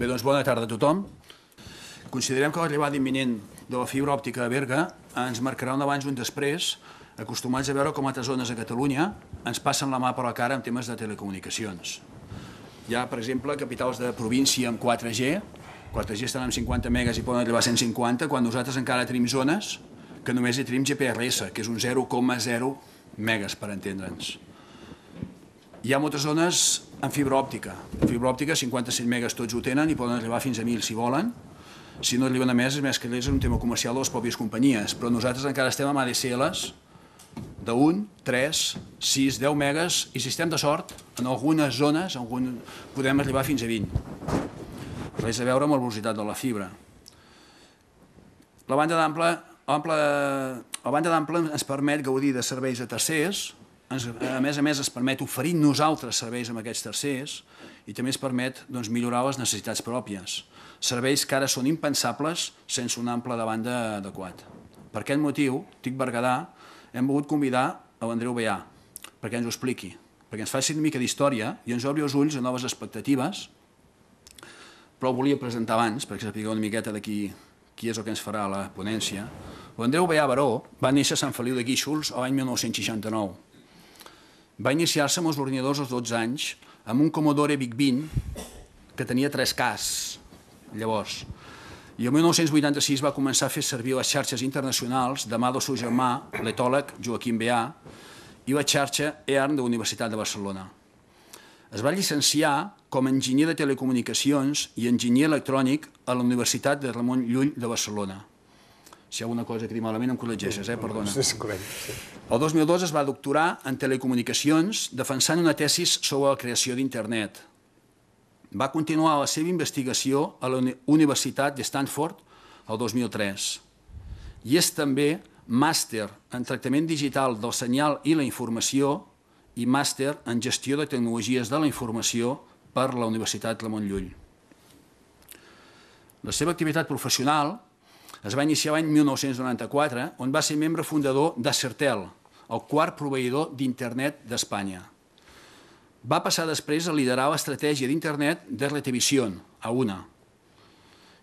Bé, doncs bona tarda a tothom. Considerem que l'arribada imminent de la fibra òptica a Berga ens marcarà un abans i un després, acostumats a veure com altres zones a Catalunya ens passen la mà per la cara en temes de telecomunicacions. Hi ha, per exemple, capitals de província amb 4G. 4G estan amb 50 megas i poden arribar a 150, quan nosaltres encara tenim zones que només hi tenim GPRS, que és un 0,0 megas, per entendre'ns. Hi ha moltes zones amb fibra òptica. Fibra òptica, 57 megas tots ho tenen i poden arribar fins a 1.000 si volen. Si no arriben a més, és més que és un tema comercial de les pròpies companyies, però nosaltres encara estem amb ADSLs de 1, 3, 6, 10 megas i, si estem de sort, en algunes zones podem arribar fins a 20. Res a veure amb la velocitat de la fibra. La banda d'ampla ens permet gaudir de serveis a tercers, a més es permet oferir nosaltres serveis amb aquests tercers i també ens permet millorar les necessitats pròpies. Serveis que ara són impensables sense un ample de banda adequat. Per aquest motiu, TIC Berguedà, hem volgut convidar a l'Andreu Beà perquè ens ho expliqui, perquè ens faci una mica d'història i ens obri els ulls a noves expectatives, però ho volia presentar abans perquè sapigueu una miqueta de qui és el que ens farà la ponència. L'Andreu Beà Baró va néixer a Sant Feliu de Guíxols l'any 1969. Va iniciar-se amb els ordinadors als 12 anys amb un Commodore VIC-20 que tenia 3 Ks, llavors. I el 1986 va començar a fer servir les xarxes internacionals de mà del seu germà, l'etòleg Joaquim Beà, i la xarxa EARN de la Universitat de Barcelona. Es va llicenciar com a enginyer de telecomunicacions i enginyer electrònic a la Universitat de Ramon Llull de Barcelona. Si hi ha alguna cosa que dic malament em corregeixes, perdona. És correcte, sí. El 2002 es va doctorar en telecomunicacions defensant una tesis sobre la creació d'internet. Va continuar la seva investigació a la Universitat de Stanford el 2003 i és també màster en tractament digital del senyal i la informació i màster en gestió de tecnologies de la informació per la Universitat Ramon Llull. La seva activitat professional es va iniciar l'any 1994, on va ser membre fundador d'Acertel, el quart proveïdor d'internet d'Espanya. Va passar després a liderar l'estratègia d'internet d'RTVision, a UNA.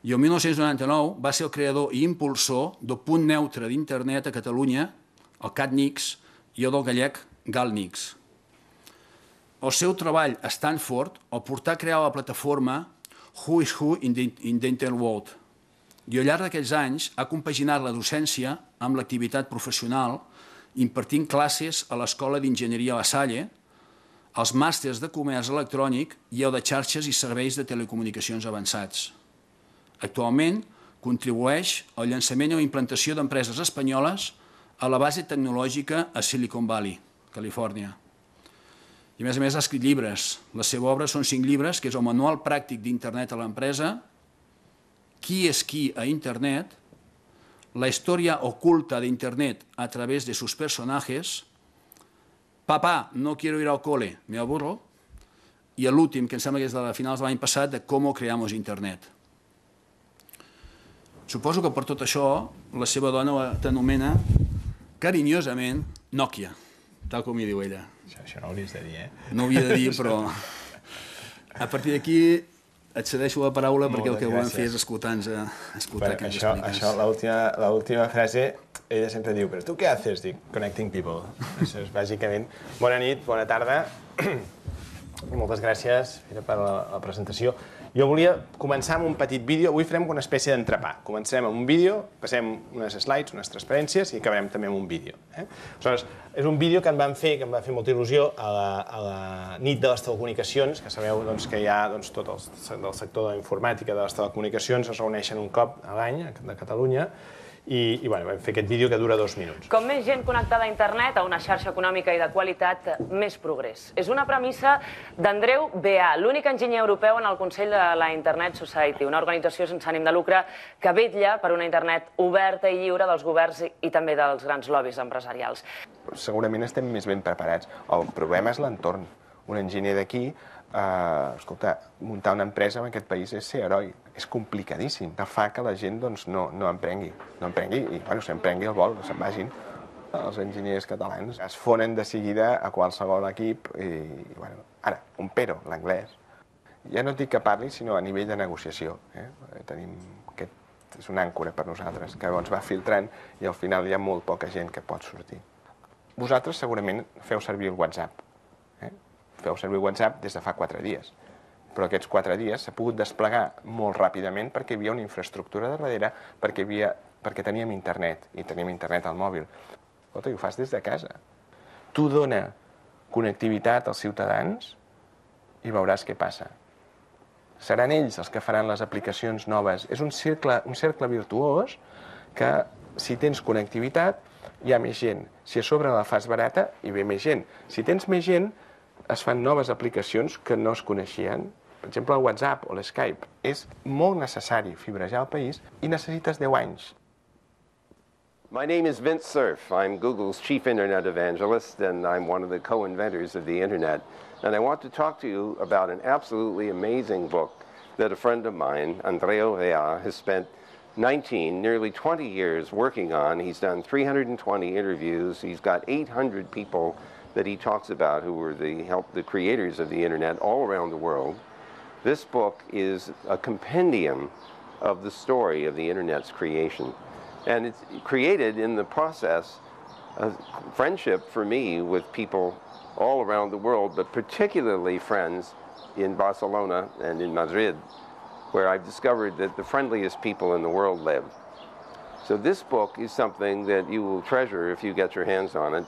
I el 1999 va ser el creador i impulsor del punt neutre d'internet a Catalunya, el CatNix, i el del gallec GalNix. El seu treball a Stanford el portà a crear la plataforma Who is Who in the Internet World, i al llarg d'aquells anys ha compaginat la docència amb l'activitat professional impartint classes a l'Escola d'Enginyeria La Salle, els màsters de comerç electrònic i el de xarxes i serveis de telecomunicacions avançats. Actualment contribueix al llançament i a la implantació d'empreses espanyoles a la base tecnològica a Silicon Valley, Califòrnia. I a més ha escrit llibres. La seva obra són 5 llibres, que és el Manual pràctic d'internet a l'empresa, Qui és qui a Internet, La historia oculta de Internet a través de sus personajes, Papá, no quiero ir al cole, me aburro, i l'últim, que em sembla que és de finals de l'any passat, de Cómo creamos Internet. Suposo que per tot això la seva dona t'anomena carinyosament Nokia, tal com hi diu ella. Això no ho hauries de dir, No ho havia de dir, però a partir d'aquí et cedeixo la paraula perquè el que volem fer és escoltar-nos aquestes explicacions. Això, l'última frase, ella sempre diu, però tu què haces? Dic, connecting people. Això és bàsicament. Bona nit, bona tarda. Moltes gràcies per la presentació. Jo volia començar amb un petit vídeo. Avui farem una espècie d'entrepà. Començarem amb un vídeo, passem unes slides, unes transparències i acabarem també amb un vídeo. Aleshores, és un vídeo que em va fer molta il·lusió a la nit de les telecomunicacions, que sabeu que hi ha tot el sector de la informàtica de les telecomunicacions, es reuneixen un cop a l'any a Catalunya, i vam fer aquest vídeo que dura 2 minuts. Com més gent connectada a internet, a una xarxa econòmica i de qualitat, més progrés. És una premissa d'Andreu Beà, l'únic enginyer europeu en el Consell de la Internet Society, una organització sense ànim de lucre que vetlla per una internet oberta i lliure dels governs i també dels grans lobbies empresarials. Segurament estem més ben preparats. El problema és l'entorn. Un enginyer d'aquí, escolta, muntar una empresa en aquest país és ser heroi. És complicadíssim, que fa que la gent no emprengui. I s'emprengui el vol, se'n vagin. Els enginyers catalans es fonen de seguida a qualsevol equip i, ara, un però, l'anglès. ja no et dic que parli, sinó a nivell de negociació. Tenim aquest, és una àncora per nosaltres, que llavors va filtrant i al final hi ha molt poca gent que pot sortir. Vosaltres segurament feu servir el WhatsApp. Feu servir WhatsApp des de fa 4 dies. Però aquests 4 dies s'ha pogut desplegar molt ràpidament perquè hi havia una infraestructura darrere, perquè teníem internet, i teníem internet al mòbil. Escolta, i ho fas des de casa. Tu dona connectivitat als ciutadans i veuràs què passa. Seran ells els que faran les aplicacions noves. És un cercle virtuós que, si tens connectivitat, hi ha més gent. Si a sobre la fas barata, hi ve més gent. Si tens més gent, es fan noves aplicacions que no es coneixien. Per exemple, el WhatsApp o l'Skype. És molt necessari fibrejar el país i necessites 10 anys. My name is Vint Cerf. I'm Google's chief internet evangelist, and I'm one of the co-inventors of the internet. And I want to talk to you about an absolutely amazing book that a friend of mine, Andrea Vea, has spent nearly 20 years working on. He's done 320 interviews. He's got 800 people that he talks about who were the creators of the internet all around the world. This book is a compendium of the story of the internet's creation. And it's created in the process of friendship for me with people all around the world, but particularly friends in Barcelona and in Madrid, where I've discovered that the friendliest people in the world live. So this book is something that you will treasure if you get your hands on it,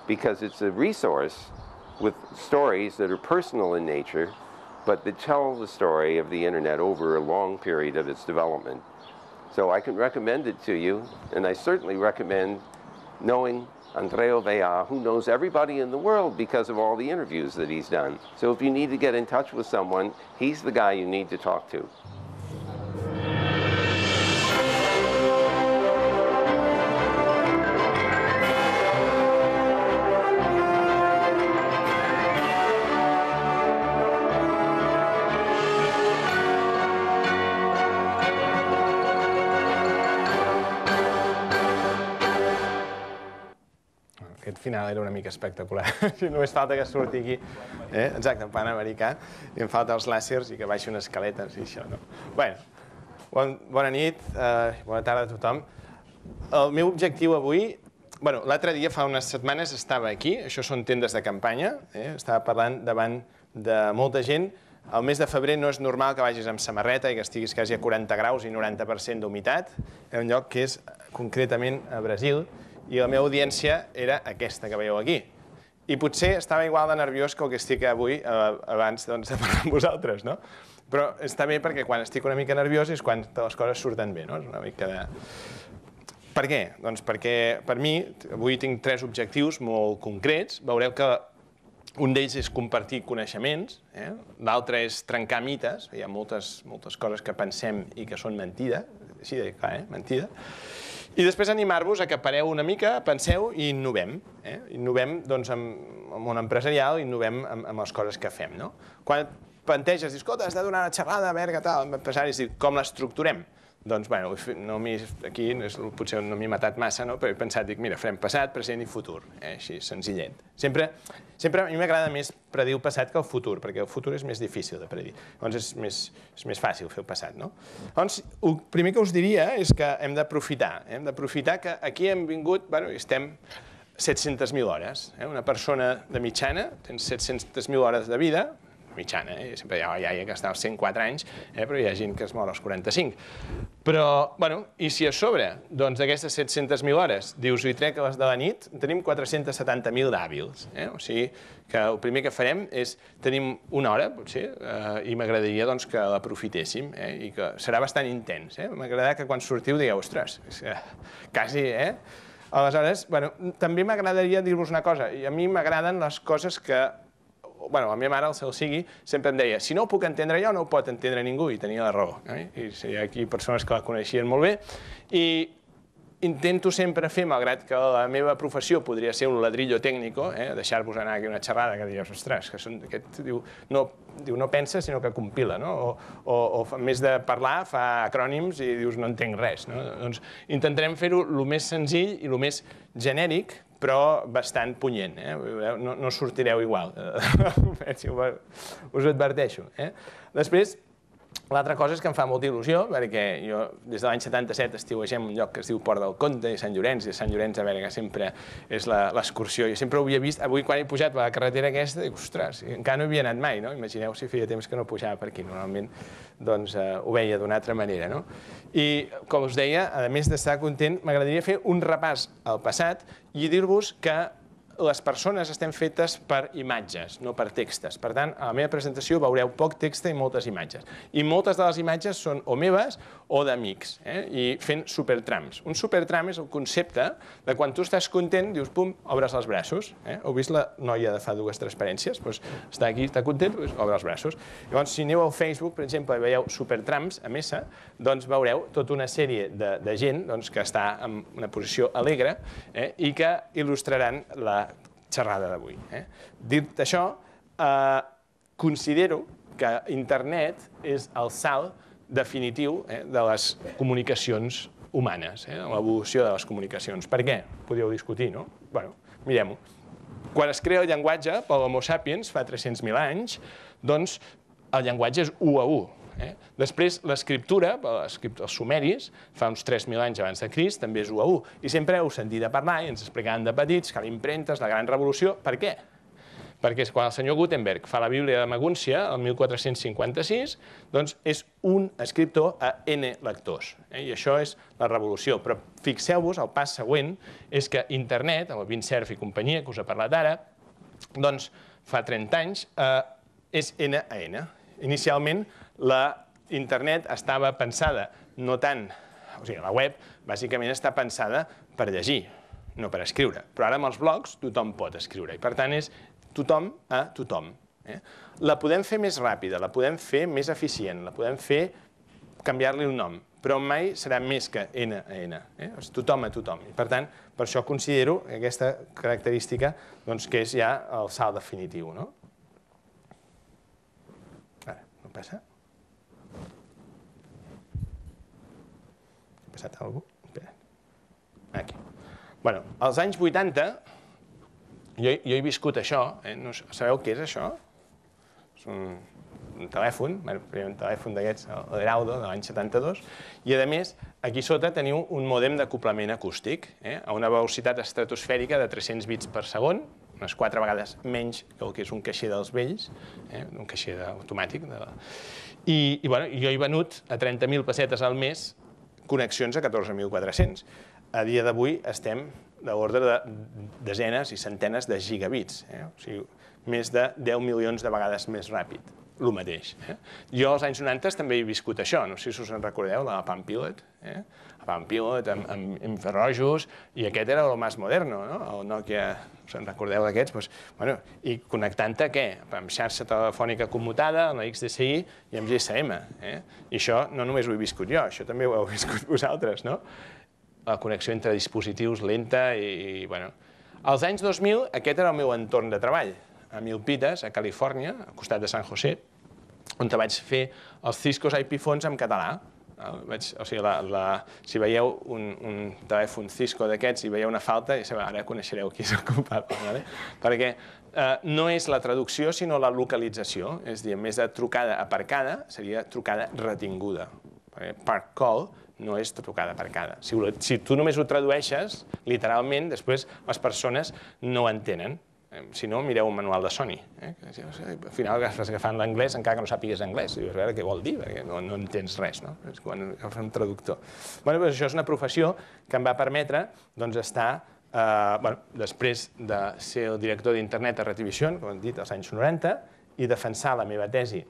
because it's a resource with stories that are personal in nature, but that tell the story of the internet over a long period of its development. So I can recommend it to you, and I certainly recommend knowing Andrea Vea, who knows everybody in the world because of all the interviews that he's done. So if you need to get in touch with someone, he's the guy you need to talk to. Aquest final era una mica espectacular. Només falta que surti aquí, exacte, en Panamericà, i em falta els làsers i que baixi unes escaletes i això, no? Bé, bona nit, bona tarda a tothom. El meu objectiu avui, l'altre dia, fa unes setmanes, estava aquí, això són tendes de campanya, estava parlant davant de molta gent. Al mes de febrer no és normal que vagis amb samarreta i que estiguis quasi a 40 graus i 90% d'humitat. Era un lloc que és concretament a Brasil, i la meva audiència era aquesta que veieu aquí. I potser estava igual de nerviós que el que estic avui abans de parlar amb vosaltres, no? Però està bé perquè quan estic una mica nerviós és quan les coses surten bé, no? És una mica de... Per què? Doncs perquè per mi avui tinc 3 objectius molt concrets. Veureu que un d'ells és compartir coneixements, l'altre és trencar mites, hi ha moltes coses que pensem i que són mentida, així de clar, mentida. I després animar-vos a que pareu una mica, penseu i innovem. Innovem doncs, amb el món empresarial, innovem amb les coses que fem. Quan planteges, dius, escolta, has de donar una xerrada, verga, tal, amb empresaris, com l'estructurem? Doncs, aquí potser no m'he matat massa, però he pensat, mira, farem passat, present i futur, així, senzillet. Sempre a mi m'agrada més predir el passat que el futur, perquè el futur és més difícil de predir. Llavors és més fàcil fer el passat, no? Llavors, el primer que us diria és que hem d'aprofitar que aquí hem vingut, estem 700.000 hores. Una persona de mitjana, tens 700.000 hores de vida, mitjana, sempre hi ha iaia que està als 104 anys, però hi ha gent que es mor als 45. Però, i si a sobre, doncs, d'aquestes 700.000 hores, dius, i trec a les de la nit, tenim 470.000 d'hàbils. O sigui, que el primer que farem és, tenim una hora, potser, i m'agradaria que l'aprofitéssim, i que serà bastant intens. M'agradarà que quan sortiu digueu, ostres, quasi, Aleshores, també m'agradaria dir-vos una cosa, i a mi m'agraden les coses que la meva mare, el cel sigui, sempre em deia si no ho puc entendre jo, no ho pot entendre ningú, i tenia la raó. I hi ha aquí persones que la coneixien molt bé. I intento sempre fer, malgrat que la meva professió podria ser un ladrillo tècnico, deixar-vos anar aquí una xerrada que dius, ostres, aquest no pensa, sinó que compila, o a més de parlar fa acrònims i dius no entenc res. Doncs intentarem fer-ho el més senzill i el més genèric però bastant punyent. No sortireu igual, us ho adverteixo. Després, l'altra cosa és que em fa molta il·lusió, perquè jo des de l'any 77 estiuegem un lloc que es diu Port del Comte i Sant Llorenç, i Sant Llorenç, a veure, que sempre és l'excursió. Jo sempre ho havia vist, avui quan he pujat per la carretera aquesta, dic, ostres, encara no havia anat mai, no? Imagineu si feia temps que no pujava per aquí, normalment doncs ho veia d'una altra manera, no? I, com us deia, a més d'estar content, m'agradaria fer un repàs al passat i dir-vos que les persones estem fetes per imatges, no per textos. Per tant, a la meva presentació veureu poc text i moltes imatges. I moltes de les imatges són o meves o d'amics, i fent supertrams. Un supertram és el concepte de quan tu estàs content, dius, pum, obres els braços. Heu vist la noia de fa dues transparències? Està aquí, està content, obre els braços. Llavors, si aneu al Facebook, per exemple, i veieu supertrams, a Mesa, doncs veureu tota una sèrie de gent que està en una posició alegre i que il·lustraran la xerrada d'avui. Dit això, considero que internet és el salt definitiu de les comunicacions humanes, l'evolució de les comunicacions. Per què? Podríeu discutir, no? Bé, mirem-ho. Quan es crea el llenguatge per l'Homo sapiens, fa 300.000 anys, doncs el llenguatge és 1 a 1. Després, l'escriptura, els sumeris, fa uns 3.000 anys abans de Crist, també és 1 a 1. I sempre heu sentit a parlar, i ens explicaven de petits, que l'impremta és la gran revolució. Per què? Perquè quan el senyor Gutenberg fa la Bíblia de Magúncia, el 1456, doncs és un escriptor a N lectors. I això és la revolució. Però fixeu-vos, el pas següent és que internet, el Vint Cerf i companyia, que us he parlat ara, doncs fa 30 anys, és N a N. Inicialment, la internet estava pensada no tant, o sigui, la web bàsicament està pensada per llegir, no per escriure. Però ara amb els blogs tothom pot escriure i per tant és tothom a tothom. La podem fer més ràpida, la podem fer més eficient, la podem fer canviar-li el nom, però mai serà més que N a N. És tothom a tothom. I per tant, per això considero aquesta característica que és ja el salt definitiu. Ara, no passa? Ha passat alguna cosa? Espera. Aquí. Bé, als anys 80, jo he viscut això. Sabeu què és això? És un telèfon, un telèfon d'aquests, l'Heraldo, de l'any 72, i a més, aquí sota teniu un mòdem d'acoplament acústic, a una velocitat estratosfèrica de 300 bits per segon, unes 4 vegades menys que el que és un caixer dels vells, un caixer automàtic. I jo he venut a 30.000 pessetes al mes connexions a 14.400. A dia d'avui estem de l'ordre de desenes i centenes de gigabits, o sigui, més de 10 milions de vegades més ràpid, el mateix. Jo als anys 90 també he viscut això, no sé si us en recordeu, la Palm Pilot, amb infrarrojos, i aquest era el més moderno, el Nokia, us en recordeu d'aquests? I connectant-te què? Amb xarxa telefònica commutada, amb la XDSI i amb GSM. I això no només ho he viscut jo, això també ho heu viscut vosaltres, no? La connexió entre dispositius lenta i... Als anys 2000 aquest era el meu entorn de treball, a Milpitas, a Califòrnia, al costat de San José, on vaig fer els Cisco IP phones en català. O sigui, si veieu un telèfon Cisco d'aquests i veieu una falta, ara coneixereu qui és el culpable. Perquè no és la traducció, sinó la localització. És a dir, en més de trucada aparcada, seria trucada retinguda. Park call no és trucada aparcada. Si tu només ho tradueixes, literalment, després les persones no ho entenen. Si no, mireu un manual de Sony. Al final estàs agafant l'anglès encara que no sàpigues anglès. Dius, a veure què vol dir, perquè no entens res, no? És quan agafes un traductor. Això és una professió que em va permetre estar, després de ser el director d'internet a Retribution, com hem dit, als anys 90, i defensar la meva tesi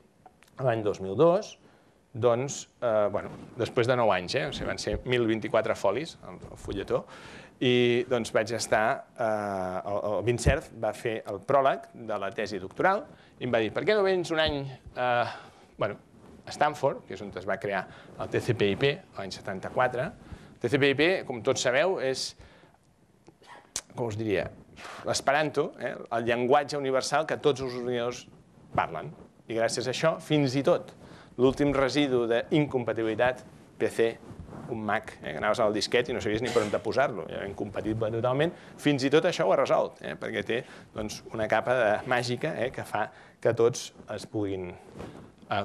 l'any 2002, després de 9 anys, van ser 1.024 folis, el fulletó, i vaig estar, el Vint Cerf va fer el pròleg de la tesi doctoral i em va dir, per què no vens un any a Stanford, que és on es va crear el TCP/IP l'any 74. El TCP/IP, com tots sabeu, és, com us diria, l'esperanto, el llenguatge universal que tots els ordinadors parlen. I gràcies a això, fins i tot l'últim residu d'incompatibilitat PC un Mac, que anaves al disquet i no sabies ni per on posar-lo, era incompatible totalment. Fins i tot això ho ha resolt, perquè té una capa màgica que fa que tots es puguin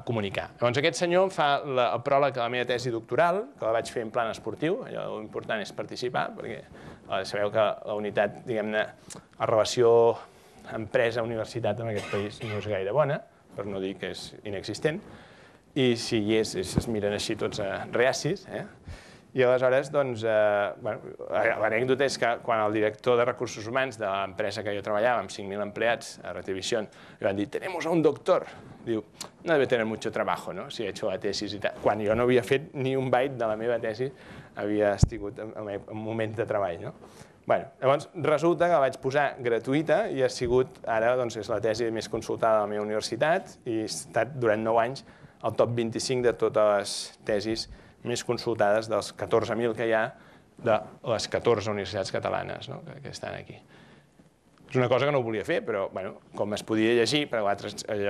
comunicar. Llavors aquest senyor em fa el pròleg a la meva tesi doctoral, que la vaig fer en plan esportiu, allò important és participar, perquè sabeu que la unitat, diguem-ne, la relació empresa-universitat en aquest país no és gaire bona, per no dir que és inexistent, i si hi és, es miren així tots reacis. I aleshores, doncs, l'anècdota és que quan el director de recursos humans de l'empresa que jo treballava, amb 5.000 empleats a Retribution, li van dir, «Tenemos a un doctor». Diu, no debe tener mucho trabajo, ¿no? Si he hecho la tesis i tal. Quan jo no havia fet ni un byte de la meva tesi, havia estat en moments de treball, no? Llavors, resulta que la vaig posar gratuïta i ha sigut, ara, doncs, és la tesi més consultada de la meva universitat i he estat durant 9 anys al top 25 de totes les tesis més consultades dels 14.000 que hi ha de les 14 universitats catalanes que estan aquí. És una cosa que no volia fer, però com es podia llegir, per allò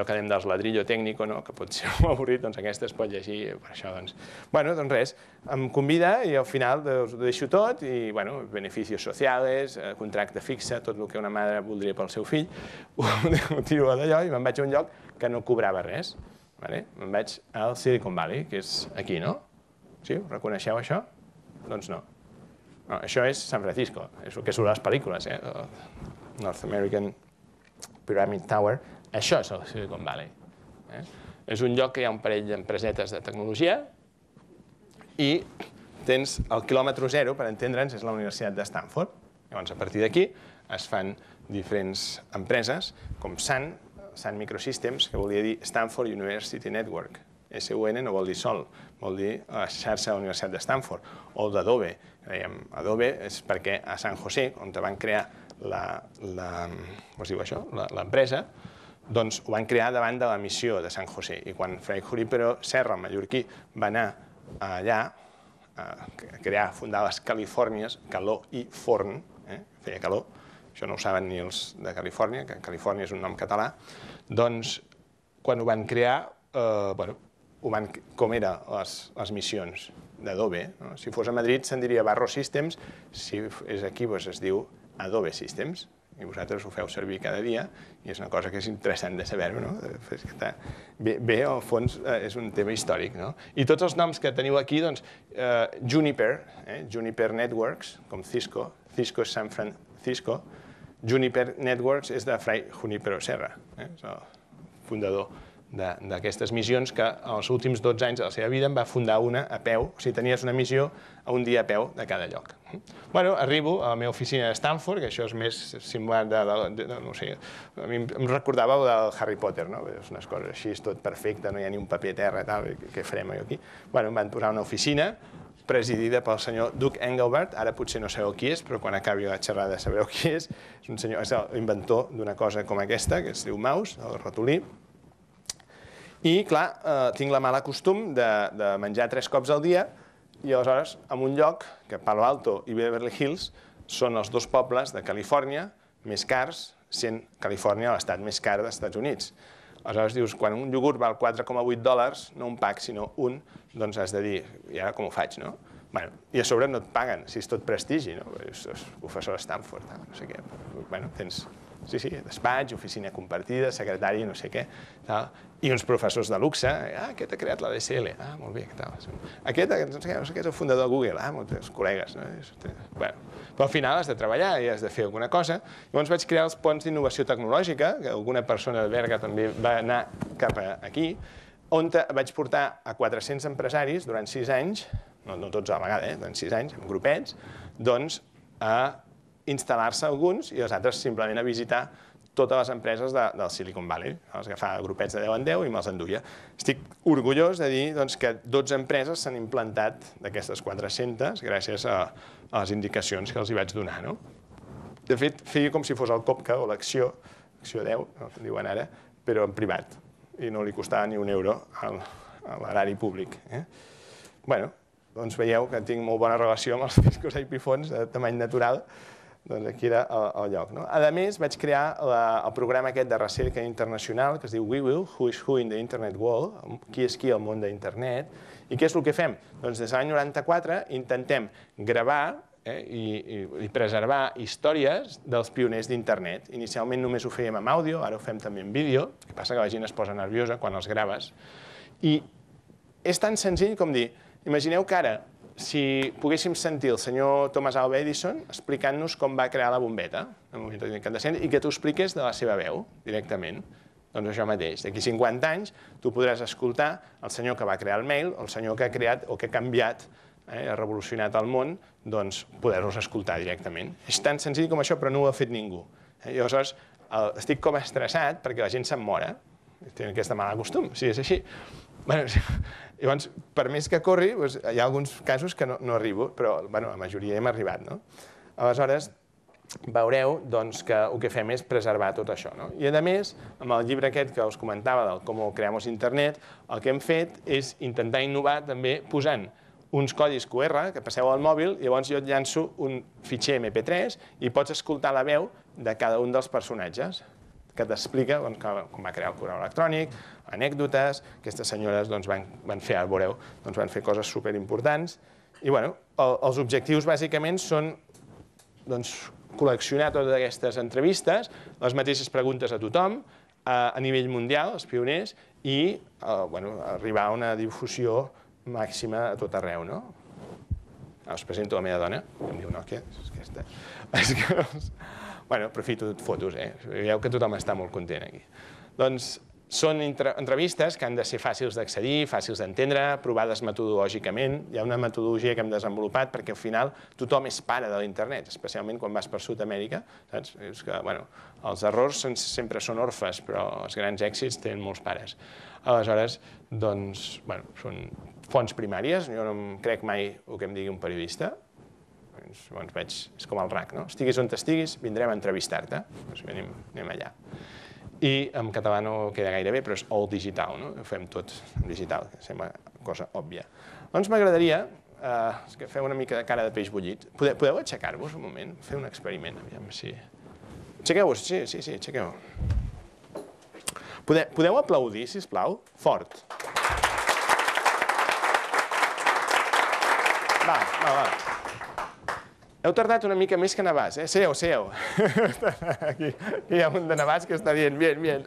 que dèiem dels ladrillo tècnico, que pot ser molt avorrit, doncs aquesta es pot llegir, per això, doncs... Doncs res, em convida i al final ho deixo tot i, beneficis socials, contracte fixe, tot el que una mare voldria pel seu fill, ho tiro d'allò i me'n vaig a un lloc que no cobrava res. Me'n vaig al Silicon Valley, que és aquí, no? Sí? Reconeixeu això? Doncs no. Això és San Francisco, és el que surt a les pel·lícules, North American Pyramid Tower. Això és el Silicon Valley. És un lloc que hi ha un parell d'empresetes de tecnologia i tens el quilòmetre zero, per entendre'ns, és la Universitat de Stanford. Llavors, a partir d'aquí es fan diferents empreses, com Sun Microsystems, que volia dir Stanford University Network. SUN no vol dir sol, vol dir la xarxa de la Universitat de Stanford, o d'Adobe. Adobe és perquè a San José, on van crear l'empresa, doncs ho van crear davant de la missió de San José. I quan Fray Junípero Serra, el mallorquí, va anar allà a fundar les Califòrnies, calor i forn, feia calor, això no ho saben ni els de Califòrnia, que Califòrnia és un nom català, doncs quan ho van crear, com eren les missions d'Adobe. Si fos a Madrid se'n diria Barro Systems, si és aquí es diu Adobe Systems, i vosaltres ho feu servir cada dia, i és una cosa que és interessant de saber, no? Bé, al fons, és un tema històric, no? I tots els noms que teniu aquí, doncs, Juniper, Juniper Networks, com Cisco, Cisco és San Francisco, Juniper Networks és de Fray Junípero Serra, és el fundador d'aquestes missions que els últims 12 anys de la seva vida en va fundar una a peu, o sigui, tenies una missió a un dia a peu de cada lloc. Arribo a la meva oficina de Stanford, que això és més similar no sé, a mi em recordava del Harry Potter, no? És unes coses així, és tot perfecte, no hi ha ni un paper a terra, què farem aquí? Em van posar una oficina presidida pel senyor Doug Engelbart, ara potser no sabeu qui és, però quan acabi la xerrada sabreu qui és un senyor, és l'inventor d'una cosa com aquesta, que es diu mouse, el ratolí. I, clar, tinc la mala costum de menjar 3 cops al dia i, aleshores, en un lloc que Palo Alto i Beverly Hills són els 2 pobles de Califòrnia més cars, sent Califòrnia l'estat més car dels Estats Units. Aleshores, dius, quan un iogurt val $4,8, no un pack, sinó un, doncs has de dir, i ara com ho faig, no? I a sobre no et paguen, si és tot prestigi, no? És professor de Stanford, no sé què. Tens... Sí, despatx, oficina compartida, secretari, no sé què, i uns professors de luxe. Aquest ha creat la DSL. Molt bé, què tal? Aquest, no sé què, és el fundador de Google. Molts col·legues. Però al final has de treballar i has de fer alguna cosa. Llavors vaig crear els ponts d'innovació tecnològica, que alguna persona de Berga també va anar cap aquí, on vaig portar a 400 empresaris durant 6 anys, no tots a la vegada, durant 6 anys, en grupets, doncs a instal·lar-se alguns i els altres simplement a visitar totes les empreses del Silicon Valley. Els agafava grupets de 10 en 10 i me'ls enduia. Estic orgullós de dir que 12 empreses s'han implantat d'aquestes 400 gràcies a les indicacions que els hi vaig donar. De fet, feia com si fos el COPCA o l'acció 10, que diuen ara, però en privat. I no li costava ni €1 a l'erari públic. Doncs veieu que tinc molt bona relació amb els discos IP Fonts de tamany natural, Doncs aquí era el lloc. A més, vaig crear el programa aquest de recerca internacional que es diu WeWill, Who is Who in the Internet World, qui és qui al món d'internet. I què és el que fem? Doncs des de l'any 94 intentem gravar i preservar històries dels pioners d'internet. Inicialment només ho fèiem amb àudio, ara ho fem també en vídeo, el que passa que la gent es posa nerviosa quan els graves. I és tan senzill com dir, imagineu que ara, si poguéssim sentir el senyor Thomas Alva Edison explicant-nos com va crear la bombeta, i que t'ho expliqués de la seva veu, directament, doncs això mateix. D'aquí 50 anys tu podràs escoltar el senyor que va crear el mail, el senyor que ha creat o que ha canviat, ha revolucionat el món, doncs poder-los escoltar directament. És tan senzill com això, però no ho ha fet ningú. Llavors, estic com estressat perquè la gent se'm mora. Tinc aquesta mala costum, si és així. Llavors, per més que corri, hi ha alguns casos que no arribo, però la majoria hem arribat. Aleshores, veureu que el que fem és preservar tot això. I a més, amb el llibre aquest que us comentava del Com creamos internet, el que hem fet és intentar innovar també posant uns codis QR que passeu al mòbil, llavors jo et llanço un fitxer MP3 i pots escoltar la veu de cada un dels personatges que t'explica com va crear el correu electrònic, anècdotes, aquestes senyores van fer, ara veureu, van fer coses superimportants. I els objectius bàsicament són col·leccionar totes aquestes entrevistes, les mateixes preguntes a tothom, a nivell mundial, els pioners, i arribar a una difusió màxima a tot arreu. Us presento la meva dona, que em diu Nòquia, és aquesta. Aprofito fotos, veieu que tothom està molt content aquí. Doncs són entrevistes que han de ser fàcils d'accedir, fàcils d'entendre, provades metodològicament. Hi ha una metodologia que hem desenvolupat perquè al final tothom és pare de l'internet, especialment quan vas per Sud-amèrica. Els errors sempre són orfes, però els grans èxits tenen molts pares. Aleshores, són fonts primàries. Jo no em crec mai el que em digui un periodista. És com el RAC, no? Estiguis on estiguis, vindrem a entrevistar-te. Anem allà. I en català no queda gaire bé, però és all digital, no? Ho fem tot en digital, que sembla una cosa òbvia. Doncs m'agradaria que feu una mica de cara de peix bullit. Podeu aixecar-vos un moment? Fer un experiment, aviam si... Aixequeu-vos, sí, aixequeu. Podeu aplaudir, sisplau? Fort. Va. Heu tardat una mica més que Navàs, Seieu. Aquí hi ha un de Navàs que està dient, bien.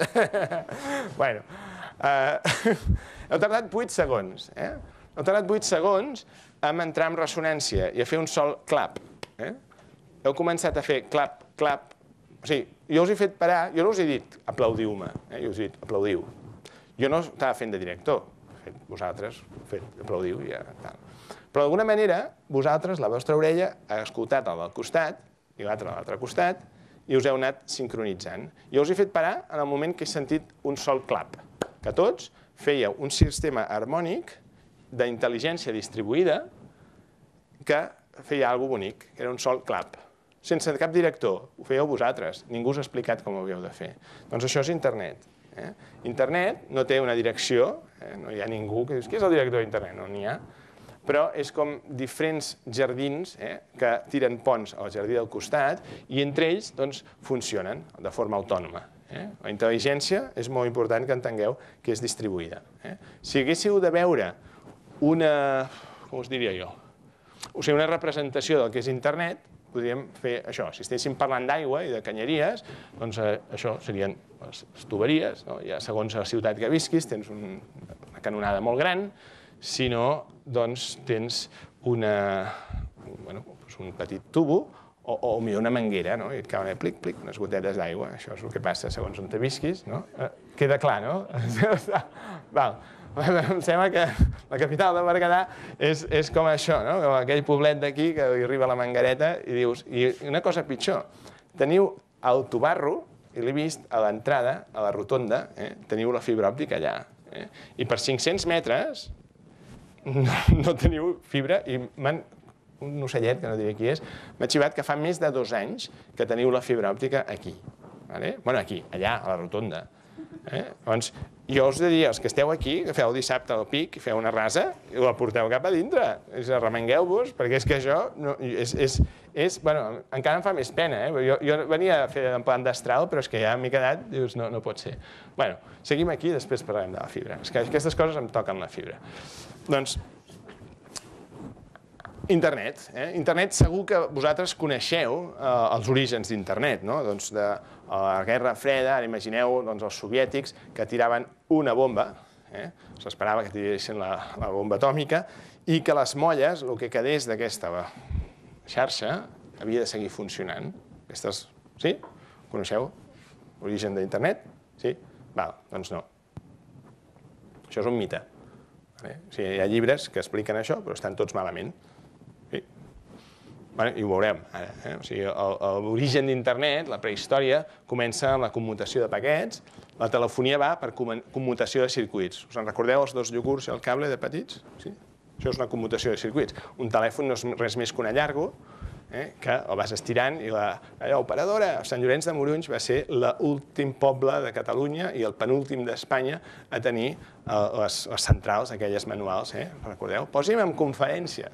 Heu tardat 8 segons. Heu tardat 8 segons a entrar en ressonància i a fer un sol clap. Heu començat a fer clap. O sigui, jo us he fet parar, jo no us he dit aplaudiu-me, jo us he dit aplaudiu. Jo no estava fent de director, vosaltres aplaudiu i ja tal. Però d'alguna manera, vosaltres, la vostra orella, ha escoltat el del costat i l'altre a l'altre costat i us heu anat sincronitzant. Jo us he fet parar en el moment que he sentit un sol clap, que tots fèieu un sistema harmònic d'intel·ligència distribuïda que feia alguna cosa bonic, que era un sol clap. Sense cap director, ho fèieu vosaltres, ningú us ha explicat com ho havíeu de fer. Doncs això és internet. Internet no té una direcció, no hi ha ningú que dius, qui és el director d'internet? No n'hi ha. Però és com diferents jardins que tiren ponts al jardí del costat i entre ells funcionen de forma autònoma. La intel·ligència és molt important que entengueu que és distribuïda. Si haguéssiu de veure una, com us diria jo, una representació del que és internet, podríem fer això. Si estéssim parlant d'aigua i de canyeries, doncs això serien les tuberies. Segons la ciutat que visquis tens una canonada molt gran, si no, doncs tens un petit tubo o millor una manguera, i et cauen plic, unes gotetes d'aigua. Això és el que passa segons on te visquis. Queda clar, no? Em sembla que la capital de Berguedà és com això, com aquell poblet d'aquí que hi arriba la manguereta i dius... I una cosa pitjor, teniu el Tobarro, i l'he vist a l'entrada, a la rotonda, teniu la fibra òptica allà. I per 500 metres no teniu fibra i un ocellet, que no diré qui és, m'ha xivat que fa més de 2 anys que teniu la fibra òptica aquí. Bueno, aquí, allà, a la rotonda. Llavors, jo us diria, els que esteu aquí, que feu dissabte al pic, feu una rasa i la porteu cap a dintre. Arremangueu-vos, perquè és que això encara em fa més pena. Jo venia a fer en plan d'astral, però és que ja m'he quedat, dius, no pot ser. Bueno, seguim aquí i després parlarem de la fibra. És que aquestes coses em toquen la fibra. Doncs, internet. Internet, segur que vosaltres coneixeu els orígens d'internet, no? Doncs de la Guerra Freda, ara imagineu els soviètics que tiraven una bomba, s'esperava que tiressin la bomba atòmica, i que les molles, el que quedés d'aquesta xarxa, havia de seguir funcionant. Aquestes, sí? Coneixeu l'origen d'internet? Sí? Val, doncs no. Això és un mite. Hi ha llibres que expliquen això, però estan tots malament. I ho veurem ara. L'origen d'internet, la prehistòria, comença amb la commutació de paquets. La telefonia va per commutació de circuits. Us en recordeu els dos iogurts i el cable de petits? Sí? Això és una commutació de circuits. Un telèfon no és res més que un allargo, que el vas estirant i l'operadora. Sant Llorenç de Morunys va ser l'últim poble de Catalunya i el penúltim d'Espanya a tenir les centrals, aquelles manuals, recordeu? Posi'm en conferència.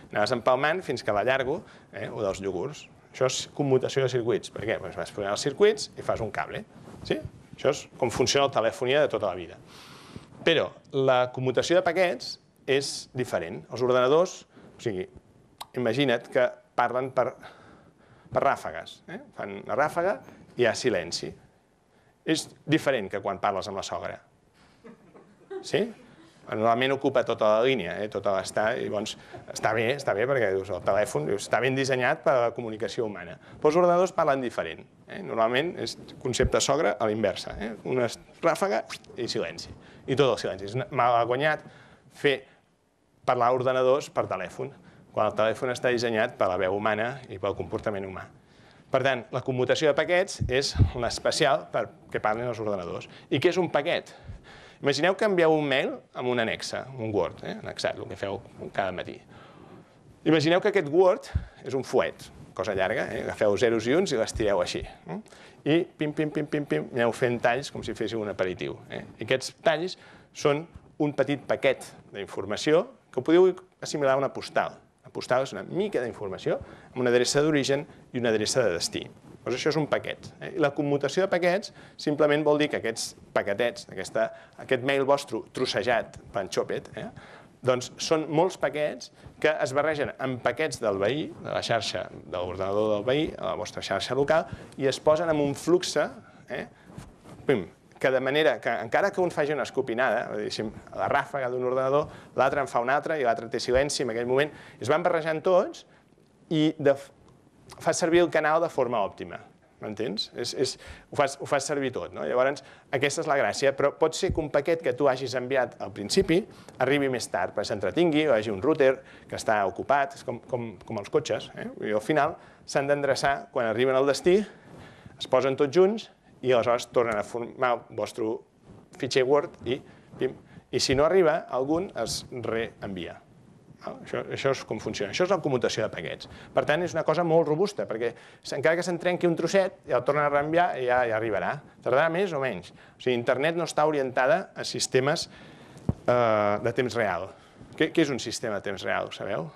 Anaves empalmant fins que l'allargo, o dels iogurts. Això és commutació de circuits. Per què? Vas posant els circuits i fas un cable. Això és com funciona la telefonia de tota la vida. Però la commutació de paquets és diferent. Els ordenadors, o sigui, imagina't que parlen per ràfegues. Fan una ràfega i hi ha silenci. És diferent que quan parles amb la sogra. Sí? Normalment ocupa tota la línia, tota l'estar, i llavors està bé perquè el telèfon està ben dissenyat per a la comunicació humana. Però els ordenadors parlen diferent. Normalment és concepte sogra a l'inversa. Una ràfega i silenci. I tot el silenci. És mal guanyat fer parlar ordenadors per telèfon, quan el telèfon està dissenyat per la veu humana i pel comportament humà. Per tant, la commutació de paquets és l'especial perquè parlin els ordenadors. I què és un paquet? Imagineu que envieu un mail amb un annexe, un Word, annexat, el que feu cada matí. Imagineu que aquest Word és un fuet, cosa llarga, agafeu zeros i uns i l'estireu així. I pim, pim, pim, pim, pim, aneu fent talls com si féssiu un aperitiu. I aquests talls són un petit paquet d'informació que ho podeu assimilar a una postal. La postal és una mica d'informació amb una adreça d'origen i una adreça de destí. Doncs això és un paquet. I la commutació de paquets simplement vol dir que aquests paquetets, aquest mail vostre trossejat, panxòpet, doncs són molts paquets que es barregen amb paquets del veí, de la xarxa de l'ordenador del veí, a la vostra xarxa local, i es posen en un flux, que de manera que, encara que un faci una escopinada, la ràfega d'un ordenador, l'altre en fa una altra i l'altre té silenci en aquell moment, es van barrejant tots i fa servir el canal de forma òptima. M'entens? Ho fas servir tot. Llavors, aquesta és la gràcia, però pot ser que un paquet que tu hagis enviat al principi arribi més tard, perquè s'entretingui, o hi hagi un router que està ocupat, com els cotxes, i al final s'han d'endreçar, quan arriben al destí, es posen tots junts i aleshores tornen a formar el vostre fitxer Word i si no arriba, algun es reenvia. Això és com funciona. Això és la commutació de paquets. Per tant, és una cosa molt robusta, perquè encara que se'n trenqui un trosset, ja el tornen a reenviar i ja arribarà. Tardarà més o menys. O sigui, internet no està orientada a sistemes de temps real. Què és un sistema de temps real, ho sabeu?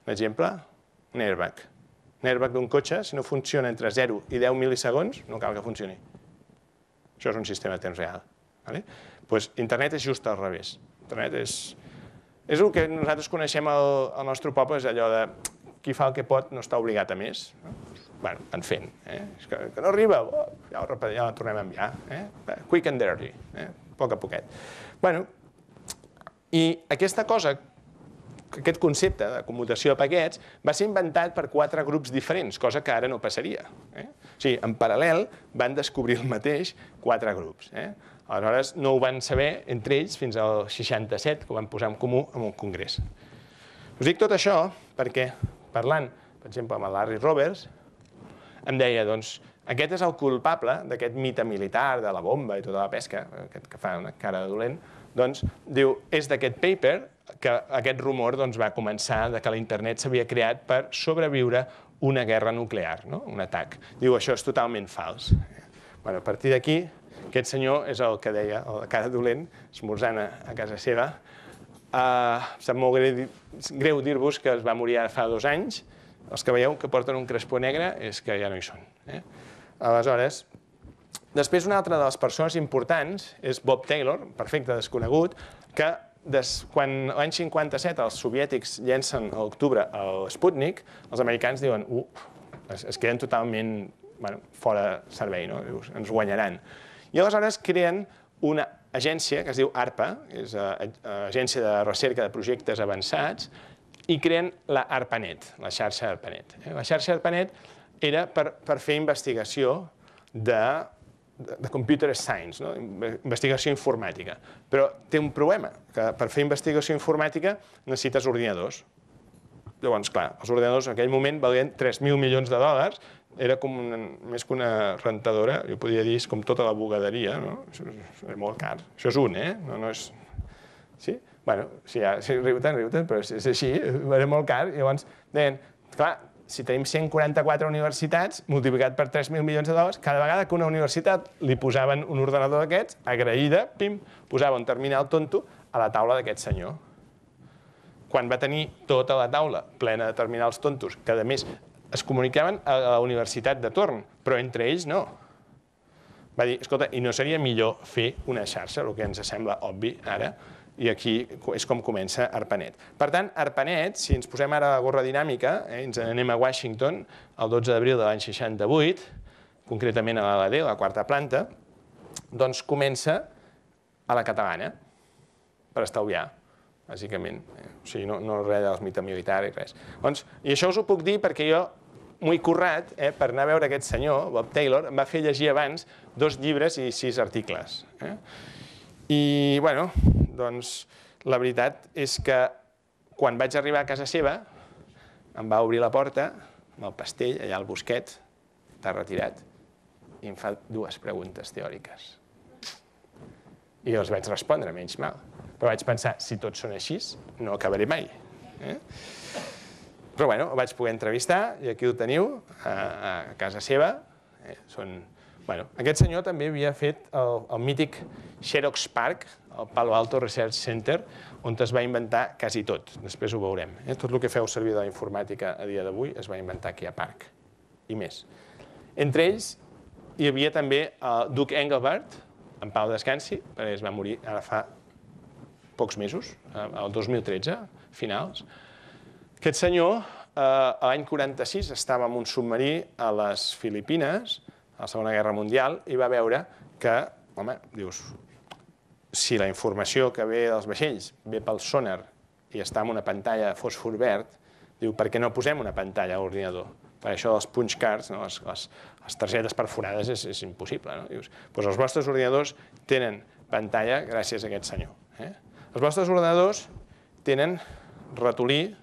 Un exemple? Un airbag. Un airbag d'un cotxe, si no funciona entre 0 i 10 mil·lisegons, no cal que funcioni. Això és un sistema de temps real. Doncs internet és just al revés. Internet és el que nosaltres coneixem al nostre poble, és allò de qui fa el que pot no està obligat a més. Bé, en fent. Que no arriba, ja la tornem a enviar. Quick and dirty, poc a poquet. Bé, i aquesta cosa, aquest concepte de commutació de paquets va ser inventat per 4 grups diferents, cosa que ara no passaria. O sigui, en paral·lel van descobrir el mateix 4 grups. Aleshores, no ho van saber entre ells fins al 67, que ho van posar en comú en un congrés. Us dic tot això perquè, parlant, per exemple, amb el Larry Roberts, em deia, doncs, aquest és el culpable d'aquest mite militar, de la bomba i tota la pesca, aquest que fa una cara de dolent, doncs, diu, és d'aquest paper que aquest rumor va començar que l'internet s'havia creat per sobreviure una guerra nuclear, un atac. Diu, això és totalment fals. A partir d'aquí, Aquest senyor és el que deia, el de cara dolent, esmorzant a casa seva. Sap molt greu dir-vos que es va morir ara fa 2 anys. Els que veieu que porten un crespó negre és que ja no hi són. Aleshores, després una altra de les persones importants és Bob Taylor, perfecte desconegut, que quan l'any 57 els soviètics llencen a l'octubre l'Sputnik, els americans diuen es queden totalment fora de servei, ens guanyaran. I aleshores creen una agència que es diu ARPA, és Agència de Recerca de Projectes Avançats, i creen la ARPANET, la xarxa ARPANET. La xarxa ARPANET era per fer investigació de computer science, investigació informàtica. Però té un problema, que per fer investigació informàtica necessites ordinadors. Llavors, clar, els ordinadors en aquell moment valien 3.000 milions de dòlars, era com més que una rentadora, jo podria dir, és com tota la bugaderia, no? Això és molt car. Això és un, no és... Sí? Bueno, sí, riu-te'n, però és així, era molt car. Llavors, deien, clar, si tenim 144 universitats, multiplicat per 3.000 milions de dòlars, cada vegada que una universitat li posaven un ordenador d'aquests, agraïda, pim, posava un terminal tonto a la taula d'aquest senyor. Quan va tenir tota la taula plena de terminals tontos, que a més es comunicaven a la universitat de torn, però entre ells no. Va dir, escolta, i no seria millor fer una xarxa, el que ens sembla obvi ara, i aquí és com comença ARPANET. Per tant, ARPANET, si ens posem ara la gorra dinàmica, ens anem a Washington el 12 d'abril de l'any 68, concretament a l'ALD, la 4ª planta, doncs comença a la catalana, per estalviar, bàsicament. O sigui, no res del mite militar i res. I això us ho puc dir perquè jo m'ho he currat per anar a veure aquest senyor, Bob Taylor, em va fer llegir abans 2 llibres i 6 articles. I, bueno, doncs, la veritat és que quan vaig arribar a casa seva, em va obrir la porta, amb el pastell, allà al bosquet, està retirat, i em fa 2 preguntes teòriques. I els vaig respondre, menys mal. Però vaig pensar, si tots són així, no acabaré mai. Però, bueno, el vaig poder entrevistar, i aquí ho teniu, a casa seva. Aquest senyor també havia fet el mític Xerox PARC, el Palo Alto Research Center, on es va inventar quasi tot. Després ho veurem. Tot el que feu servir de la informàtica a dia d'avui es va inventar aquí a PARC, i més. Entre ells hi havia també el Doug Engelbart, en pau descansi, perquè es va morir ara fa pocs mesos, el 2013, finals. Aquest senyor, l'any 46, estava en un submarí a les Filipines, a la Segona Guerra Mundial, i va veure que, home, dius, si la informació que ve dels vaixells ve pel sonar i està en una pantalla de fòsfor verd, diu, per què no posem una pantalla a l'ordinador? Per això dels punch cards, les targetes perforades, és impossible. Dius, doncs els vostres ordinadors tenen pantalla gràcies a aquest senyor. Els vostres ordinadors tenen ratolí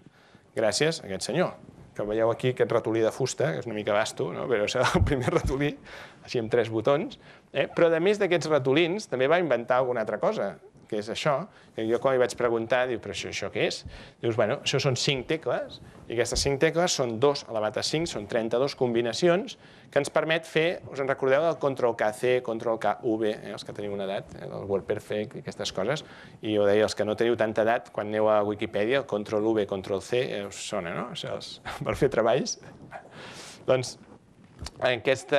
gràcies a aquest senyor. Que veieu aquí aquest ratolí de fusta, que és una mica vasto, però és el primer ratolí, així amb 3 botons. Però a més d'aquests ratolins també va inventar alguna altra cosa, que és això. Jo quan li vaig preguntar, diu, però això què és? Dius, bueno, això són 5 tecles, i aquestes 5 tecles són 2 elevat a 5, són 32 combinacions, que ens permet fer, us en recordeu del Ctrl-K-C, Ctrl-K-V, els que teniu una edat, el WordPerfect i aquestes coses, i jo deia, els que no teniu tanta edat, quan aneu a Wikipedia, el Ctrl-V, Ctrl-C, us sona, no? Per fer treballs. Doncs aquest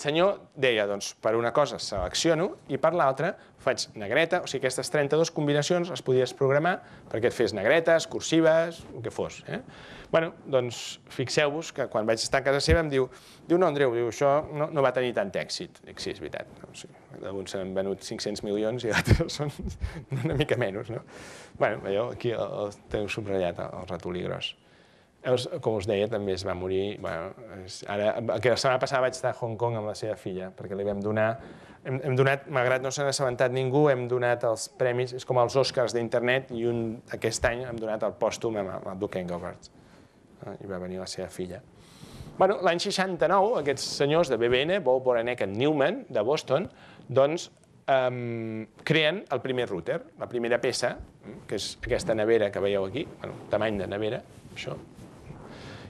senyor deia, doncs, per una cosa selecciono i per l'altra faig negreta, o sigui, aquestes 32 combinacions les podies programar perquè et fes negretes, cursives, el que fos. Bé, doncs fixeu-vos que quan vaig estar a casa seva em diu, no, Andreu, això no va tenir tant èxit. Dic, sí, és veritat. Alguns s'han venut 500 milions i altres són una mica menys. Bé, veieu, aquí el teniu subratllat, el ratolí gros. Com us deia, també es va morir. La setmana passada vaig estar a Hong Kong amb la seva filla, perquè li vam donar, malgrat no se n'ha assabentat ningú, hem donat els premis, és com els Oscars d'internet, i aquest any hem donat el pòstum amb el Doug Engelbart. I va venir la seva filla. L'any 69, aquests senyors de BBN, Bob Boranek i Newman, de Boston, doncs creen el primer router, la primera peça, que és aquesta nevera que veieu aquí, tamany de nevera, això.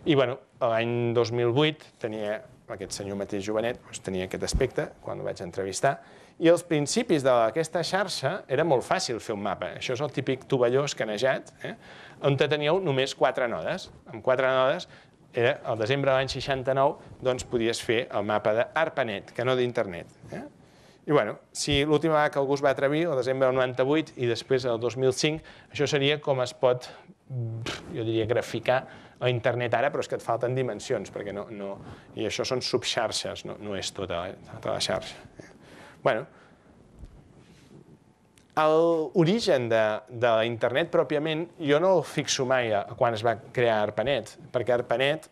I l'any 2008 tenia aquest senyor mateix jovenet, tenia aquest aspecte, quan el vaig entrevistar, I als principis d'aquesta xarxa era molt fàcil fer un mapa. Això és el típic tovalló escanejat, on teníeu només 4 nodes. Amb 4 nodes, al desembre de l'any 69, doncs podies fer el mapa d'ARPANET, que no d'internet. I bueno, si l'última vegada que algú es va atrevir, el desembre del 98 i després el 2005, això seria com es pot, jo diria, graficar a internet ara, però és que et falten dimensions, perquè no... I això són subxarxes, no és tota la xarxa. Bueno, l'origen de l'internet pròpiament, jo no el fixo mai a quan es va crear ARPANET, perquè ARPANET,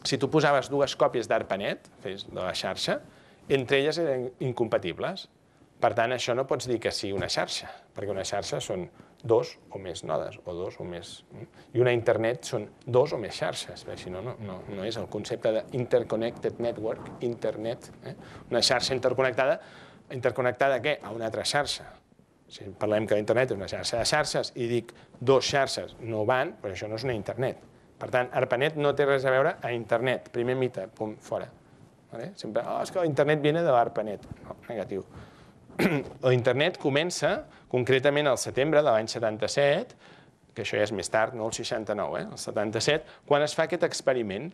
si tu posaves 2 còpies d'ARPANET, de la xarxa, entre elles eren incompatibles. Per tant, això no pots dir que sigui una xarxa, perquè una xarxa són 2 o més nodes, o 2 o més... I una internet són 2 o més xarxes, si no, no és el concepte d'interconnected network, internet, una xarxa interconnectada a què? A una altra xarxa. Si parlem que l'internet és una xarxa de xarxes i dic 2 xarxes no van, però això no és una internet. Per tant, ARPANET no té res a veure a internet, primer mite, pum, fora. Sempre, és que l'internet viene de l'ARPANET. No, negatiu. L'internet comença concretament al setembre de l'any 77, que això ja és més tard, no el 69, el 77, quan es fa aquest experiment,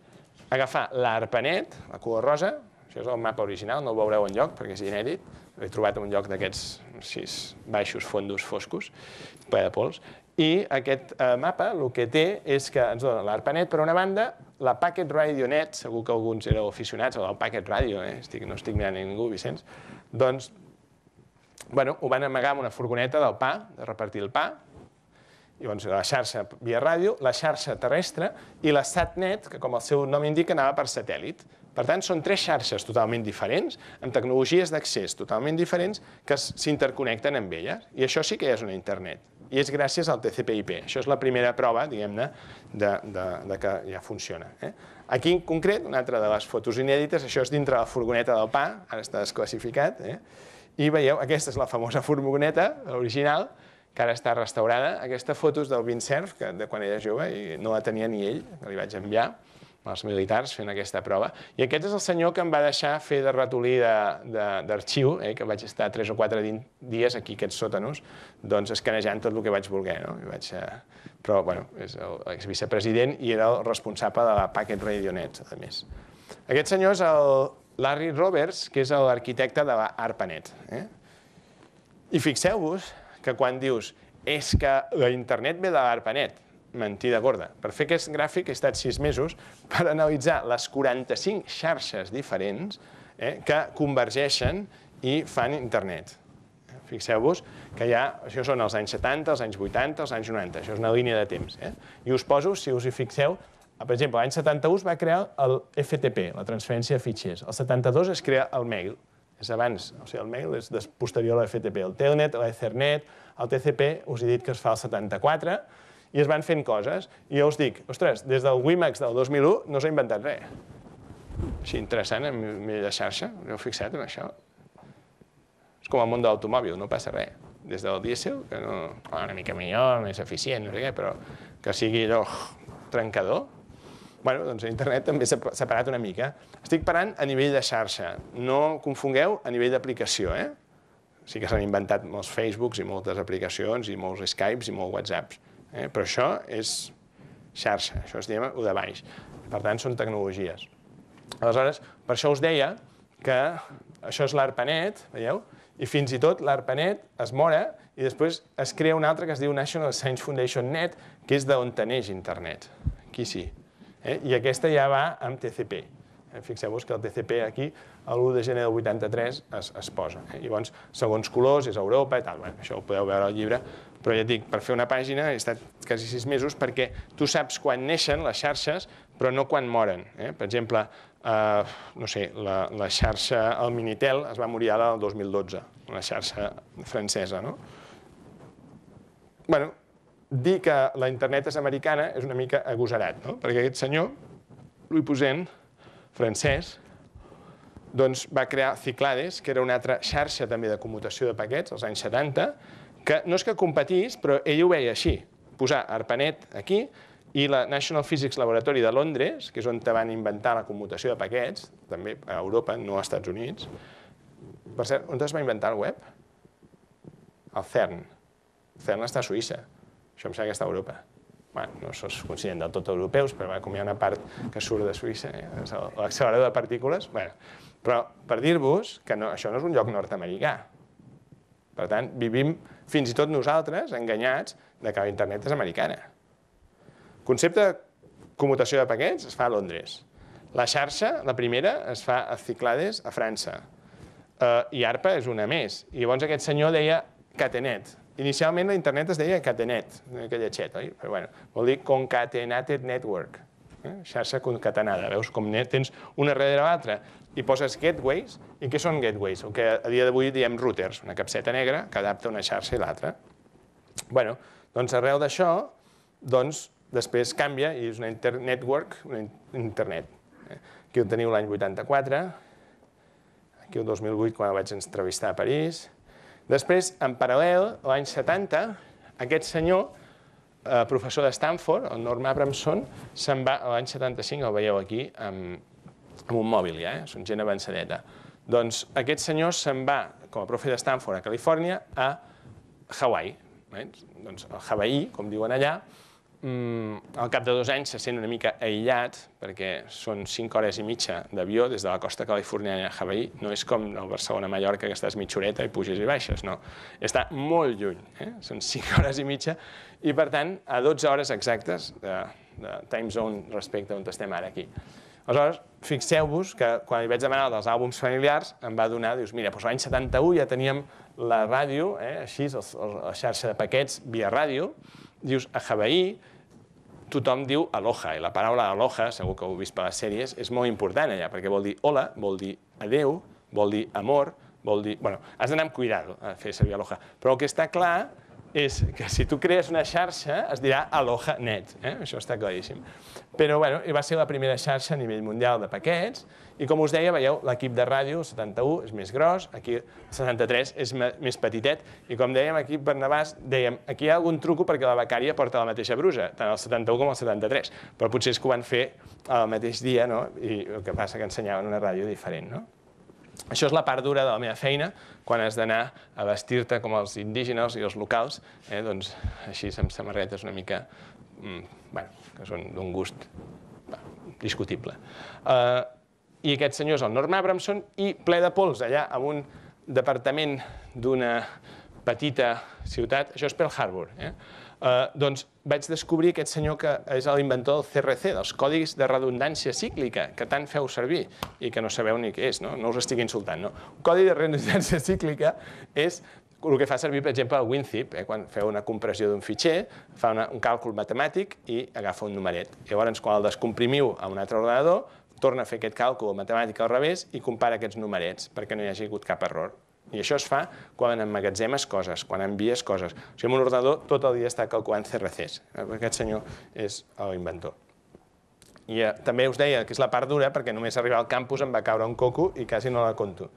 agafar l'ARPANET, la cua rosa, això és el mapa original, no el veureu enlloc perquè és inèdit, l'he trobat en un lloc d'aquests 6 baixos fondos foscos, ple de pols, i aquest mapa el que té és que ens dona l'ARPANET per una banda, la Packet Radio Net, segur que alguns éreu aficionats al Packet Radio, no estic mirant a ningú, Vicenç, doncs, ho van amagar amb una furgoneta del pa, de repartir el pa, llavors la xarxa via ràdio, la xarxa terrestre i la SatNet, que com el seu nom indica anava per satèl·lit. Per tant, són 3 xarxes totalment diferents, amb tecnologies d'accés totalment diferents, que s'interconnecten amb elles. I això sí que és una internet. I és gràcies al TCP/IP. Això és la primera prova, diguem-ne, que ja funciona. Aquí, en concret, una altra de les fotos inèdites, això és dintre la furgoneta del pa, ara està desclassificat, i veieu, aquesta és la famosa furgoneta, l'original, que ara està restaurada. Aquesta foto és del Vint Cerf, de quan era jove, i no la tenia ni ell, que li vaig enviar als militars fent aquesta prova. I aquest és el senyor que em va deixar fer de ratolí d'arxiu, que vaig estar 3 o 4 dies aquí, aquests sòtanos, doncs escanejant tot el que vaig voler. Però, bueno, és l'exvicepresident i era el responsable de la Packet Radio Net, a més. Aquest senyor és el Larry Roberts, que és l'arquitecte de l'ARPANET. I fixeu-vos que quan dius és que l'internet ve de l'ARPANET, mentida gorda. Per fer aquest gràfic he estat 6 mesos per analitzar les 45 xarxes diferents que convergeixen i fan internet. Fixeu-vos que això són els anys 70, els anys 80, els anys 90. Això és una línia de temps. I us poso, si us hi fixeu, per exemple, l'any 71 es va crear el FTP, la transferència de fitxers. El 72 es crea el mail. És abans, o sigui, el mail és posterior a l'FTP. El Telnet, l'Ethernet, el TCP, us he dit que es fa el 74, i es van fent coses. I jo us dic, ostres, des del WiMAX del 2001 no s'ha inventat res. Així interessant, a nivell de xarxa, us heu fixat en això? És com el món de l'automòbil, no passa res. Des del dièsel, que no... una mica millor, més eficient, no sé què, però que sigui allò trencador. Bé, doncs internet també s'ha parat una mica. Estic parant a nivell de xarxa. No confongueu a nivell d'aplicació, Sí que s'han inventat molts Facebooks i moltes aplicacions i molts Skypes i molts WhatsApps. Però això és xarxa, això és, diguem, ho de baix. Per tant, són tecnologies. Aleshores, per això us deia que això és l'ARPANET, veieu? I fins i tot l'ARPANET es mora i després es crea una altra que es diu National Science Foundation Net, que és d'on neix internet. Aquí sí. I aquesta ja va amb TCP. Fixeu-vos que el TCP aquí, l'1 de gener del 83, es posa. Llavors, segons colors, és Europa i tal. Això ho podeu veure al llibre. Però ja et dic, per fer una pàgina he estat quasi 6 mesos perquè tu saps quan neixen les xarxes, però no quan moren. Per exemple, no sé, la xarxa, el Minitel, es va morir ara el 2012, una xarxa francesa, no? Bé, dir que la internet és americana és una mica agosarat, no? Perquè aquest senyor, Louis Pouzin, francès, doncs va crear Cyclades, que era una altra xarxa també de commutació de paquets, als anys 70, que no és que competís, però ell ho veia així, posar ARPANET aquí i la National Physics Laboratory de Londres, que és on van inventar la commutació de paquets, també a Europa, no als Estats Units, Per cert, on es va inventar el web? El CERN. El CERN està a Suïssa. Això em sembla que està a Europa. No es consideren del tot europeus, però com hi ha una part que surt de Suïssa, l'accelerador de partícules, però per dir-vos que això no és un lloc nord-americà. Per tant, vivim fins i tot nosaltres enganyats que la internet és americana. El concepte de commutació de paquets es fa a Londres. La xarxa, la primera, es fa a Cyclades, a França. I ARPA és una més. I llavors aquest senyor deia Catenet. Inicialment la internet es deia Catenet, que lletxet, oi? Però bueno, vol dir Concatenated Network. Xarxa concatenada. Veus com tens una darrere l'altra i poses gateways. I què són gateways? El que a dia d'avui diem routers, una capseta negra que adapta una xarxa i l'altra. Bé, doncs arrel d'això, després canvia i és una network, una internet. Aquí ho teniu l'any 84, aquí el 2008 quan el vaig entrevistar a París. Després, en paral·lel, l'any 70, aquest senyor, professor de Stanford, el Norm Abramson, se'n va, l'any 75, el veieu aquí, amb un mòbil ja, són gent avançadeta. Doncs aquest senyor se'n va, com a profe de Stanford a Califòrnia, a Hawaii. Doncs el Hawaii, com diuen allà, al cap de 2 anys se sent una mica aïllat, perquè són 5 hores i mitja d'avió des de la costa californiana a Hawaii. No és com el Barcelona-Mallorca, que estàs mitja horeta i puges i baixes, no. Està molt lluny, són 5 hores i mitja, i per tant, a 12 hores exactes de time zone respecte on estem ara aquí. Aleshores, fixeu-vos que quan li vaig demanar dels àlbums familiars, em va donar, dius, mira, l'any 71 ja teníem la ràdio, així, la xarxa de paquets via ràdio, dius, a Hawaii tothom diu aloha, i la paraula aloha, segur que ho heu vist per les sèries, és molt important allà, perquè vol dir hola, vol dir adeu, vol dir amor, vol dir... Bueno, has d'anar amb cuidado a fer servir aloha, però el que està clar és que si tu crees una xarxa es dirà Aloha Net, això està claríssim. Però bueno, va ser la primera xarxa a nivell mundial de paquets i com us deia, veieu, l'equip de ràdio, el 71, és més gros, aquí el 73 és més petitet i com dèiem aquí per Navàs, dèiem, aquí hi ha algun truco perquè la becària porta la mateixa brusa, tant el 71 com el 73, però potser és que ho van fer el mateix dia, no? I el que passa que ensenyaven una ràdio diferent, no? Això és la part dura de la meva feina, quan has d'anar a vestir-te com els indígenes i els locals, doncs així amb samarretes una mica, que són d'un gust discutible. I aquest senyor és el Norm Abramson i ple de pols allà en un departament d'una petita ciutat, això és Pearl Harbor, doncs vaig descobrir aquest senyor que és l'inventor del CRC, dels codis de redundància cíclica, que tant feu servir i que no sabeu ni què és, no us estic insultant. Un codi de redundància cíclica és el que fa servir, per exemple, el WinZip, quan feu una compressió d'un fitxer, fa un càlcul matemàtic i agafa un numeret. Llavors, quan el descomprimiu a un altre ordenador, torna a fer aquest càlcul matemàtic al revés i compara aquests numerets perquè no hi hagi hagut cap error. I això es fa quan emmagatzemes coses, quan envies coses. O sigui, un ordenador tot el dia està calculant CRCs. Aquest senyor és l'inventor. I també us deia que és la part dura perquè només arribar al campus em va caure un coco i quasi no la conto.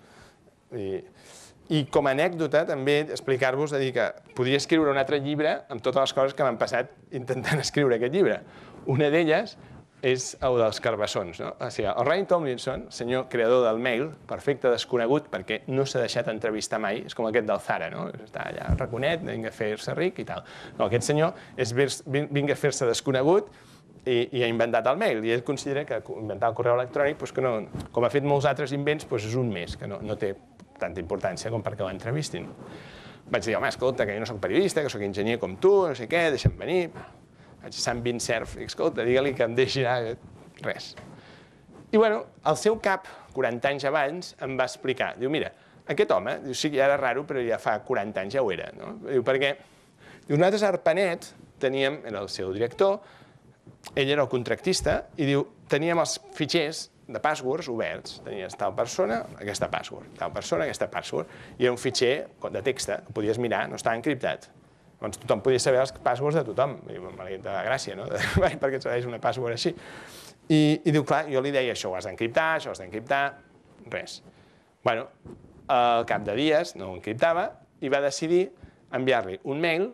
I com a anècdota també explicar-vos que podria escriure un altre llibre amb totes les coses que m'han passat intentant escriure aquest llibre. Una d'elles és el dels carbassons. O sigui, el Ryan Tomlinson, senyor creador del mail, perfecte desconegut perquè no s'ha deixat entrevistar mai, és com aquest del Zara, està allà raconet, vinga a fer-se ric i tal. No, aquest senyor és vinga a fer-se desconegut i ha inventat el mail, i ell considera que inventar el correu electrònic, com ha fet molts altres invents, és un més, que no té tanta importància com perquè l'entrevistin. Vaig dir, home, escolta, que jo no soc periodista, que soc enginyer com tu, no sé què, deixa'm venir. Vaig a Sant Vint Cerf, i escolta, digue-li que em deixi anar, res. I bueno, al seu cap, 40 anys abans, em va explicar, diu, mira, aquest home, sí que ja era raro, però ja fa 40 anys ja ho era, no? Diu, perquè nosaltres a ARPANET teníem, era el seu director, ell era el contractista, i diu, teníem els fitxers de passwords oberts, tenies tal persona, aquesta password, tal persona, aquesta password, i era un fitxer de text que podies mirar, no estava encriptat. Doncs tothom podia saber els passwords de tothom, m'ha de gràcia, no? Perquè et serveix una password així. I diu, clar, jo li deia, això ho has d'encriptar, això ho has d'encriptar, res. Bueno, al cap de dies no ho encriptava i va decidir enviar-li un mail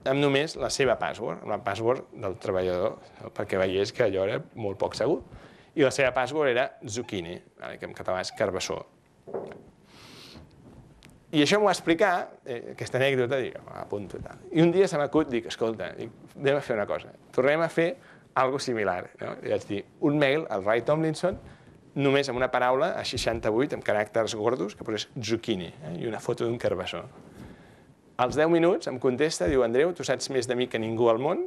amb només la seva password, la password del treballador, perquè veiés que allò era molt poc segur. I la seva password era zucchini, que en català és carbassó. I això m'ho va explicar, aquesta anècdota, dic, apunto i tal. I un dia se m'acut, dic, escolta, anem a fer una cosa, tornem a fer alguna similar. I vaig dir, un mail al Ray Tomlinson, només amb una paraula, a 68, amb caràcters gordos, que posés zucchini, i una foto d'un carbassó. Als 10 minuts em contesta, diu, Andreu, tu saps més de mi que ningú al món?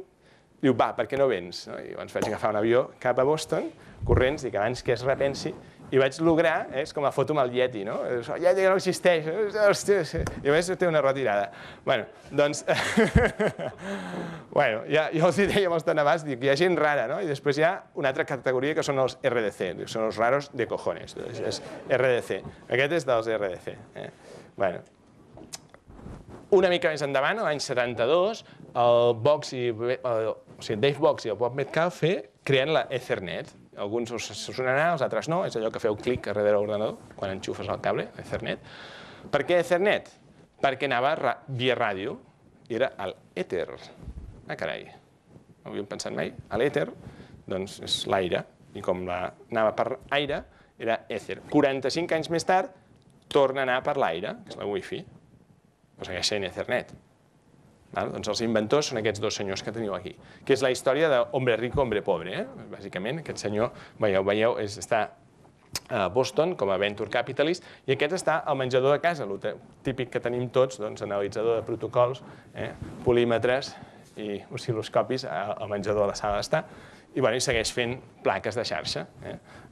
Diu, va, per què no vens? I llavors vaig agafar un avió cap a Boston, corrents, dic, abans que es repensi, i vaig lograr, és com la foto amb el Yeti, no? El Yeti que no existeix, i a més té una retirada. Bueno, doncs, bueno, ja els hi deia molt abans, dic, hi ha gent rara, no? I després hi ha una altra categoria que són els RDC, són els raros de cojones, és RDC. Aquest és dels RDC. Bueno, una mica més endavant, l'any 72, Dave Box i el Bob Metcalfe creen la Ethernet. Alguns us sonarà, els altres no, és allò que feu clic a darrere l'ordenador quan enxufes el cable, Ethernet. Per què Ethernet? Perquè anava via ràdio, i era l'èter. Ah, carai, no ho havíem pensat mai. L'èter, doncs, és l'aire, i com anava per aire, era èter. 45 anys més tard, torna a anar per l'aire, que és la Wi-Fi. Però segueix sent Ethernet. Doncs els inventors són aquests dos senyors que teniu aquí, que és la història d'hombre rico, hombre pobre. Bàsicament, aquest senyor, veieu, està a Boston com a venture capitalist, i aquest està al menjador de casa, el típic que tenim tots, analitzador de protocols, polímetres i oscil·loscopis al menjador de la sala d'estar, i segueix fent plaques de xarxa.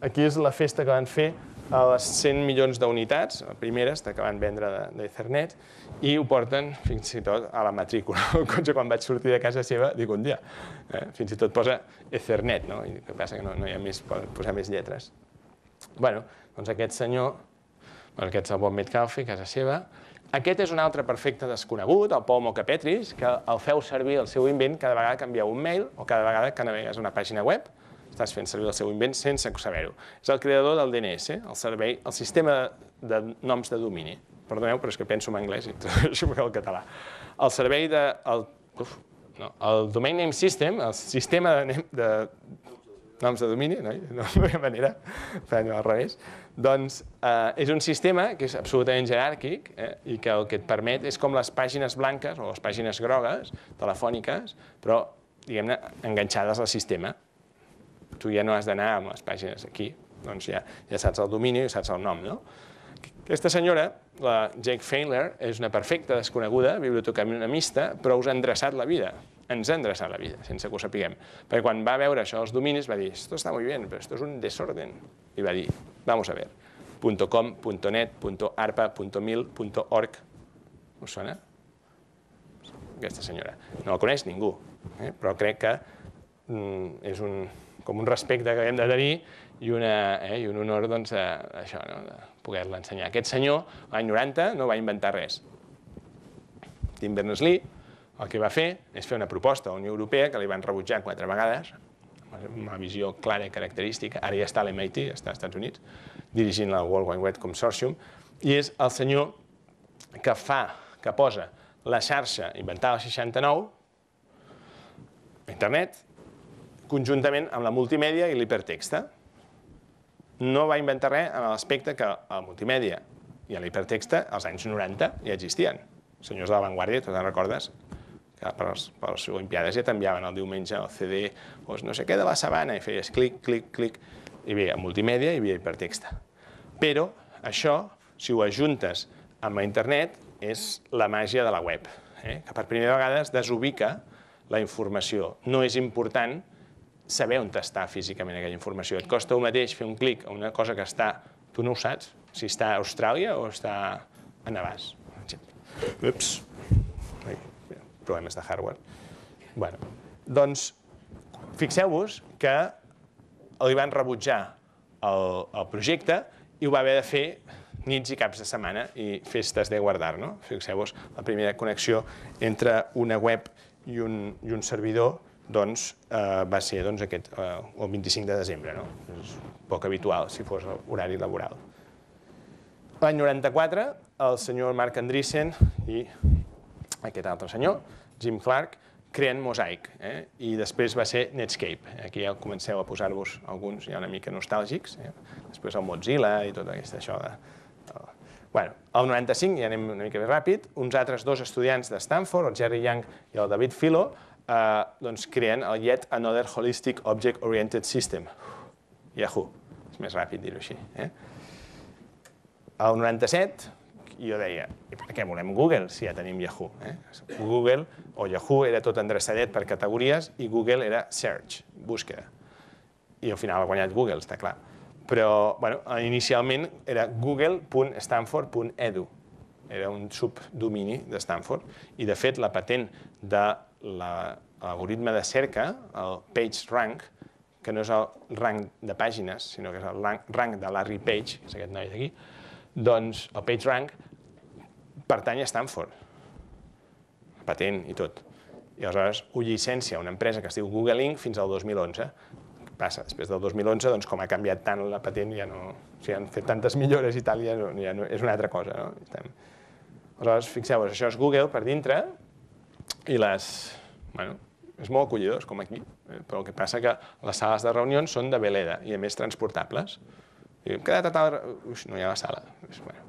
Aquí és la festa que van fer a les 100 milions d'unitats, primeres que van vendre d'Ethernet, i ho porten fins i tot a la matrícula. El cotxe, quan vaig sortir de casa seva, dic un dia, fins i tot posa Ethernet, no? I el que passa que no hi ha més, poden posar més lletres. Bé, doncs aquest senyor, aquest és el Bob Metcalfe, casa seva. Aquest és un altre perfecte desconegut, el Paul Mockapetris, que el feu servir el seu invent cada vegada que envieu un mail o cada vegada que navegues una pàgina web. Estàs fent servir el seu invent sense saber-ho. És el creador del DNS, el sistema de noms de domini. Perdoneu, però és que penso en anglès i tradueixo al català. El servei de... El Domain Name System, el sistema de noms de domini, no hi ha manera, fent-ho al revés, doncs és un sistema que és absolutament jeràrquic i que el que et permet és com les pàgines blanques o les pàgines grogues, telefòniques, però, diguem-ne, enganxades al sistema. Tu ja no has d'anar amb les pàgines aquí, doncs ja saps el domini i saps el nom, no? Aquesta senyora, la Jake Feiler, és una perfecta desconeguda, biblioteconomista, però us ha endreçat la vida. Ens ha endreçat la vida, sense que ho sapiguem. Perquè quan va veure això als dominis va dir, esto está muy bien, pero esto es un desorden. I va dir, vamos a ver, .com, .net, .arpa, .mil, .org. Us sona? Aquesta senyora. No la coneix ningú, però crec que és com un respecte que hem de tenir i un honor de poder-la ensenyar. Aquest senyor, l'any 90, no va inventar res. Tim Berners-Lee el que va fer és fer una proposta a la Unió Europea que li van rebutjar 4 vegades, amb una visió clara i característica. Ara ja està a l'MIT, està als Estats Units, dirigint el World Wide Web Consortium, i és el senyor que posa la xarxa inventada al 69, internet, conjuntament amb la multimèdia i l'hipertexte. No va inventar res en l'aspecte que la multimèdia i l'hipertexte als anys 90 ja existien. Els senyors de l'avantguàrdia, tu te'n recordes, que per les Olimpiades ja t'enviaven el diumenge el CD, no sé què, de la sabana, i feies clic, clic, clic, i hi havia multimèdia i hi havia hipertexte. Però això, si ho ajuntes amb la internet, és la màgia de la web, que per primera vegada es desubica la informació. No és important saber on està físicament aquella informació. Et costa el mateix fer un clic a una cosa que està... Tu no ho saps, si està a Austràlia o està a Navàs. Ups. Problemes de hardware. Bé, doncs, fixeu-vos que li van rebutjar el projecte i ho va haver de fer nits i caps de setmana i festes de guardar, no? Fixeu-vos, la primera connexió entre una web i un servidor doncs va ser el 25 de desembre, no? És poc habitual si fos horari laboral. L'any 94, el senyor Marc Andreessen i aquest altre senyor, Jim Clark, creen Mosaic, i després va ser Netscape. Aquí ja comenceu a posar-vos alguns ja una mica nostàlgics, després el Mozilla i tot això. Bueno, al 95, ja anem una mica més ràpid, uns altres dos estudiants de Stanford, el Jerry Yang i el David Filo, doncs creen el Yet Another Holistic Object Oriented System. Yahoo! És més ràpid dir-ho així. Al 97, jo deia, i per què volem Google si ja tenim Yahoo? Google o Yahoo era tot endreçadet per categories i Google era search, búsqueda. I al final ha guanyat Google, està clar. Però, bueno, inicialment era google.stanford.edu. Era un subdomini de Stanford. I, de fet, la patent de l'algoritme de cerca, el PageRank, que no és el rang de pàgines, sinó que és el rang de Larry Page, que és aquest noi d'aquí, doncs el PageRank pertany a Stanford. Patent i tot. I aleshores ho llicència una empresa que es diu Google Inc. fins al 2011. Passa, després del 2011, doncs, com ha canviat tant la patent, ja no... O sigui, han fet tantes millores i tal, ja no és una altra cosa, no? Aleshores, fixeu-vos, això és Google per dintre i les... Bueno, és molt acollidors, com aquí, però el que passa que les sales de reunions són de veleda i, a més, transportables. I hem quedat a tal... Ui, no hi ha la sala. Bueno,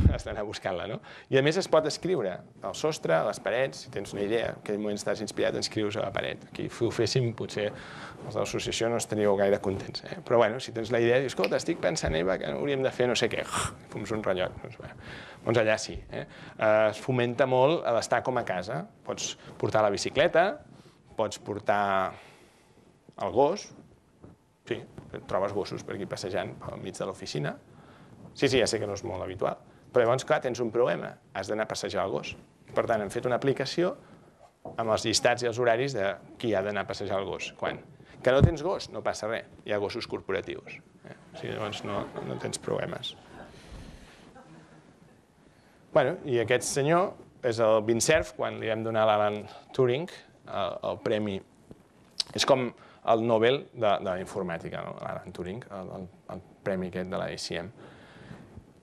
has d'anar buscant-la, no? I, a més, es pot escriure al sostre, a les parets, si tens una idea, en aquell moment estàs inspirat, escrius a la paret. Aquí, si ho féssim, potser els de l'associació no estaríeu gaire contents. Però, bueno, si tens la idea, dius, escolta, estic pensant, Eva, que hauríem de fer no sé què, fums un rellot. Doncs allà sí. Es fomenta molt l'estar com a casa. Pots portar la bicicleta, pots portar el gos, sí, trobes gossos per aquí passejant pel mig de l'oficina. Sí, ja sé que no és molt habitual, però llavors, clar, tens un problema, has d'anar a passejar el gos. Per tant, hem fet una aplicació amb els llistats i els horaris de qui ha d'anar a passejar el gos. Quan? Que no tens gos, no passa res, hi ha gossos corporatius. O sigui, llavors no tens problemes. Bueno, i aquest senyor és el Vint Cerf, quan li vam donar a l'Alan Turing el premi. És com el Nobel de la informàtica, l'Alan Turing, el premi aquest de la ICM.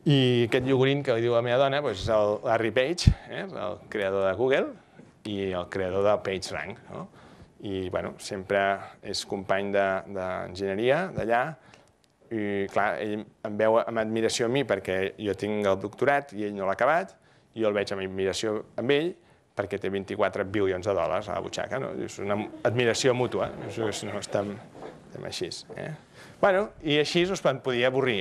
I aquest iogurín que li diu a la meva dona és el Larry Page, el creador de Google i el creador del PageRank. I sempre és company d'enginyeria d'allà i, clar, ell em veu amb admiració a mi perquè jo tinc el doctorat i ell no l'ha acabat, i jo el veig amb admiració amb ell perquè té 24 bilions de dòlars a la butxaca. És una admiració mútua, no estem així. I així us podia avorrir,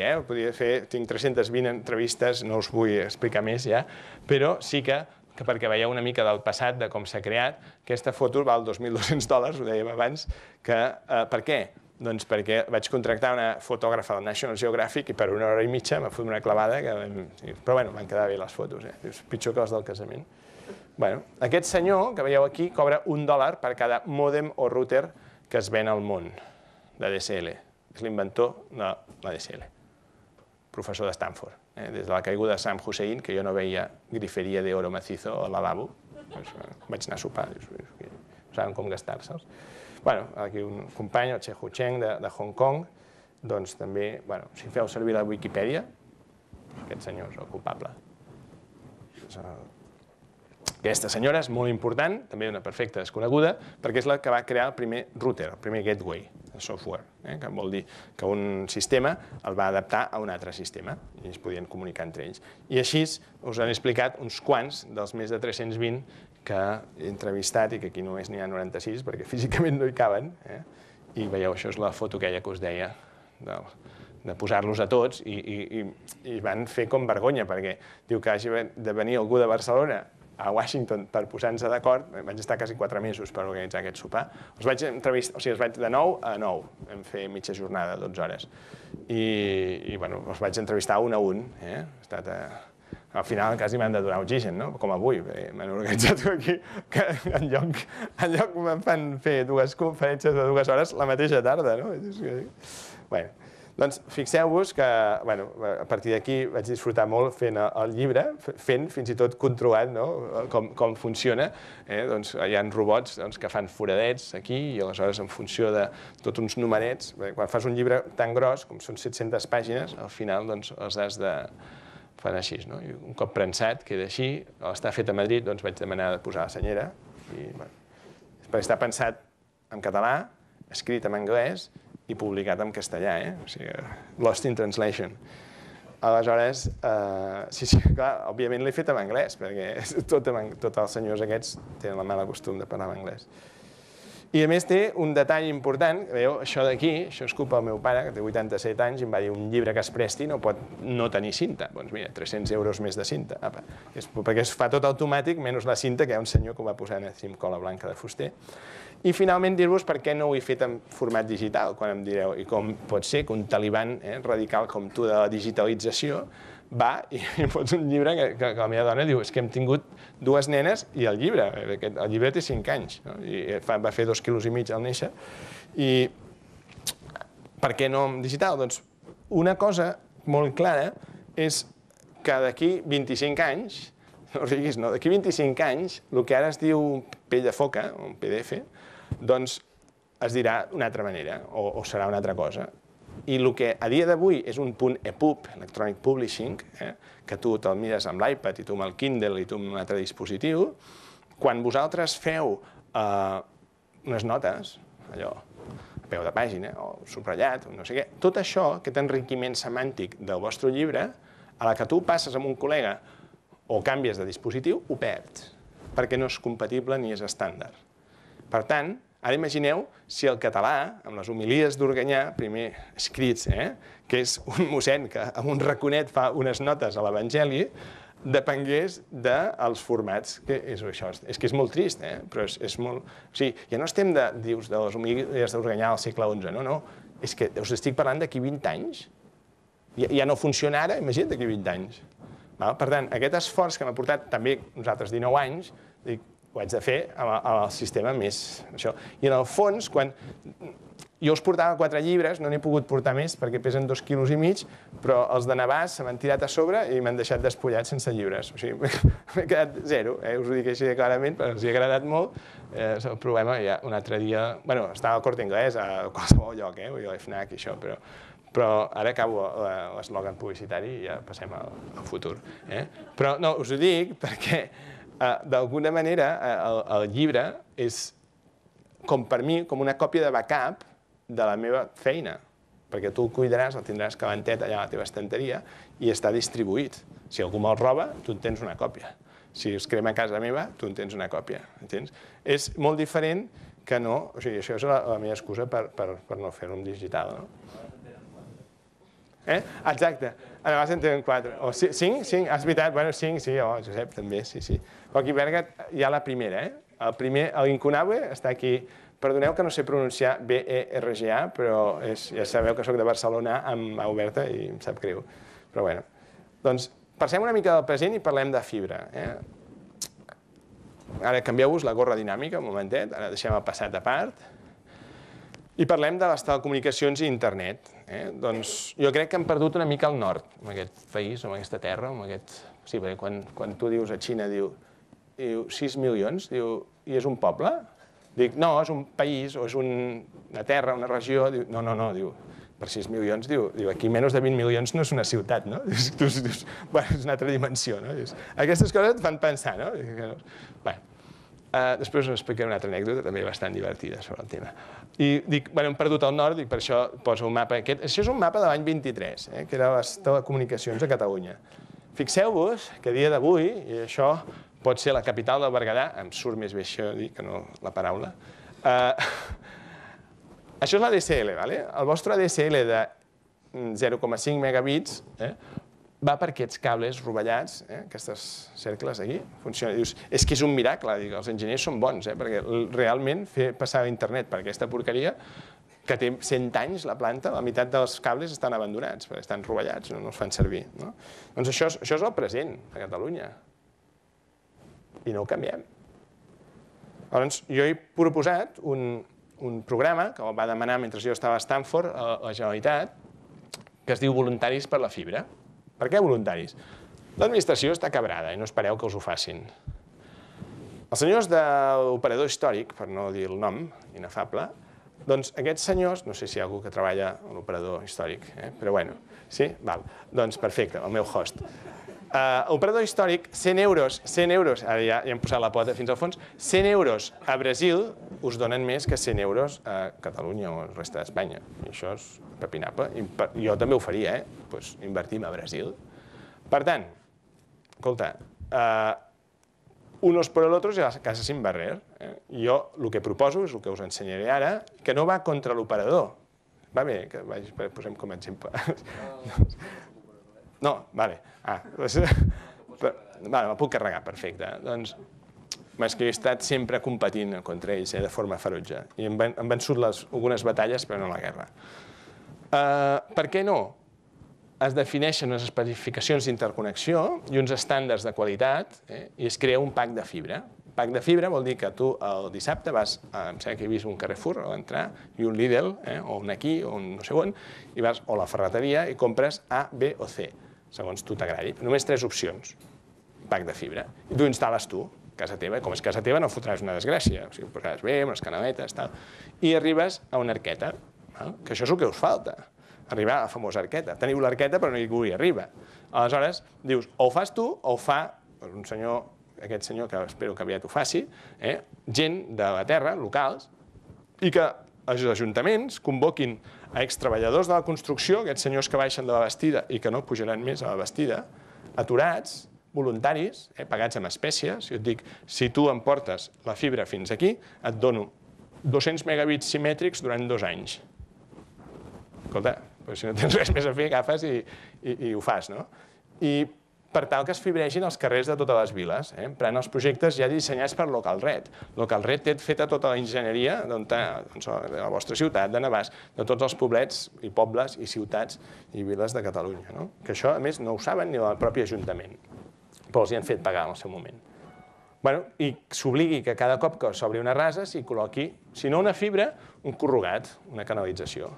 tinc 320 entrevistes, no us vull explicar més ja, però sí que perquè veieu una mica del passat, de com s'ha creat, aquesta foto val $2.200, ho dèiem abans, per què? Doncs perquè vaig contractar una fotògrafa del National Geographic i per 1 hora i mitja m'ha fet una clavada, però van quedar bé les fotos, és pitjor que les del casament. Aquest senyor que veieu aquí cobra $1 per cada mòdem o router que es ven al món de DSL. És l'inventor de la DSL, professor de Stanford. Des de la caiguda de Saddam Hussein, que jo no veia griferia d'oro macizo al lavabo, vaig anar a sopar, no saben com gastar-se'ls. Aquí un company, el Che Hu Cheng, de Hong Kong, doncs també, si feu servir la Wikipedia, aquest senyor és el culpable. Aquesta senyora és molt important, també una perfecta desconeguda, perquè és la que va crear el primer router, el primer gateway, el software, que vol dir que un sistema el va adaptar a un altre sistema i es podien comunicar entre ells. I així us han explicat uns quants dels més de 320 que he entrevistat i que aquí només n'hi ha 96 perquè físicament no hi caben. I veieu, això és la foto aquella que us deia de posar-los a tots i van fer com vergonya perquè diu que hagi de venir algú de Barcelona a Washington per posar-nos d'acord. Vaig estar quasi 4 mesos per organitzar aquest sopar. Els vaig entrevistar, o sigui, els vaig de 9 a 9, vam fer mitja jornada, 12 hores. I els vaig entrevistar un a un. Al final quasi m'han de donar oxigen, com avui. M'han organitzat aquí que en lloc me'n fan fer 2 conferències de 2 hores la mateixa tarda. Doncs fixeu-vos que a partir d'aquí vaig disfrutar molt fent el llibre, fent fins i tot controlant com funciona. Hi ha robots que fan foradets aquí i aleshores en funció de tots uns numerets, quan fas un llibre tan gros com són 700 pàgines, al final els has de fer així. Un cop prensat queda així, està fet a Madrid, doncs vaig demanar de posar la senyera, perquè està pensat en català, escrit en anglès i publicat en castellà, o sigui, lost in translation. Aleshores, sí, clar, òbviament l'he fet en anglès, perquè tots els senyors aquests tenen el mal costum de parlar en anglès. I a més té un detall important, veieu, això d'aquí, això és culpa del meu pare, que té 87 anys, i em va dir un llibre que es presti no pot no tenir cinta. Doncs mira, 300 euros més de cinta. Apa, perquè es fa tot automàtic, menys la cinta, que hi ha un senyor que ho va posar en cola blanca de fuster. I finalment dir-vos per què no ho he fet en format digital, quan em direu, i com pot ser que un talibán radical com tu de la digitalització va i fots un llibre que la meva dona diu és que hem tingut 2 nenes i el llibre té 5 anys, i va fer 2,5 quilos al néixer. I per què no en digital? Doncs una cosa molt clara és que d'aquí 25 anys, no riguis, no, d'aquí 25 anys, el que ara es diu pell de foca, un PDF, doncs es dirà d'una altra manera, o serà una altra cosa. I el que a dia d'avui és un punt EPUB, Electronic Publishing, que tu te'l mires amb l'iPad i tu amb el Kindle i tu amb un altre dispositiu, quan vosaltres feu unes notes, allò, a peu de pàgina o subratllat, no sé què, tot això, aquest enriquiment semàntic del vostre llibre, a la que tu passes amb un col·lega o canvies de dispositiu, ho perds, perquè no és compatible ni és estàndard. Per tant, ara imagineu si el català, amb les homilies d'Organyà, primer escrits, que és un mossèn que amb un raconet fa unes notes a l'Evangeli, depengués dels formats. És que és molt trist, però és molt... O sigui, ja no estem de les homilies d'Organyà al segle XI, no. És que us estic parlant d'aquí 20 anys. Ja no funciona ara, imagina't d'aquí 20 anys. Per tant, aquest esforç que m'ha portat també nosaltres 19 anys, ho haig de fer al sistema més... I en el fons, quan jo us portava 4 llibres, no n'he pogut portar més perquè pesen 2,5 quilos, però els de Navàs se m'han tirat a sobre i m'han deixat despullat sense llibres. O sigui, m'he quedat 0, us ho dic així clarament, però els hi ha agradat molt. El problema ja un altre dia... Bueno, estava al Corte Inglés, a qualsevol lloc, o a l'FNAC i això, però ara acabo l'eslògan publicitari i ja passem al futur. Però no, us ho dic perquè d'alguna manera el llibre és, com per mi, com una còpia de backup de la meva feina, perquè tu el cuidaràs, el tindràs calentet allà a la teva estanteria i està distribuït. Si algú me'l roba, tu en tens una còpia. Si es crema a casa meva, tu en tens una còpia. És molt diferent que no... O sigui, això és la meva excusa per no fer-ho en digital. Exacte. A Navàs en tenen 4. O 5? És veritat. Bueno, 5, sí. Josep, també, sí. Però aquí a Berga hi ha la primera. L'Incunable està aquí. Perdoneu que no sé pronunciar B-E-R-G-A, però ja sabeu que soc de Barcelona amb A oberta i em sap greu. Però bueno. Doncs passem una mica del present i parlem de fibra. Ara canvieu-vos la gorra dinàmica, un momentet. Ara deixem el passat a part. I parlem de les telecomunicacions i internet. Doncs jo crec que hem perdut una mica el nord, en aquest país, o en aquesta terra. Sí, perquè quan tu dius a Xina, diu 6 milions, i és un poble? Dic, no, és un país, o és una terra, una regió. No, diu, per 6 milions, diu, aquí menys de 20 milions no és una ciutat, no? Dius, bueno, és una altra dimensió, no? Aquestes coses et fan pensar, no? Bé. Després us explicaré una altra anècdota, també bastant divertida, sobre el tema. I dic, bueno, hem perdut el nord, i per això poso un mapa aquest. Això és un mapa de l'any 23, que era les telecomunicacions a Catalunya. Fixeu-vos que a dia d'avui, i això pot ser la capital del Berguedà, em surt més bé això dir que no la paraula, això és la DSL, el vostre DSL de 0,5 megabits, va per aquests cables rovellats, aquestes cercles aquí, funciona. Dius, és que és un miracle, els enginyers són bons, perquè realment fer passar internet per aquesta porqueria, que té 100 anys la planta, la meitat dels cables estan abandonats, perquè estan rovellats, no els fan servir. Doncs això és el present a Catalunya. I no ho canviem. Llavors, jo he proposat un programa que el va demanar mentre jo estava a Stanford, a la Generalitat, que es diu Voluntaris per la Fibra. Per què voluntaris? L'administració està cabrada i no espereu que us ho facin. Els senyors de l'operador històric, per no dir el nom, inefable, doncs aquests senyors, no sé si hi ha algú que treballa a l'operador històric, però bueno, sí? Val. Doncs perfecte, el meu host. L'operador històric, 100 euros, ara ja hem posat la pota fins al fons, 100 euros a Brasil us donen més que 100 euros a Catalunya o a la resta d'Espanya. I això és pepinable. Jo també ho faria, doncs invertim a Brasil. Per tant, escolta, unos por el otros y a casa sin barrer. Jo el que proposo és el que us ensenyaré ara, que no va contra l'operador. Va bé, que posem com a exemple. No, vale. Me'l puc carregar, perfecte. Doncs és que he estat sempre competint contra ells de forma ferotge. I hem vençut algunes batalles, però no la guerra. Per què no? Es defineixen unes especificacions d'interconnexió i uns estàndards de qualitat i es crea un pack de fibra. Pack de fibra vol dir que tu el dissabte vas, em sembla que he vist un Carrefour o entrar, i un Lidl, o un aquí, o un no sé on, i vas a la ferreteria i compres A, B o C, segons tu t'agradi. Només 3 opcions, pack de fibra. I tu instal·les tu, casa teva, com és casa teva no fotràs una desgràcia, o sigui, posaràs bé, unes canaletes, tal, i arribes a una arqueta, que això és el que us falta, arribar a la famosa arqueta. Teniu l'arqueta però ningú hi arriba. Aleshores, dius, o ho fas tu o ho fa un senyor, aquest senyor que espero que aviat ho faci, gent de la terra, locals, i que els ajuntaments convoquin a extreballadors de la construcció, aquests senyors que baixen de la Bastida i que no pujaran més a la Bastida, aturats, voluntaris, pagats amb espècies. Jo et dic, si tu em portes la fibra fins aquí, et dono 200 megabits simètrics durant 2 anys. Escolta, si no tens res més a fer, agafes i ho fas, no? I per tal que es fibregin els carrers de totes les viles, emprant els projectes ja dissenyats per LocalRed. LocalRed té feta tota la enginyeria de la vostra ciutat, de Navàs, de tots els poblets i pobles i ciutats i viles de Catalunya. Que això, a més, no ho saben ni el propi Ajuntament, però els hi han fet pagar en el seu moment. I s'obligui que cada cop que s'obri una rasa s'hi col·loqui, si no una fibra, un corrugat, una canalització.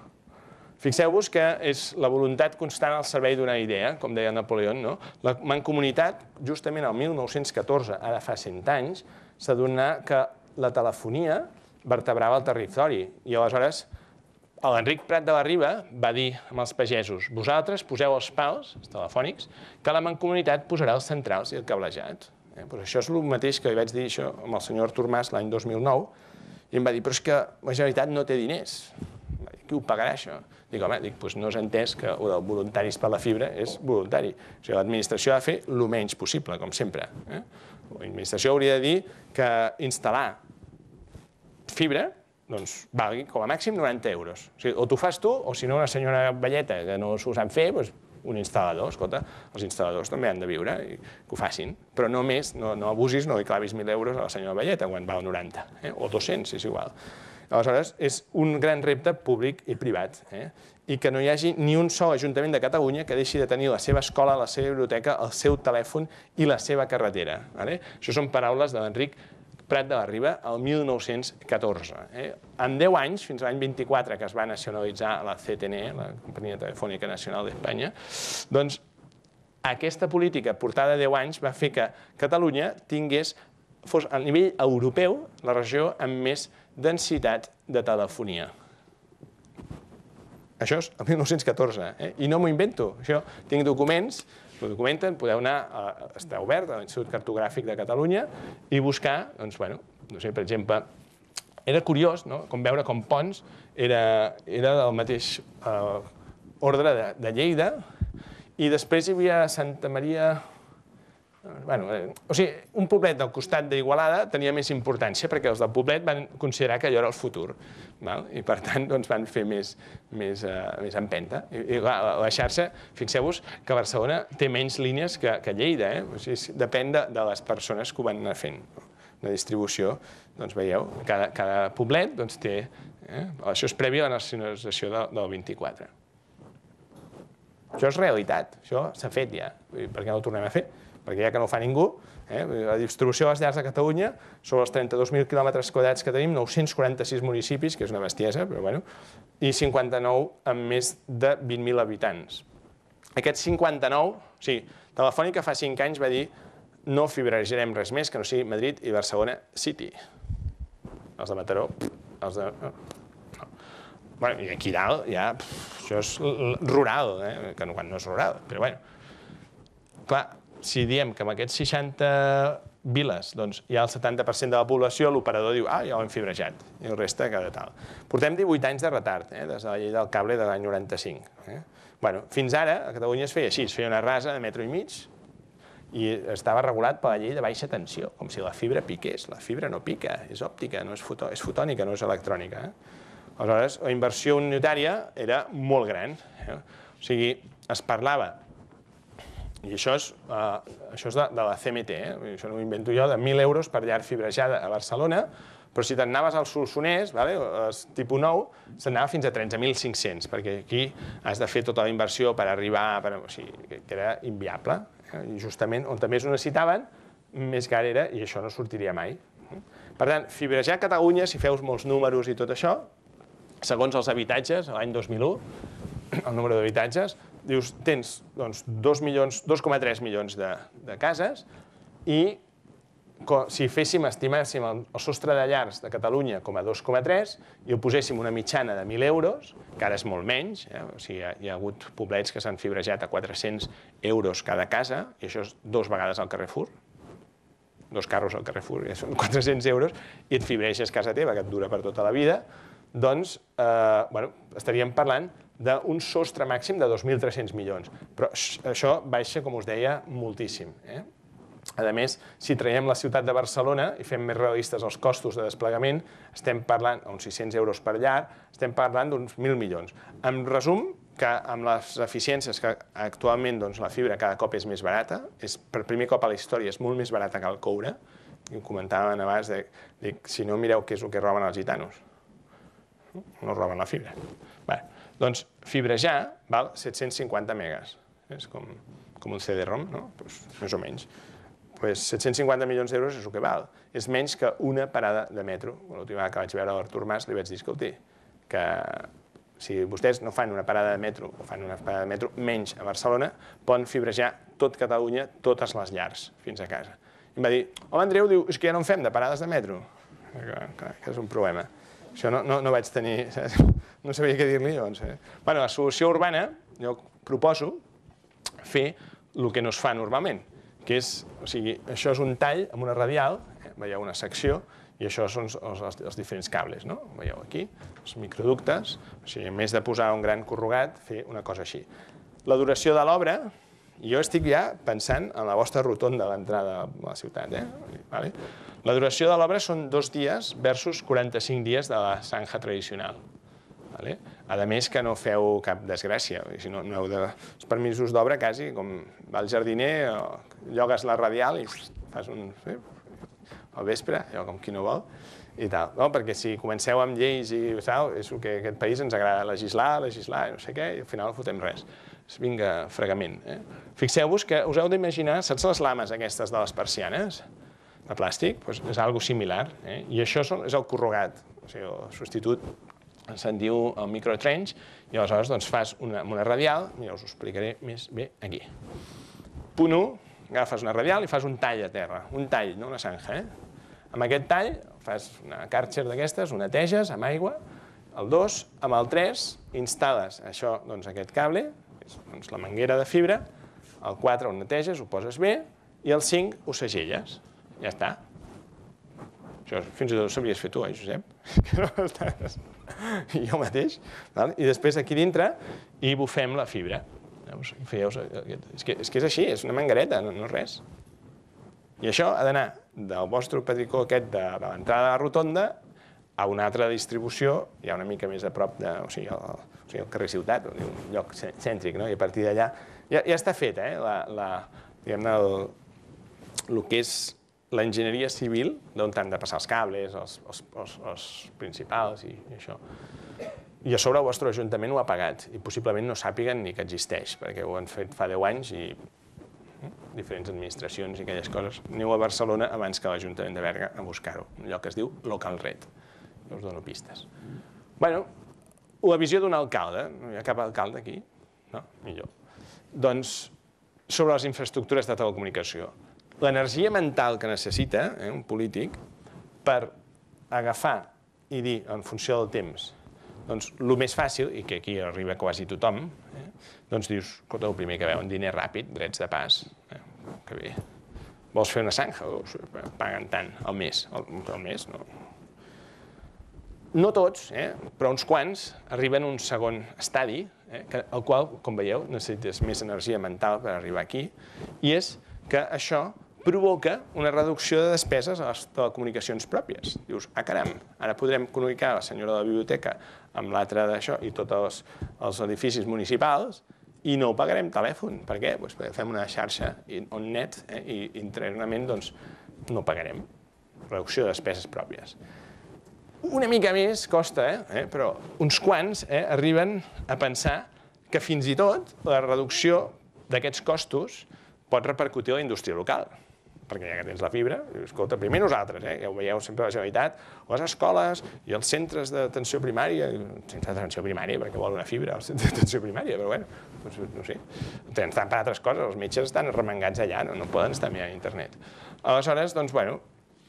Fixeu-vos que és la voluntat constant al servei d'una idea, com deia Napoleó. La mancomunitat, justament el 1914, ara fa 100 anys, s'adonà que la telefonia vertebrava el territori. I aleshores l'Enric Prat de la Riba va dir als pagesos: vosaltres poseu els pals, els telefònics, que la mancomunitat posarà els centrals i el cablejat. Això és el mateix que li vaig dir amb el senyor Artur Mas l'any 2009, i em va dir, però és que la Generalitat no té diners. Qui ho pagarà, això? Dic, home, no has entès que el dels voluntaris per la fibra és voluntari. O sigui, l'administració ha de fer el menys possible, com sempre. L'administració hauria de dir que instal·lar fibra valgui com a màxim 90 euros. O sigui, o t'ho fas tu, o si no una senyora velleta que no s'ho sap fer, un instal·lador. Escolta, els instal·ladors també han de viure i que ho facin. Però no més, no abusis, no li clavis 1.000 euros a la senyora velleta quan val 90, o 200, és igual. Aleshores, és un gran repte públic i privat, i que no hi hagi ni un sol Ajuntament de Catalunya que deixi de tenir la seva escola, la seva biblioteca, el seu telèfon i la seva carretera. Això són paraules de l'Enric Prat de la Riba el 1914. En 10 anys, fins a l'any 24, que es va nacionalitzar la CTNE, la Companyia Telefònica Nacional d'Espanya, doncs aquesta política portada 10 anys va fer que Catalunya fos a nivell europeu la regió amb més densitat de telefonia. Això és el 1914, i no m'ho invento. Tinc documents, ho documenten, podeu anar, està obert a l'Institut Cartogràfic de Catalunya i buscar, doncs, no sé, per exemple, era curiós, com veure com Pons era del mateix ordre de Lleida, i després hi havia Santa Maria... O sigui, un poblet del costat d'Igualada tenia més importància perquè els del poblet van considerar que allò era el futur i per tant van fer més empenta. I la xarxa, fixeu-vos que Barcelona té menys línies que Lleida, depèn de les persones que ho van anar fent. La distribució, doncs veieu, cada poblet té... Això és previ a la nacionalització del 24. Això és realitat, això s'ha fet ja, per què no ho tornem a fer? Perquè ja que no ho fa ningú, la distribució de les llars de Catalunya, sobre els 32.000 quilòmetres quadrats que tenim, 946 municipis, que és una bestiesa, però bueno, i 59 amb més de 20.000 habitants. Aquests 59, o sigui, Telefònica fa 5 anys va dir no fibrejarem res més que no sigui Madrid i Barcelona City. Els de Mataró, els de... I aquí dalt ja, això és rural, que no és rural, però bueno. Clar, si diem que amb aquests 60 viles, doncs hi ha el 70% de la població, l'operador diu, ja ho hem fibrejat, i el reste cada tal. Portem 18 anys de retard, des de la llei del cable de l'any 95. Fins ara, a Catalunya es feia així, es feia una rasa de metro i mig, i estava regulat per la llei de baixa tensió, com si la fibra piqués. La fibra no pica, és òptica, no és fotònica, no és electrònica. Aleshores, la inversió unitària era molt gran. O sigui, es parlava, i això és de la CMT, això no ho invento jo, de 1.000 euros per llar fibrejada a Barcelona, però si te'n anaves al Solsonès, tipus 9, se'n anava fins a 13.500, perquè aquí has de fer tota la inversió per arribar, o sigui, que era inviable. I justament on més ho necessitaven, més car era, i això no sortiria mai. Per tant, fibrejar Catalunya, si feus molts números i tot això, segons els habitatges, l'any 2001, el número d'habitatges, dius, tens 2,3 milions de cases i si estiméssim el sostre de llars de Catalunya com a 2,3 i ho poséssim una mitjana de 1.000 euros, que ara és molt menys, o sigui, hi ha hagut poblets que s'han fibrejat a 400 euros cada casa, i això és 2 vegades al Carrefour, 2 carros al Carrefour, ja són 400 euros, i et fibreges casa teva, que et dura per tota la vida, doncs estaríem parlant d'un sostre màxim de 2.300 milions. Però això baixa, com us deia, moltíssim. A més, si traiem la ciutat de Barcelona i fem més realistes els costos de desplegament, estem parlant, a uns 600 euros per llar, estem parlant d'uns 1.000 milions. En resum, que amb les eficiències que actualment la fibra cada cop és més barata, per primer cop a la història és molt més barata que el coure, i ho comentàvem abans, si no mireu què és el que roben els gitanos. No roben la fibra. Doncs fibrejar val 750 megas. És com un CD-ROM, més o menys. 750 milions d'euros és el que val. És menys que una parada de metro. L'última vegada que vaig veure l'Artur Mas li vaig dir, escolti, que si vostès no fan una parada de metro, o fan una parada de metro menys a Barcelona, poden fibrejar tot Catalunya, totes les llars, fins a casa. I em va dir, home, Andreu, diu, és que ja no en fem de parades de metro. Que és un problema. Això no vaig tenir... No sabia què dir-li, llavors. La solució urbana, jo proposo fer el que no es fa normalment, que és, o sigui, això és un tall amb una radial, veieu una secció, i això són els diferents cables, no? Veieu aquí, els microductes, o sigui, en més de posar un gran corrugat, fer una cosa així. La duració de l'obra, jo estic ja pensant en la vostra rotonda a l'entrada a la ciutat, La duració de l'obra són 2 dies versus 45 dies de la zanja tradicional. A més que no feu cap desgràcia, si no heu de... Els permisos d'obra quasi, com va al jardiner, llogues la radial i fas un... al vespre, com qui no vol, i tal. Perquè si comenceu amb lleis i tal, és el que a aquest país ens agrada legislar, no sé què, i al final no fotem res. Vinga, fregament. Fixeu-vos que us heu d'imaginar, saps les lames aquestes de les persianes? De plàstic, és algo similar, i això és el corrugat, o sigui, el substitut se'n diu el microtrench, i aleshores fas una radial, mira, us ho explicaré més bé aquí. Punt 1, agafes una radial i fas un tall a terra, un tall, no una zanja. Amb aquest tall fas una Karcher d'aquestes, ho neteges amb aigua, el 2, amb el 3 instal·les això, aquest cable, la manguera de fibra, el 4 ho neteges, ho poses bé, i el 5 ho segelles. Ja està. Això fins i tot ho sabies fer tu, Josep? Jo mateix. I després aquí dintre hi bufem la fibra. És que és així, és una manguereta, no és res. I això ha d'anar del vostre petricó aquest de l'entrada de la rotonda a una altra distribució, ja una mica més a prop de, o sigui, el carrer Ciutat, un lloc cèntric, i a partir d'allà ja està fet, diguem-ne, el que és l'enginyeria civil, d'on han de passar els cables, els principals i això. I a sobre el vostre ajuntament ho ha pagat i possiblement no sàpiguen ni que existeix, perquè ho han fet fa 10 anys i diferents administracions i aquelles coses. Aneu a Barcelona abans que l'Ajuntament de Berga a buscar-ho, un lloc que es diu Localred. Jo us dono pistes. Bé, la visió d'un alcalde, no hi ha cap alcalde aquí? No? Millor. Doncs sobre les infraestructures de telecomunicació. L'energia mental que necessita un polític per agafar i dir, en funció del temps, doncs el més fàcil, i que aquí arriba quasi tothom, doncs dius, escolta, el primer que veuen, diner ràpid, drets de pas, que bé, Vols fer una zanja? Paguen tant al mes. Al mes, no. No tots, però uns quants arriben a un segon estadi, el qual, com veieu, necessites més energia mental per arribar aquí, i és que això provoca una reducció de despeses a les telecomunicacions pròpies. Dius, caram, ara podrem comunicar la senyora de la biblioteca amb l'altre d'això i tots els edificis municipals i no pagarem telèfon. Per què? Perquè fem una xarxa on net i internament no pagarem. Reducció de despeses pròpies. Una mica més costa, però uns quants arriben a pensar que fins i tot la reducció d'aquests costos pot repercutir a la indústria local. Perquè ja que tens la fibra, escolta, primer nosaltres, ja ho veieu sempre a la Generalitat, les escoles i els centres d'atenció primària, centres d'atenció primària, perquè vol una fibra, els centres d'atenció primària, però bueno, no sé, estan per altres coses, els metges estan remengats allà, no poden estar mirant a internet. Aleshores, doncs, bueno,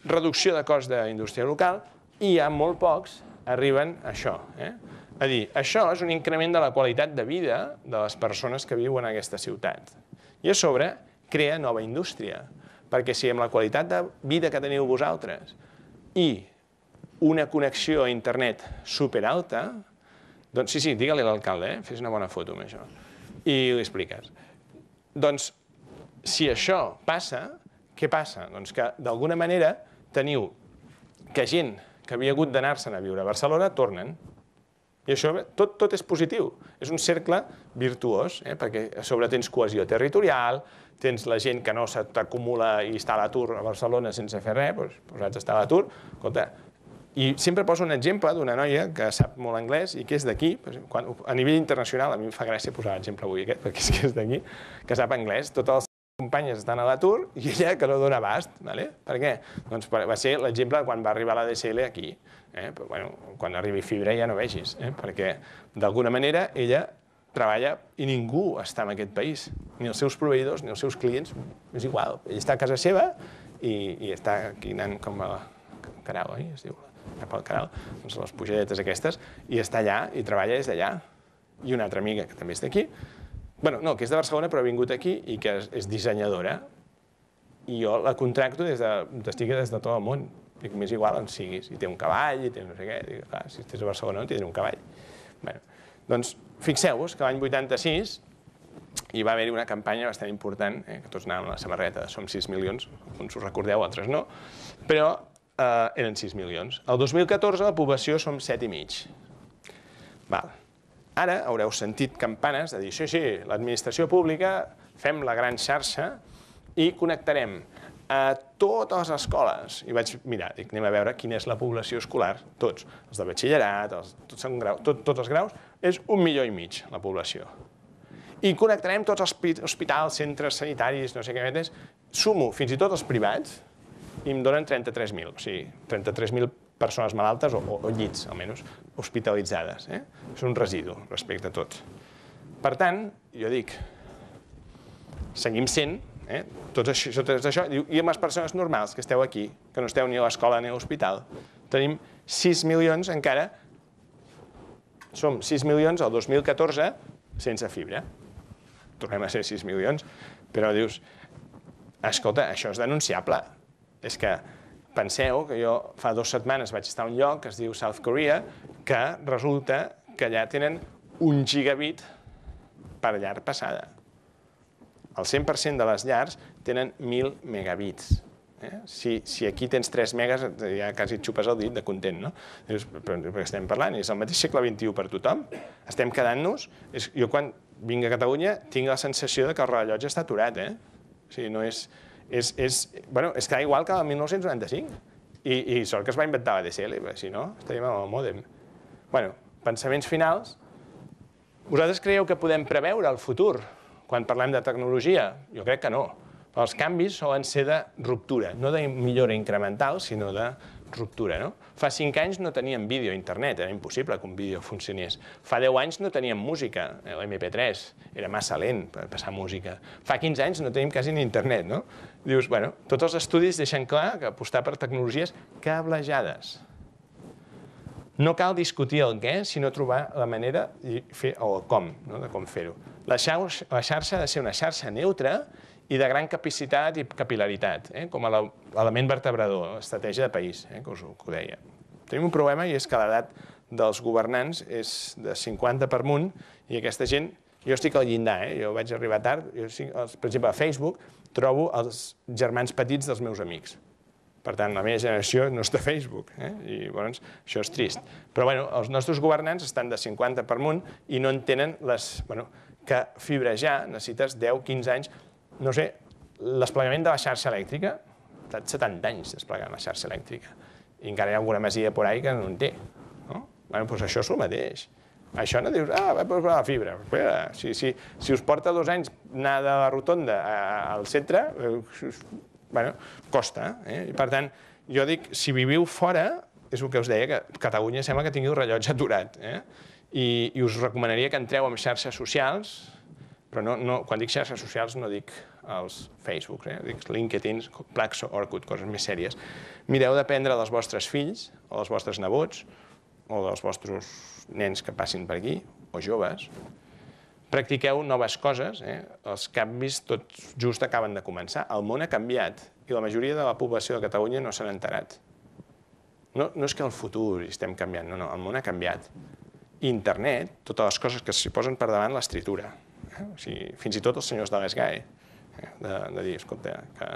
reducció de cost d'indústria local i ja molt pocs arriben a això. A dir, això és un increment de la qualitat de vida de les persones que viuen en aquesta ciutat. I a sobre crea nova indústria. Perquè si amb la qualitat de vida que teniu vosaltres i una connexió a internet superalta, doncs sí, digue-li a l'alcalde, fes una bona foto amb això, i li expliques. Doncs, si això passa, què passa? Doncs que d'alguna manera teniu que gent que havia hagut d'anar-se'n a viure a Barcelona tornen. I això tot és positiu. És un cercle virtuós, perquè a sobre tens cohesió territorial, tens la gent que no s'acumula i està a l'atur a Barcelona sense fer res, posats a estar a l'atur. Escolta, i sempre poso un exemple d'una noia que sap molt anglès i que és d'aquí, a nivell internacional, a mi em fa gràcia posar l'exemple avui aquest, perquè és que és d'aquí, que sap anglès, totes les companyes estan a l'atur i ella que no dona abast. Per què? Doncs va ser l'exemple quan va arribar la DSL aquí. Quan arribi fibra ja no vegis, perquè d'alguna manera ella treballa i ningú està en aquest país, ni els seus proveïdors, ni els seus clients, és igual. Ell està a casa seva i està aquí anant com a Caral, oi? Es diu, cap al Caral, doncs les pujadetes aquestes, i està allà i treballa des d'allà. I una altra amiga que també és d'aquí, no, que és de Barcelona però ha vingut aquí i que és dissenyadora, i jo la contracto des de tot el món. Dic, m'és igual on siguis, i té un cavall, i té no sé què, dic, clar, si estàs a Barcelona no tindré un cavall. Doncs fixeu-vos que l'any 86 hi va haver-hi una campanya bastant important, que tots anàvem a la samarreta de Som 6 milions, uns us recordeu, altres no, però eren 6 milions. El 2014 la població som 7,5. Ara haureu sentit campanes de dir, sí, l'administració pública, fem la gran xarxa i connectarem a totes les escoles. I vaig mirar, dic, anem a veure quina és la població escolar, tots, els de batxillerat, tots els graus, és 1,5 milions la població. I connectarem tots els hospitals, centres sanitaris, no sé què més, sumo fins i tot els privats i em donen 33.000, o sigui, 33.000 persones malaltes o llits, almenys, hospitalitzades. És un residu respecte a tot. Per tant, jo dic, seguim sent tot això, i amb les persones normals que esteu aquí, que no esteu ni a l'escola ni a l'hospital, tenim 6 milions encara, som 6 milions el 2014 sense fibra. Tornem a ser 6 milions, però dius, escolta, això és denunciable. És que penseu que jo fa 2 setmanes vaig estar a un lloc que es diu South Korea, que resulta que allà tenen 1 gigabit per llar passada. El 100% de les llars tenen 1.000 megabits. Si aquí tens 3 megas, ja quasi et xupes el dit de content, no? Dius, però què estem parlant? És el mateix segle XXI per tothom? Estem quedant-nos... Jo quan vinc a Catalunya tinc la sensació que el rellotge està aturat, O sigui, no és... És que igual que el 1995. I sort que es va inventar la DSL, perquè si no, estaríem amb el mòdem. Pensaments finals. Vosaltres creieu que podem preveure el futur quan parlem de tecnologia? Jo crec que no. Els canvis solen ser de ruptura, no de millora incremental, sinó de ruptura. Fa 5 anys no teníem vídeo a internet, era impossible que un vídeo funcionés. Fa 10 anys no teníem música, l'MP3, era massa lent per passar música. Fa 15 anys no tenim quasi ni internet, no? Dius, bueno, tots els estudis deixen clar que apostar per tecnologies cablejades. No cal discutir el què, sinó trobar la manera o el com, de com fer-ho. La xarxa ha de ser una xarxa neutra i de gran capacitat i capil·laritat, com a element vertebrador, estratègia de país, que us ho deia. Tenim un problema i és que l'edat dels governants és de 50 per amunt i aquesta gent, jo estic al llindar, jo vaig arribar tard, per exemple, a Facebook trobo els germans petits dels meus amics. Per tant, la meva generació no està a Facebook, i llavors això és trist. Però els nostres governants estan de 50 per amunt i no entenen que fibrejar necessites 10-15 anys. No sé, desplegament de la xarxa elèctrica, fa 70 anys desplegant la xarxa elèctrica. I encara hi ha alguna masia por ahí que no en té. Doncs això és el mateix. Això no dius, va posar la fibra. Si us porta 2 anys anar de la rotonda al centre, costa. I per tant, jo dic, si viviu fora, és el que us deia, que Catalunya sembla que tingui el rellotge aturat. I us recomanaria que entreu en xarxes socials, però quan dic xarxes socials no dic els Facebook, dic LinkedIn, Plaxo, Orkut, coses més sèries. Mireu d'aprendre dels vostres fills, o dels vostres nebots, o dels vostres nens que passin per aquí, o joves. Practiqueu noves coses, els canvis tot just acaben de començar. El món ha canviat i la majoria de la població de Catalunya no s'han enterat. No és que el futur estem canviant, no, el món ha canviat. Internet, totes les coses que s'hi posen per davant, les tritura. Fins i tot els senyors de l'ESGAE, de dir, escolta, que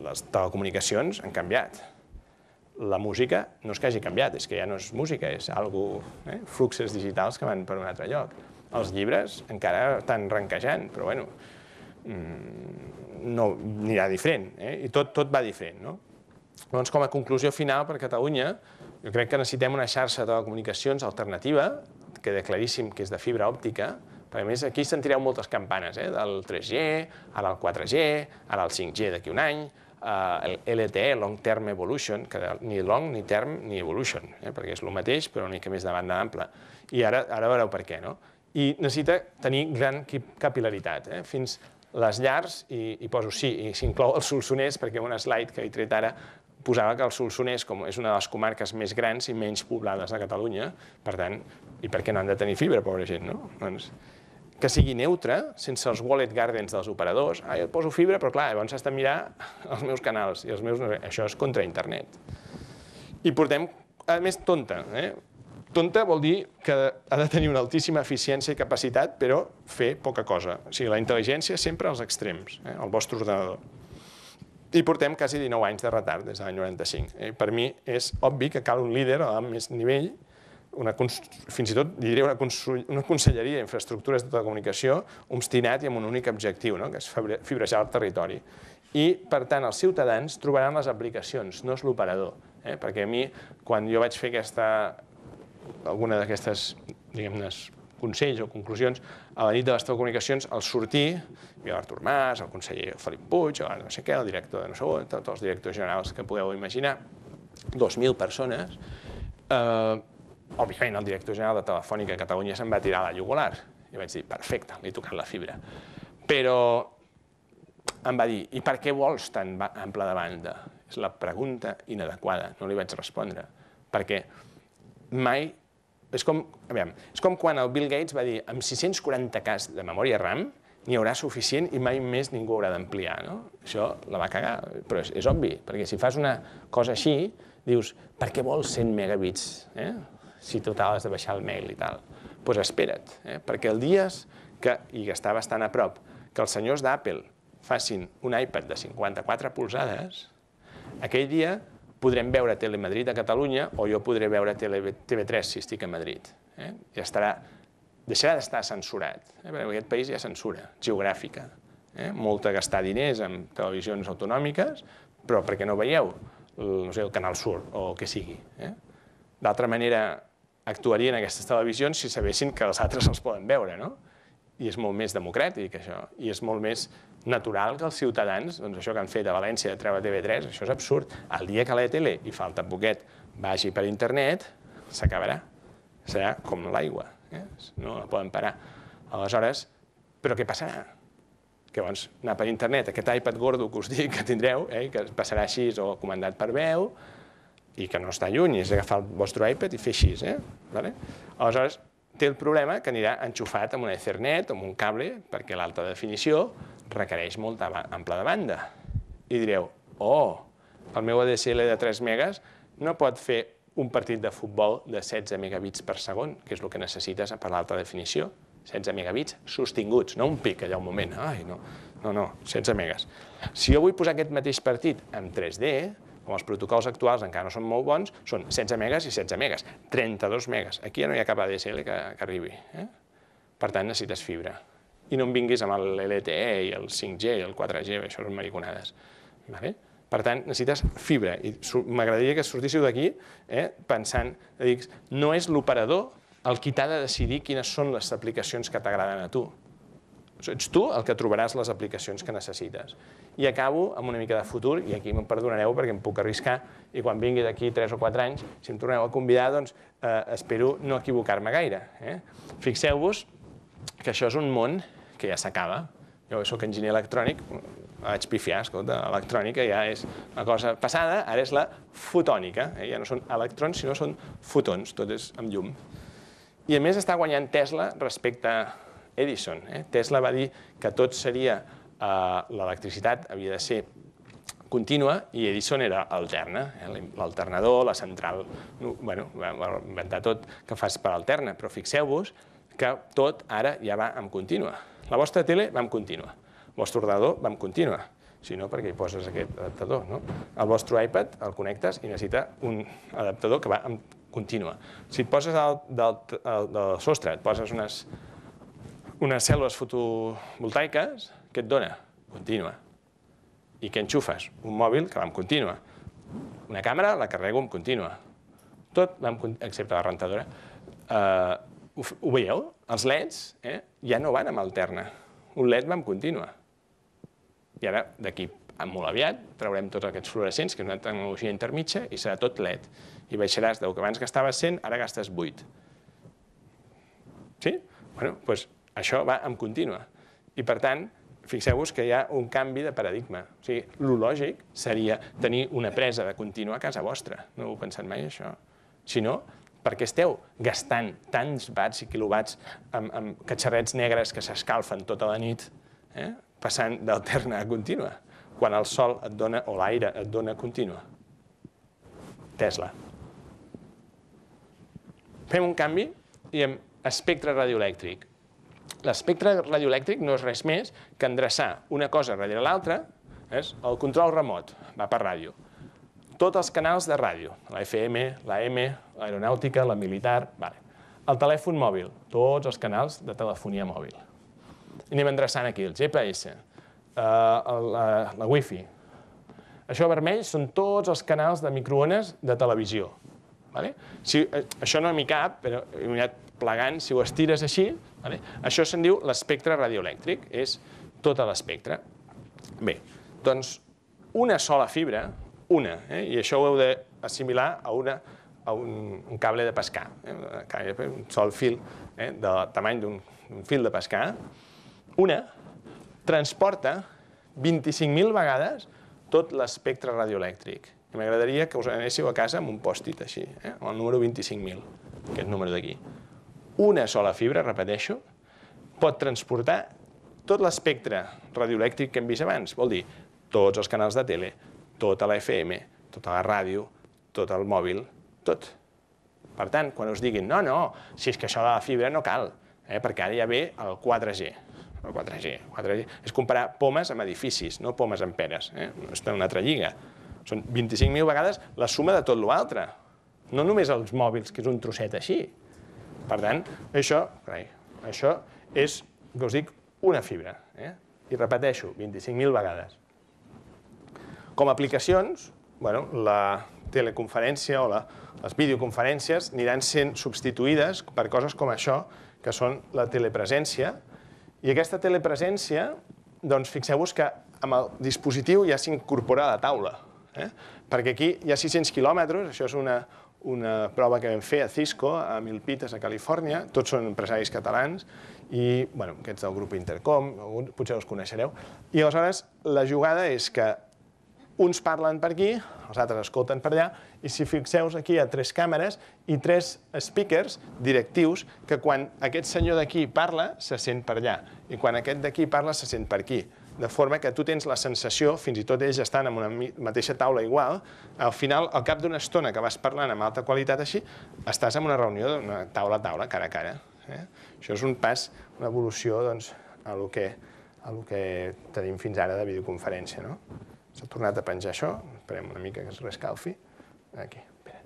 les telecomunicacions han canviat. La música no és que hagi canviat, és que ja no és música, és fluxos digitals que van per un altre lloc. Els llibres encara estan ranquejant, però no anirà diferent, i tot va diferent. Llavors, com a conclusió final per Catalunya, jo crec que necessitem una xarxa de telecomunicacions alternativa, que queda claríssim que és de fibra òptica, perquè a més aquí sentireu moltes campanes, del 3G, ara el 4G, ara el 5G d'aquí un any, el LTE, Long Term Evolution, que ni long, ni term, ni evolution, perquè és el mateix, però una mica més de banda ampla. I ara veureu per què, no? I necessita tenir gran capil·laritat, fins les llars, i poso sí, i s'inclou el Solsonès, perquè en una slide que he tret ara posava que el Solsonès és una de les comarques més grans i menys poblades de Catalunya, per tant, i per què no han de tenir fibra, pobra gent, no? Doncs que sigui neutre, sense els walled gardens dels operadors. Jo poso fibra, però clar, llavors has de mirar els meus canals, i els meus... Això és contra internet. I portem, a més, tonta. Tonta vol dir que ha de tenir una altíssima eficiència i capacitat, però fer poca cosa. O sigui, la intel·ligència sempre als extrems, al vostre ordenador. I portem quasi 19 anys de retard, des de l'any 95. Per mi és obvi que cal un líder a més nivell, fins i tot diré una conselleria d'infraestructures de telecomunicació obstinat i amb un únic objectiu, que és fibrejar el territori. I, per tant, els ciutadans trobaran les aplicacions, no és l'operador. Perquè a mi, quan jo vaig fer alguna d'aquestes, diguem-ne, consells o conclusions, a la nit de les telecomunicacions, al sortir, hi havia l'Artur Mas, el conseller Felip Puig, no sé què, el director de no sé on, tots els directors generals que podeu imaginar, 2.000 persones. Òbviament, el director general de Telefònica a Catalunya se'n va tirar a la jugular. I vaig dir, perfecte, li he tocat la fibra. Però em va dir, i per què vols tan ample de banda? És la pregunta inadequada, no li vaig respondre. Perquè mai... És com quan el Bill Gates va dir, amb 640K de memòria RAM n'hi haurà suficient i mai més ningú haurà d'ampliar. Això la va cagar, però és obvi, perquè si fas una cosa així, dius, per què vols 100 megabits? Si total has de baixar el mail i tal. Doncs espera't, perquè el dia i que està bastant a prop, que els senyors d'Apple facin un iPad de 54 polzades, aquell dia podrem veure Telemadrid a Catalunya o jo podré veure TV3 si estic a Madrid. Deixarà d'estar censurat, perquè en aquest país hi ha censura geogràfica. Molt a gastar diners en televisions autonòmiques, però perquè no veieu el Canal Sur o el que sigui. D'altra manera, actuarien aquestes televisions si sabessin que els altres els poden veure, no? I és molt més democràtic, això. I és molt més natural que els ciutadans, doncs això que han fet a València de treure TV3, això és absurd. El dia que la tele, i falta poquet, vagi per internet, s'acabarà. Serà com l'aigua, no la poden parar. Aleshores, però què passarà? Que llavors anar per internet, aquest iPad gordo que us dic que tindreu, que passarà així o comandat per veu, i que no està lluny, és agafar el vostre iPad i fer així. Aleshores, té el problema que anirà enxufat amb una Ethernet, amb un cable, perquè l'alta definició requereix molta ampla de banda. I direu, el meu ADSL de 3 megas no pot fer un partit de futbol de 16 megabits per segon, que és el que necessites per l'alta definició. 16 megabits sostinguts, no un pic allà un moment. No, 16 megas. Si jo vull posar aquest mateix partit en 3D, com els protocols actuals encara no són molt bons, són 16 megas i 16 megas, 32 megas. Aquí ja no hi ha cap ADSL que arribi. Per tant, necessites fibra. I no em vinguis amb l'LTE i el 5G i el 4G, això són mariconades. Per tant, necessites fibra. I m'agradaria que sortíssiu d'aquí pensant, no és l'operador el qui t'ha de decidir quines són les aplicacions que t'agraden a tu. Ets tu el que trobaràs les aplicacions que necessites. I acabo amb una mica de futur, i aquí me'n perdonareu perquè em puc arriscar, i quan vingui d'aquí 3 o 4 anys, si em torneu a convidar, doncs espero no equivocar-me gaire. Fixeu-vos que això és un món que ja s'acaba. Jo soc enginyer electrònic, vaig pifiar, escolta, l'electrònica ja és una cosa passada, ara és la fotònica. Ja no són electrons, sinó són fotons, tot és amb llum. I a més està guanyant Tesla respecte a Edison. Tesla va dir que tot seria, l'electricitat havia de ser contínua i Edison era alterna. L'alternador, la central, bueno, va inventar tot que fas per alterna, però fixeu-vos que tot ara ja va en contínua. La vostra tele va en contínua, el vostre ordenador va en contínua, si no perquè hi poses aquest adaptador. El vostre iPad el connectes i necessita un adaptador que va en contínua. Si et poses del sostre, et poses unes cèl·lules fotovoltaiques, què et dona? Contínua. I què enxufes? Un mòbil que va en contínua. Una càmera la carrego en contínua. Tot va en contínua, excepte la rentadora. Ho veieu? Els LEDs ja no van amb alterna. Un LED va en contínua. I ara, d'aquí molt aviat, traurem tots aquests fluorescents, que és una tecnologia intermitja, i serà tot LED. I baixaràs del que abans gastaves 100, ara gastes 8. Sí? Bé, doncs això va en contínua. I per tant, fixeu-vos que hi ha un canvi de paradigma. O sigui, el lògic seria tenir una presa de contínua a casa vostra. No heu pensat mai, això? Si no, per què esteu gastant tants watts i quilowatts amb catxarrets negres que s'escalfen tota la nit, passant d'alterna a contínua, quan el sol et dona, o l'aire et dona contínua? Tesla. Fem un canvi i diem espectre radioelèctric. L'espectre radioelèctric no és res més que endreçar una cosa darrere l'altra, el control remot, va per ràdio. Tots els canals de ràdio, la FM, la M, l'aeronàutica, la militar... El telèfon mòbil, tots els canals de telefonia mòbil. I anem endreçant aquí el GPS, la Wi-Fi. Això vermell són tots els canals de microones de televisió. Això no m'hi cap, però he anat plegant, si ho estires així, això se'n diu l'espectre radioelèctric, és tot l'espectre. Bé, doncs una sola fibra, i això ho heu d'assimilar a un cable de pescar, un sol fil del tamany d'un fil de pescar, una transporta 25.000 vegades tot l'espectre radioelèctric. I m'agradaria que us anéssiu a casa amb un pòst-it així, amb el número 25.000, aquest número d'aquí. Una sola fibra, repeteixo, pot transportar tot l'espectre radioelèctric que hem vist abans. Vol dir, tots els canals de tele, tota la FM, tota la ràdio, tot el mòbil, tot. Per tant, quan us diguin, no, si és que això de la fibra no cal, perquè ara ja ve el 4G. El 4G és comparar pomes amb edificis, no pomes amb peres. Està en una altra lliga. Són 25.000 vegades la suma de tot l'altre. No només els mòbils, que és un trosset així. Per tant, això és, que us dic, una fibra. I repeteixo, 25.000 vegades. Com a aplicacions, la teleconferència o les videoconferències aniran sent substituïdes per coses com això, que són la telepresència. I aquesta telepresència, doncs fixeu-vos que amb el dispositiu ja s'incorpora a la taula. Perquè aquí hi ha 600 quilòmetres, això és una prova que vam fer a Cisco, a Milpitas, a Califòrnia, tots són empresaris catalans, i aquests del grup Intercom, potser els coneixereu, i aleshores la jugada és que uns parlen per aquí, els altres escolten per allà, i si fixeu aquí hi ha 3 càmeres i 3 speakers directius que quan aquest senyor d'aquí parla se sent per allà, i quan aquest d'aquí parla se sent per aquí. de forma que tu tens la sensació, fins i tot ells estan en una mateixa taula igual, al final, al cap d'una estona que vas parlant amb alta qualitat així, estàs en una reunió, taula a taula, cara a cara. Això és un pas, una evolució a lo que tenim fins ara de videoconferència. S'ha tornat a penjar això, esperem una mica que es rescalfi. Aquí, espera.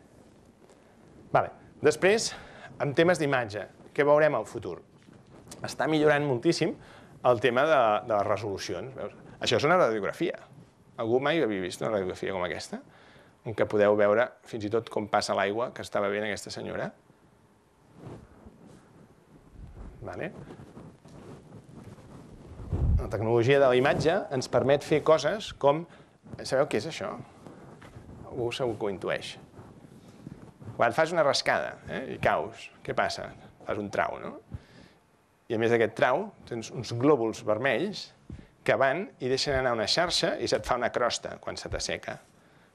Després, en temes d'imatge, què veurem al futur? Està millorant moltíssim el tema de les resolucions. Això és una radiografia. Algú mai havia vist una radiografia com aquesta? En què podeu veure fins i tot com passa l'aigua que estava veient aquesta senyora. La tecnologia de la imatge ens permet fer coses com... Sabeu què és això? Algú segur que ho intueix. Quan fas una rascada i caus, què passa? Fas un trau, no? I a més d'aquest trau, tens uns glòbuls vermells que van i deixen anar una xarxa i se't fa una crosta quan se t'asseca.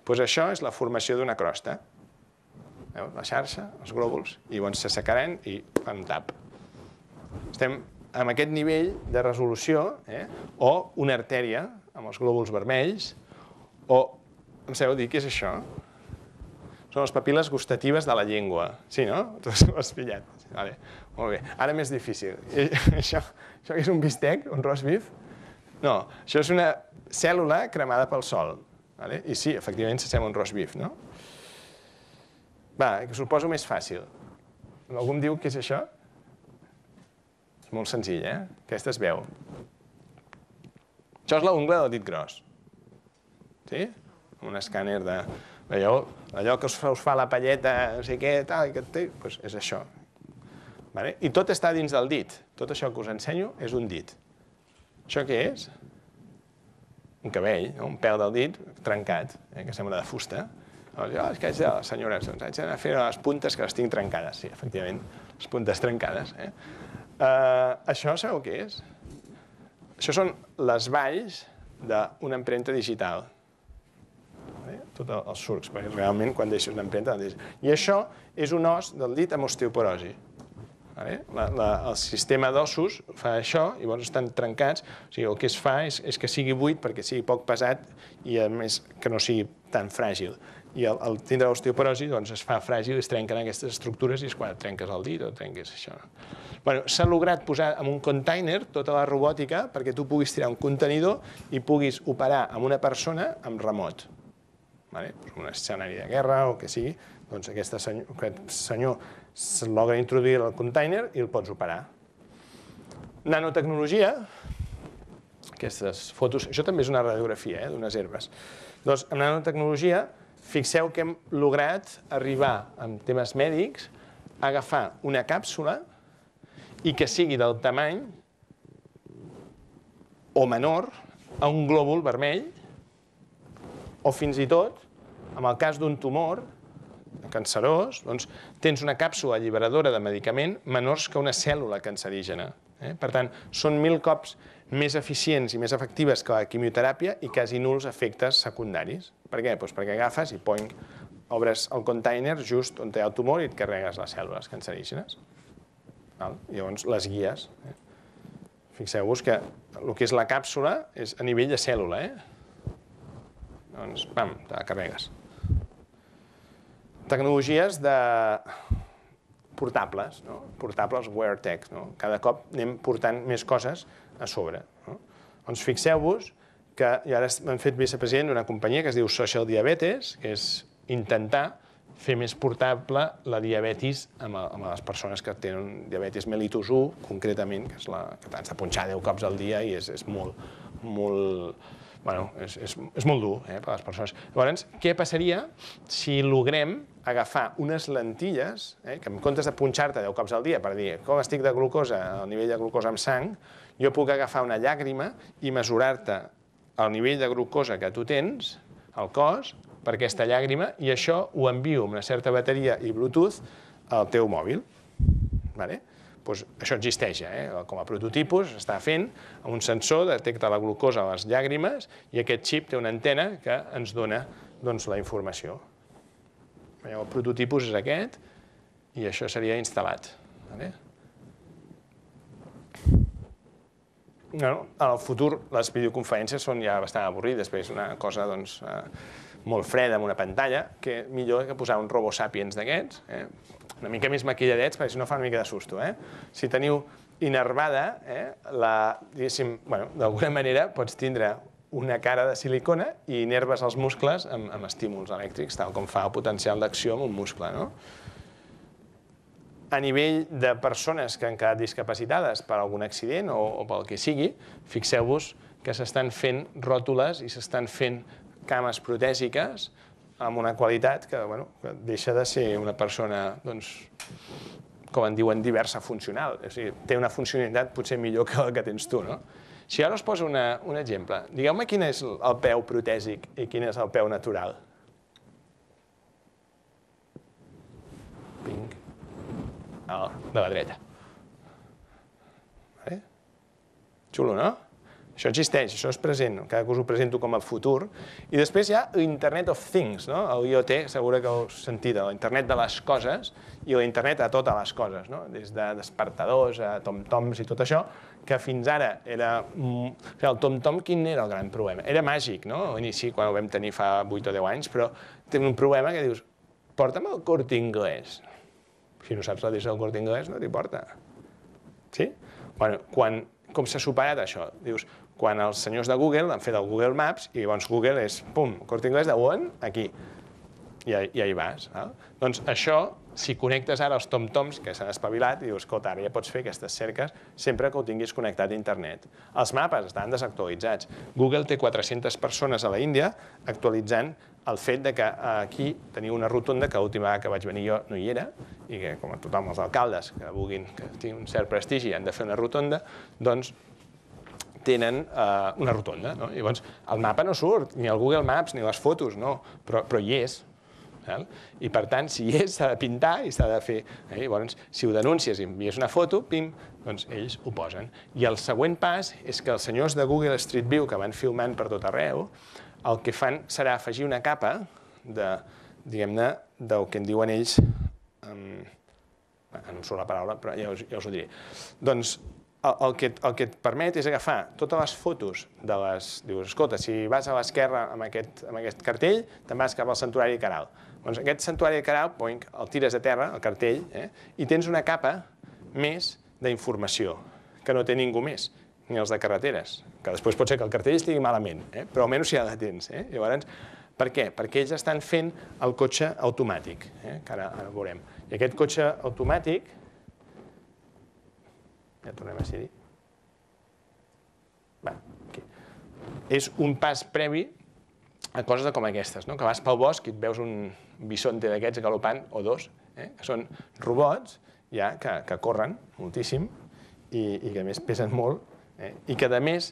Doncs això és la formació d'una crosta. Veus? La xarxa, els glòbuls, i llavors s'assecaran i fan un tap. Estem amb aquest nivell de resolució, o una artèria amb els glòbuls vermells, o, em sabeu dir què és això? Són les papil·les gustatives de la llengua. Sí, no? Tu ho has pillat. Vale. Molt bé. Ara més difícil. Això és un bistec, un roast beef? No, això és una cèl·lula cremada pel sol. I sí, efectivament, s'assembla un roast beef, no? Va, que us ho poso més fàcil. Algú em diu què és això? És molt senzill, Aquesta es veu. Això és l'ungla del dit gros. Sí? Un escàner de... Allò que us fa la palleta, no sé què, tal, doncs és això. I tot està dins del dit. Tot això que us ensenyo és un dit. Això què és? Un cabell, un pèl del dit trencat, que sembla de fusta. És que haig de, senyores, haig d'anar a fer les puntes que les tinc trencades. Sí, efectivament, les puntes trencades. Això sabeu què és? Això són les valls d'una empremta digital. Tots els surcs, perquè realment quan deixes una empremta... I això és un os del dit amb osteoporosi. El sistema d'ossos fa això i llavors estan trencats. O sigui, el que es fa és que sigui buit perquè sigui poc pesat i, a més, que no sigui tan fràgil. I al tindre l'osteoporosi es fa fràgil i es trenquen aquestes estructures i és quan et trenques el dit o trenques això. S'ha lograt posar en un container tota la robòtica perquè tu puguis tirar un contenidor i puguis operar amb una persona amb remot. Un escenari de guerra o que sigui, doncs aquest senyor es logra introduir al container i el pots operar. Nanotecnologia, aquestes fotos, això també és una radiografia d'unes herbes. Doncs amb nanotecnologia, fixeu que hem lograt arribar, en temes mèdics, a agafar una càpsula i que sigui del tamany o menor a un glòbul vermell o fins i tot, en el cas d'un tumor cancerós, tens una càpsula alliberadora de medicament menors que una cèl·lula cancerígena. Per tant, són 1000 cops més eficients i més efectives que la quimioteràpia i quasi nuls efectes secundaris. Per què? Perquè agafes i obres el container just on hi ha el tumor i et carregues les cèl·lules cancerígenes. Llavors les guies. Fixeu-vos que el que és la càpsula és a nivell de cèl·lula. Doncs, pam, te la carregues. Tecnologies de portables, portables wear tech. Cada cop anem portant més coses a sobre. Doncs fixeu-vos que ara m'han fet vicepresident d'una companyia que es diu Social Diabetes, que és intentar fer més portable la diabetis amb les persones que tenen diabetis mellitus 1, concretament, que és la que t'has de punxar 10 cops al dia i és molt dur per a les persones. Llavors, què passaria si logrem agafar unes lentilles, que en comptes de punxar-te 10 cops al dia per dir com estic de glucosa, el nivell de glucosa en sang, jo puc agafar una llàgrima i mesurar-te el nivell de glucosa que tu tens al cos per aquesta llàgrima i això ho envio amb una certa bateria i Bluetooth al teu mòbil. Això existeix, com a prototipus, s'està fent, un sensor detecta la glucosa a les llàgrimes i aquest xip té una antena que ens dona la informació. El prototipus és aquest i això seria instal·lat. en el futur les videoconferències són ja bastant avorrides, perquè és una cosa molt freda amb una pantalla, que millor que posar un Robo Sapiens d'aquests, una mica més maquilladets, perquè si no fa una mica de susto. Si teniu innervada, diguéssim, d'alguna manera pots tindre una cara de silicona i innerves els muscles amb estímuls elèctrics, tal com fa el potencial d'acció amb un muscle. A nivell de persones que han quedat discapacitades per algun accident o pel que sigui, fixeu-vos que s'estan fent ròtules i s'estan fent cames protèsiques amb una qualitat que deixa de ser una persona, com en diuen, diversa funcional. O sigui, té una funcionalitat potser millor que la que tens tu, no? Si ara us poso un exemple, digueu-me quin és el peu protèsic i quin és el peu natural. Ping. El de la dreta. Xulo, no? Això existeix, això és present, cada cosa ho presento com a futur. I després hi ha l'Internet of Things, l'IoT, segur que heu sentit, l'Internet de les coses i l'Internet a totes les coses, des de despertadors a tom-toms i tot això, que fins ara era... El tom-tom, quin era el gran problema? Era màgic, no? A l'inici, quan ho vam tenir fa 8 o 10 anys, però té un problema que dius, porta'm el Corte Inglés. Si no saps l'adreça del Corte Inglés, no t'hi porta. Sí? Com s'ha superat això? Dius, quan els senyors de Google han fet el Google Maps i llavors Google és, pum, Corte Inglés de on? Aquí. I ahí vas. Doncs això, si connectes ara els tom-toms que s'han espavilat, i dius, escolta, ara ja pots fer aquestes cerques sempre que ho tinguis connectat a internet. Els mapes estan desactualitzats. Google té 400 persones a l'Índia actualitzant el fet que aquí tenia una rotonda que l'última vegada que vaig venir jo no hi era, i que, com a tothom els alcaldes que vulguin, que tinguin un cert prestigi, han de fer una rotonda, doncs tenen una rotonda. Llavors, el mapa no surt, ni el Google Maps, ni les fotos, no, però hi és. I, per tant, si hi és, s'ha de pintar i s'ha de fer. Llavors, si ho denuncies i envies una foto, pim, doncs ells ho posen. I el següent pas és que els senyors de Google Street View, que van filmant per tot arreu, el que fan serà afegir una capa diguem-ne, del que en diuen ells, no em surt la paraula, però ja us ho diré. Doncs el que et permet és agafar totes les fotos de les... Dius, escolta, si vas a l'esquerra amb aquest cartell, te'n vas cap al Santuari de Caral. Doncs aquest Santuari de Caral el tires a terra, el cartell, i tens una capa més d'informació que no té ningú més, ni els de carreteres, que després pot ser que el cartell estigui malament, però almenys ja la tens. Llavors, per què? Perquè ells estan fent el cotxe automàtic, que ara ho veurem. I aquest cotxe automàtic, ja tornem a ser-hi, és un pas previ a coses com aquestes, que vas pel bosc i et veus un bisonte d'aquests galopant, o dos, que són robots ja que corren moltíssim i que a més pesen molt, i que a més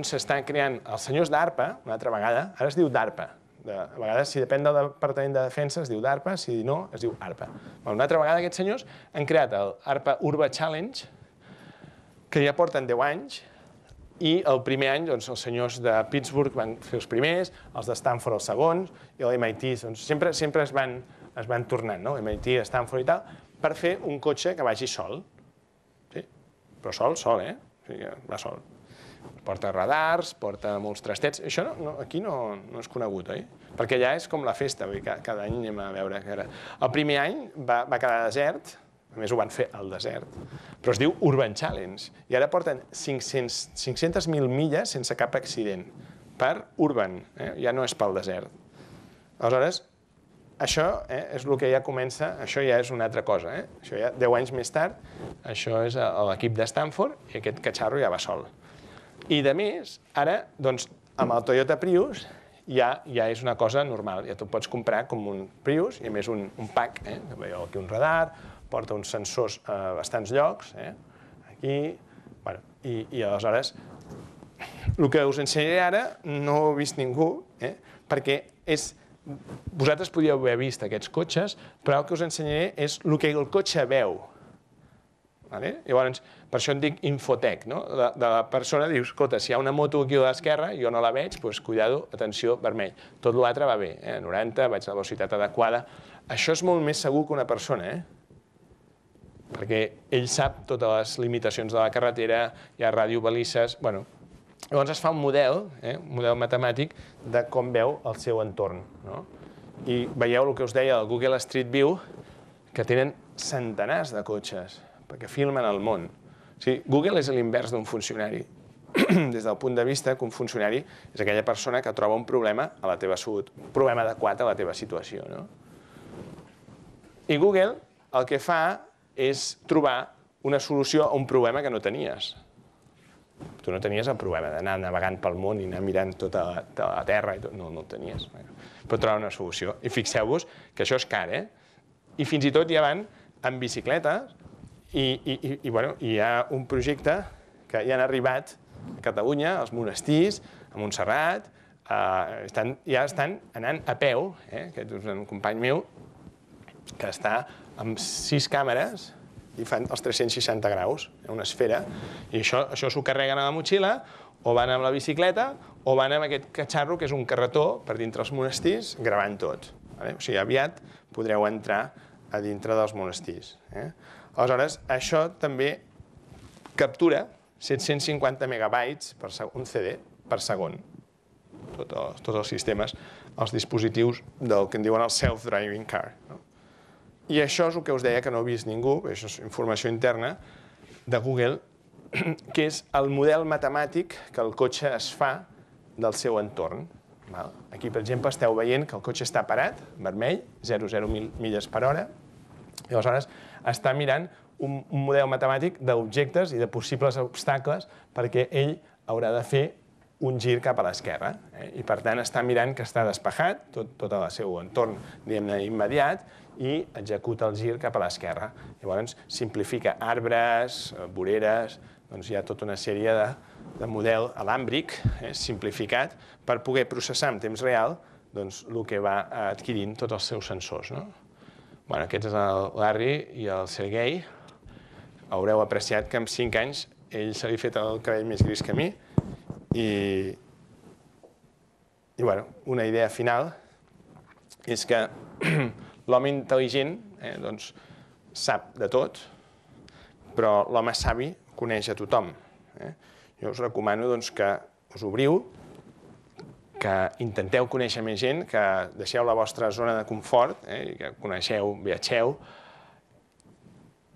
s'estan creant els senyors d'ARPA, una altra vegada, ara es diu DARPA, a vegades si depèn del Departament de Defensa es diu DARPA, si no es diu ARPA. Una altra vegada aquests senyors han creat el ARPA Urba Challenge, que ja porten 10 anys, i el primer any els senyors de Pittsburgh van fer els primers, els de Stanford els segons, i l'MIT sempre es van tornant, MIT, Stanford i tal, per fer un cotxe que vagi sol. Però sol, va sol. Porta radars, porta molts trastets. Això aquí no és conegut, oi? Perquè allà és com la festa, cada any anem a veure. El primer any va quedar desert, a més ho van fer al desert, però es diu Urban Challenge, i ara porten 500.000 milles sense cap accident per Urban, ja no és pel desert. Aleshores, això és el que ja comença, això ja és una altra cosa. Això ja 10 anys més tard, això és l'equip de Stanford i aquest catxarro ja va sol. I de més, ara, amb el Toyota Prius ja és una cosa normal, ja t'ho pots comprar com un Prius i a més un pack, veieu aquí un radar, porta uns sensors a bastants llocs, aquí, i aleshores el que us ensenyaré ara no ho ha vist ningú, perquè vosaltres podíeu haver vist aquests cotxes, però el que us ensenyaré és el que el cotxe veu. Llavors, per això en dic infotec, de la persona dius, escolta, si hi ha una moto aquí a l'esquerra, jo no la veig, doncs cuidado, atenció, vermell. Tot l'altre va bé, a 90, vaig a la velocitat adequada. Això és molt més segur que una persona, perquè ell sap totes les limitacions de la carretera, hi ha radiobalisses... Llavors es fa un model matemàtic de com veu el seu entorn. I veieu el que us deia del Google Street View, que tenen centenars de cotxes, perquè filmen el món. Google és l'invers d'un funcionari, des del punt de vista que un funcionari és aquella persona que troba un problema a la teva salut, un problema adequat a la teva situació. I Google el que fa és trobar una solució a un problema que no tenies. Tu no tenies el problema d'anar navegant pel món i anar mirant tota la Terra, no el tenies. Però trobar una solució. I fixeu-vos que això és car, I fins i tot ja van amb bicicletes i hi ha un projecte que ja han arribat a Catalunya, als monestirs, a Montserrat, ja estan anant a peu, aquest és un company meu, que està amb 6 càmeres i fan els 360 graus, una esfera, i això s'ho carreguen a la motxilla, o van amb la bicicleta, o van amb aquest catxarro, que és un carretó per dintre els monestirs, gravant tot. O sigui, aviat podreu entrar a dintre dels monestirs. Aleshores, això també captura 750 megabytes per un CD per segon. Tots els sistemes, els dispositius del que en diuen el self-driving car. I això és el que us deia que no ha vist ningú, això és informació interna de Google, que és el model matemàtic que el cotxe es fa del seu entorn. Aquí, per exemple, esteu veient que el cotxe està parat, vermell, 0,0 milles per hora, i aleshores està mirant un model matemàtic d'objectes i de possibles obstacles perquè ell haurà de fer un gir cap a l'esquerra. I, per tant, està mirant que està despejat, tot el seu entorn, diguem-ne, immediat, i executa el gir cap a l'esquerra. Llavors, simplifica arbres, voreres, doncs hi ha tota una sèrie de model alàmbric simplificat per poder processar en temps real el que va adquirint tots els seus sensors. Aquest és el Larry i el Sergei. Haureu apreciat que en 5 anys ell se li ha fet el cabell més gris que a mi i una idea final és que l'home intel·ligent sap de tot, però l'home savi coneix a tothom. Jo us recomano que us obriu, que intenteu conèixer més gent, que deixeu la vostra zona de confort, que coneixeu, viatgeu,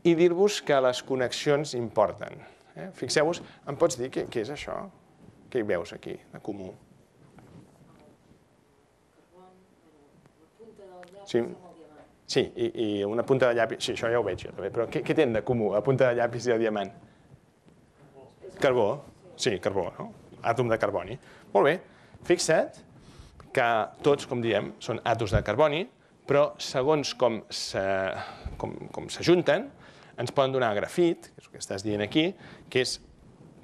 i dir-vos que les connexions importen. Fixeu-vos, em pots dir què és això? Què hi veus aquí, de comú? Sí, i una punta de llapis, sí, això ja ho veig jo també, però què tenen de comú, la punta de llapis i el diamant? Carbó, sí, carbó, no? Àtom de carboni. Molt bé, fixa't que tots, com diem, són àtoms de carboni, però segons com s'ajunten, ens poden donar grafit, que és el que estàs dient aquí, que és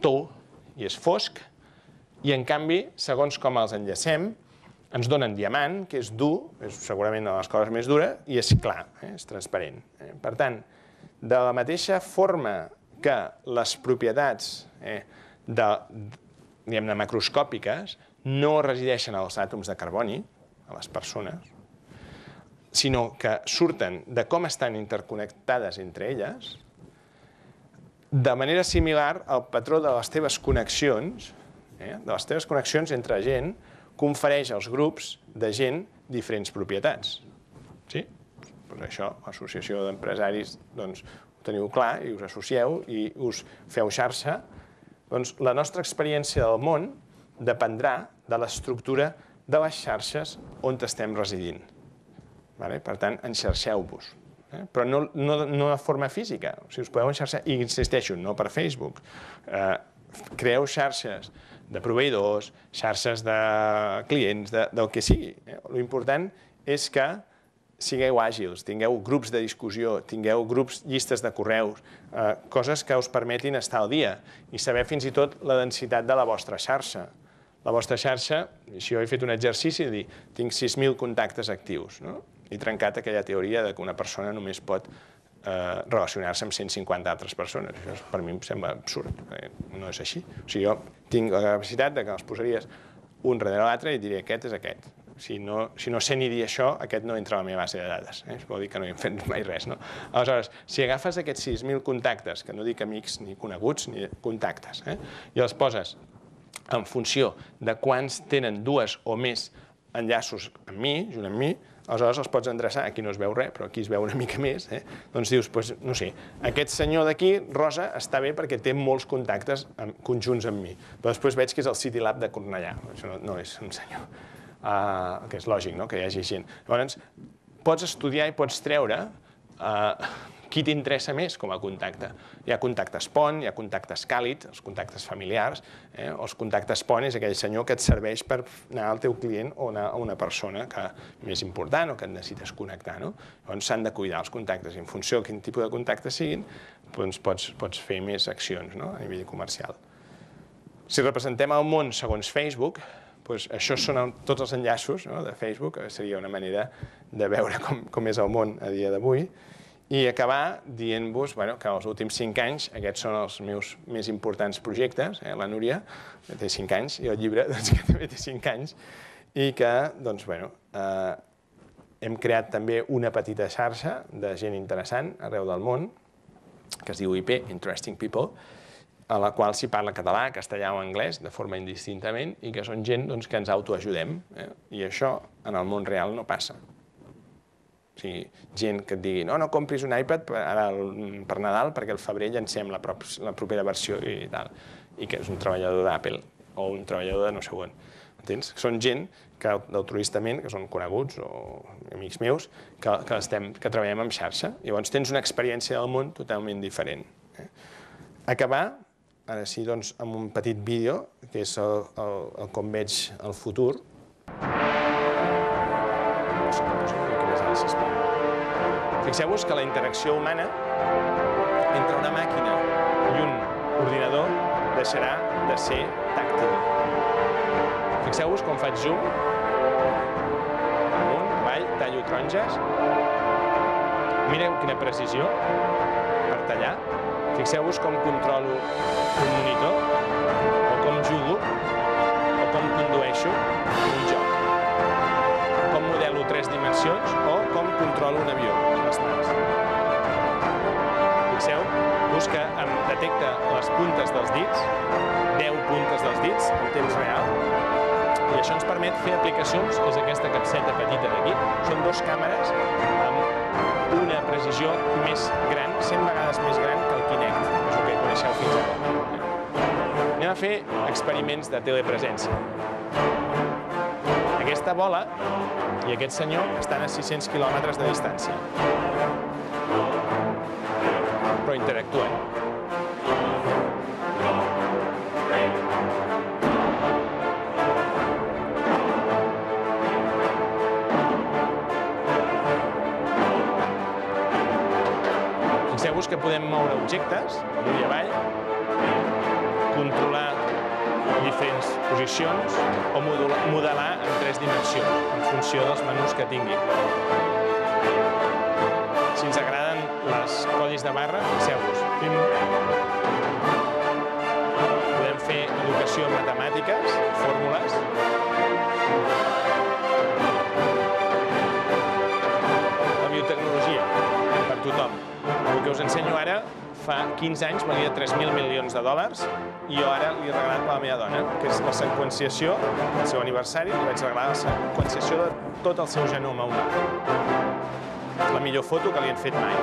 tou i és fosc, i en canvi, segons com els enllacem, ens donen diamant, que és dur, és segurament una de les coses més dures, i és clar, és transparent. Per tant, de la mateixa forma que les propietats macroscòpiques no resideixen als àtoms de carboni, a les persones, sinó que surten de com estan interconnectades entre elles, de manera similar al patró de les teves connexions, entre gent, confereix als grups de gent diferents propietats. Sí? Això, l'associació d'empresaris, ho teniu clar i us associeu i us feu xarxa. La nostra experiència del món dependrà de l'estructura de les xarxes on estem residint. Per tant, enxarxeu-vos. Però no de forma física. Us podeu enxarxar, i insisteixo, no per Facebook. Creeu xarxes de proveïdors, xarxes de clients, del que sigui. L'important és que sigueu àgils, tingueu grups de discussió, tingueu grups, llistes de correus, coses que us permetin estar al dia i saber fins i tot la densitat de la vostra xarxa. La vostra xarxa, si jo he fet un exercici de dir, tinc 6.000 contactes actius, he trencat aquella teoria que una persona només pot relacionar-se amb 150 altres persones. Això per mi em sembla absurd, no és així. O sigui, jo tinc la capacitat que els posaries un darrere l'altre i diria aquest és aquest. Si no sé ni dir això, aquest no entra a la meva base de dades. Vol dir que no hi hem fet mai res. Aleshores, si agafes aquests 6.000 contactes, que no dic amics ni coneguts, ni contactes, i els poses en funció de quants tenen dues o més enllaços amb mi, junt amb mi, aleshores els pots endreçar, aquí no es veu res, però aquí es veu una mica més, doncs dius, no sé, aquest senyor d'aquí, Rosa, està bé perquè té molts contactes conjunts amb mi, però després veig que és el City Lab de Cornellà, això no és un senyor, que és lògic, que hi hagi gent. Llavors, pots estudiar i pots treure qui t'interessa més com a contacte. Hi ha contactes pont, hi ha contactes càlids, els contactes familiars, els contactes pont és aquell senyor que et serveix per anar al teu client o anar a una persona més important o que et necessites connectar. Llavors s'han de cuidar els contactes i en funció de quin tipus de contactes siguin, doncs pots fer més accions a nivell comercial. Si representem el món segons Facebook, això són tots els enllaços de Facebook, seria una manera de veure com és el món a dia d'avui, i acabar dient-vos que els últims 5 anys aquests són els meus més importants projectes, la Núria té 5 anys i el llibre que també té 5 anys, i que hem creat també una petita xarxa de gent interessant arreu del món, que es diu IP, Interesting People, a la qual s'hi parla català, castellà o anglès de forma indistintament i que són gent que ens autoajudem. I això en el món real no passa. O sigui, gent que et digui no compris un iPad per Nadal perquè al febrer llancem la propera versió i tal, i que és un treballador d'Apple o un treballador de no sé on. Entens? Són gent que altruistament, que són coneguts o amics meus, que treballem en xarxa. Llavors tens una experiència del món totalment diferent. Acabar, ara sí, amb un petit vídeo, que és com veig el futur. Fixeu-vos que la interacció humana entre una màquina i un ordinador deixarà de ser tàctil. Fixeu-vos com faig zoom, amunt, avall, tallo taronges. Mireu quina precisió per tallar. Fixeu-vos com controlo un monitor, o com jugo, o com condueixo un joc. Com modelo 3 dimensions o com controlo un avió amb les mans. Fixeu-vos que em detecta les puntes dels dits, 10 puntes dels dits en temps real, i això ens permet fer aplicacions, és aquesta capseta petita d'aquí, són 2 càmeres amb una precisió més gran, 100 vegades més gran que el Kinect, que és el que coneixeu fins ara. Anem a fer experiments de telepresència. Aquesta bola i aquest senyor estan a 600 quilòmetres de distància, però interactuen. Fixeu-vos que podem moure objectes amunt i avall, controlar diferents posicions o modelar en 3 dimensions en funció dels menús que tingui. Si ens agraden els codis de barra, fixeu-vos. Podem fer educació en matemàtiques, fórmules. La biotecnologia, per tothom. El que us ensenyo ara, fa 15 anys valia 3.000 milions de dòlars i jo ara l'he regalat per la meva dona, que és la seqüenciació, el seu aniversari, li vaig regalar la seqüenciació de tot el seu genoma humà. La millor foto que li han fet mai.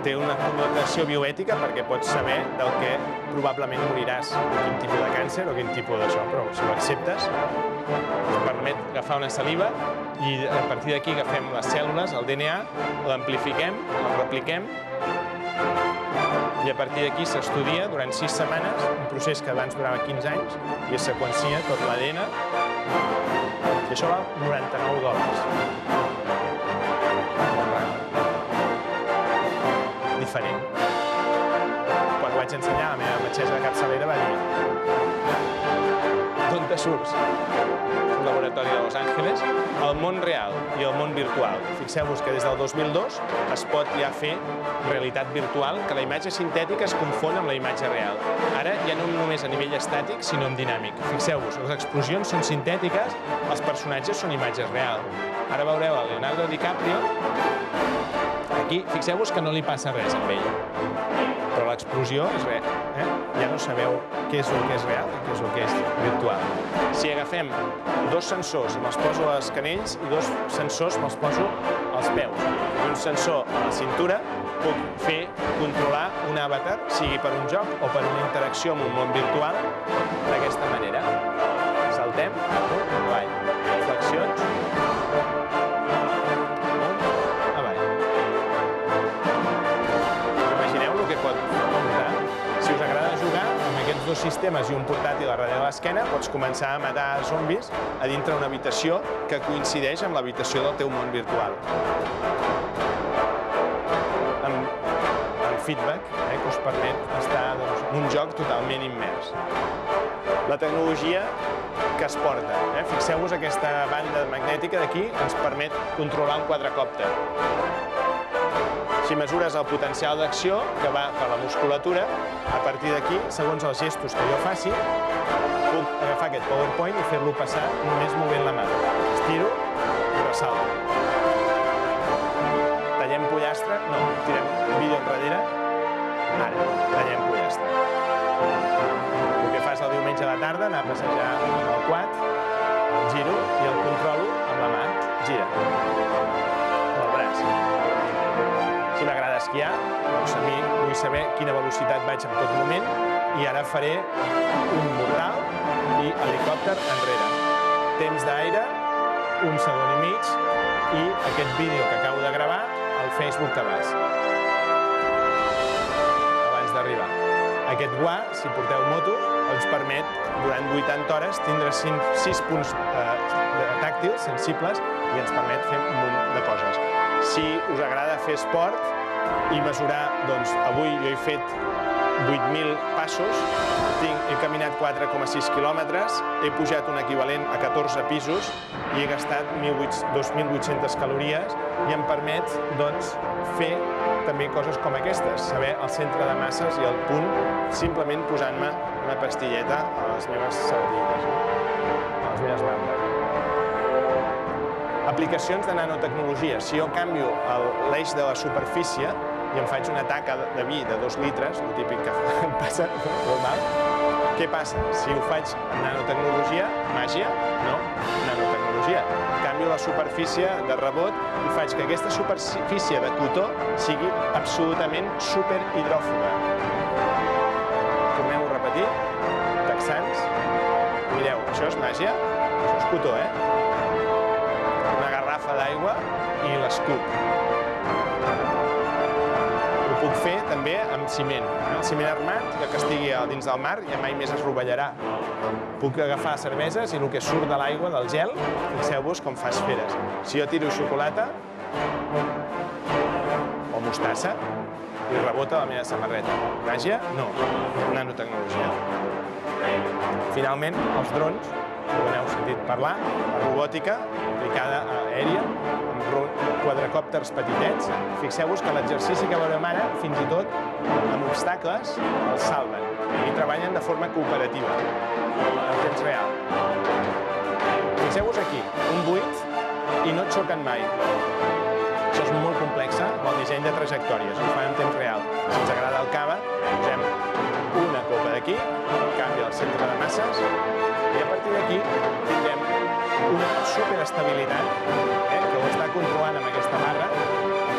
Té una connotació bioètica perquè pots saber del que probablement moriràs, quin tipus de càncer o quin tipus d'això, però si ho acceptes, ens permet agafar una saliva i a partir d'aquí agafem les cèl·lules, el DNA, l'amplifiquem, el repliquem i a partir d'aquí s'estudia durant 6 setmanes, un procés que abans durava 15 anys, i es seqüencia tot l'ADN, i això val $99. Diferent. Quan ho vaig ensenyar, la meva metgessa de capçalera va dir surts? Un laboratori de Los Angeles, el món real i el món virtual. Fixeu-vos que des del 2002 es pot ja fer realitat virtual, que la imatge sintètica es confon amb la imatge real. Ara ja no només a nivell estàtic, sinó en dinàmic. Fixeu-vos, les explosions són sintètiques, els personatges són imatges reals. Ara veureu a Leonardo DiCaprio, aquí, fixeu-vos que no li passa res amb ell. Però l'explosió és res. Ja no sabeu què és el que és real i què és el que és virtual. Si agafem dos sensors i me'ls poso als canells i dos sensors me'ls poso als peus i un sensor a la cintura, puc fer controlar un avatar, sigui per un joc o per una interacció amb un món virtual, d'aquesta manera. Saltem, avall, flexions, avall. Imagineu el que pot portar. Si us agrada jugar amb aquests dos sistemes i un portàtil a darrere de l'esquena, pots començar a matar zombis a dintre d'una habitació que coincideix amb l'habitació del teu món virtual. Amb feedback, que us permet estar en un joc totalment immers. La tecnologia que es porta. Fixeu-vos aquesta banda magnètica d'aquí ens permet controlar un quadricòpter. Si mesures el potencial d'acció, que va per la musculatura, a partir d'aquí, segons els gestos que jo faci, puc agafar aquest PowerPoint i fer-lo passar només movent la mà. Estiro i ressalto. Tallem pollastre? No, tirem vídeo enrere. Ara, tallem pollastre. El que fas el diumenge a la tarda, anar a passejar el quad, el giro i el controlo amb la mà. Gira. El braç. Si m'agrada esquiar, doncs a mi vull saber quina velocitat vaig en tot moment i ara faré un mortal i helicòpter enrere. Temps d'aire, 1 segon i mig i aquest vídeo que acabo de gravar al Facebook que vas. Abans d'arribar. Aquest guà, si porteu motos, ens permet durant 80 hores tindre 6 punts tàctils, sensibles, i ens permet fer un munt de coses. Si us agrada fer esport i mesurar, doncs avui jo he fet 8.000 passos, he caminat 4,6 quilòmetres, he pujat un equivalent a 14 pisos i he gastat 2.800 calories i em permet fer també coses com aquestes, saber el centre de masses i el punt simplement posant-me una pastilleta a les meves sabatilles, a les meves bambes. Aplicacions de nanotecnologia. Si jo canvio l'eix de la superfície i em faig una taca de vi de 2 litres, el típic que em passa, normal, què passa? Si ho faig amb nanotecnologia, màgia? No, nanotecnologia. Canvio la superfície de rebot i faig que aquesta superfície de cotó sigui absolutament superhidròfoba. Tornem-ho a repetir. Texans. Mireu, això és màgia? Això és cotó, Una garrafa d'aigua i l'escup. Ho puc fer també amb ciment. El ciment armat, que estigui dins del mar, ja mai més es rovellarà. Puc agafar cerveses i el que surt de l'aigua, del gel, fixeu-vos com fa esferes. Si jo tiro xocolata o mostassa, i rebota la meva samarreta. Màgia? No. Nanotecnologia. Finalment, els drons, que n'heu sentit parlar, la robòtica aplicada a aèria, amb quadricòpters petitets. Fixeu-vos que l'exercici que veurem ara, fins i tot amb obstacles, els salven i treballen de forma cooperativa, en temps real. Fixeu-vos aquí, un buit i no et xoquen mai. Això és molt complex amb el disseny de trajectòries, ho fan en temps real. Si ens agrada el cava, posem una copa d'aquí, canvia el centre de masses, i a partir d'aquí tindrem una superestabilitat que ho està controlant amb aquesta barra.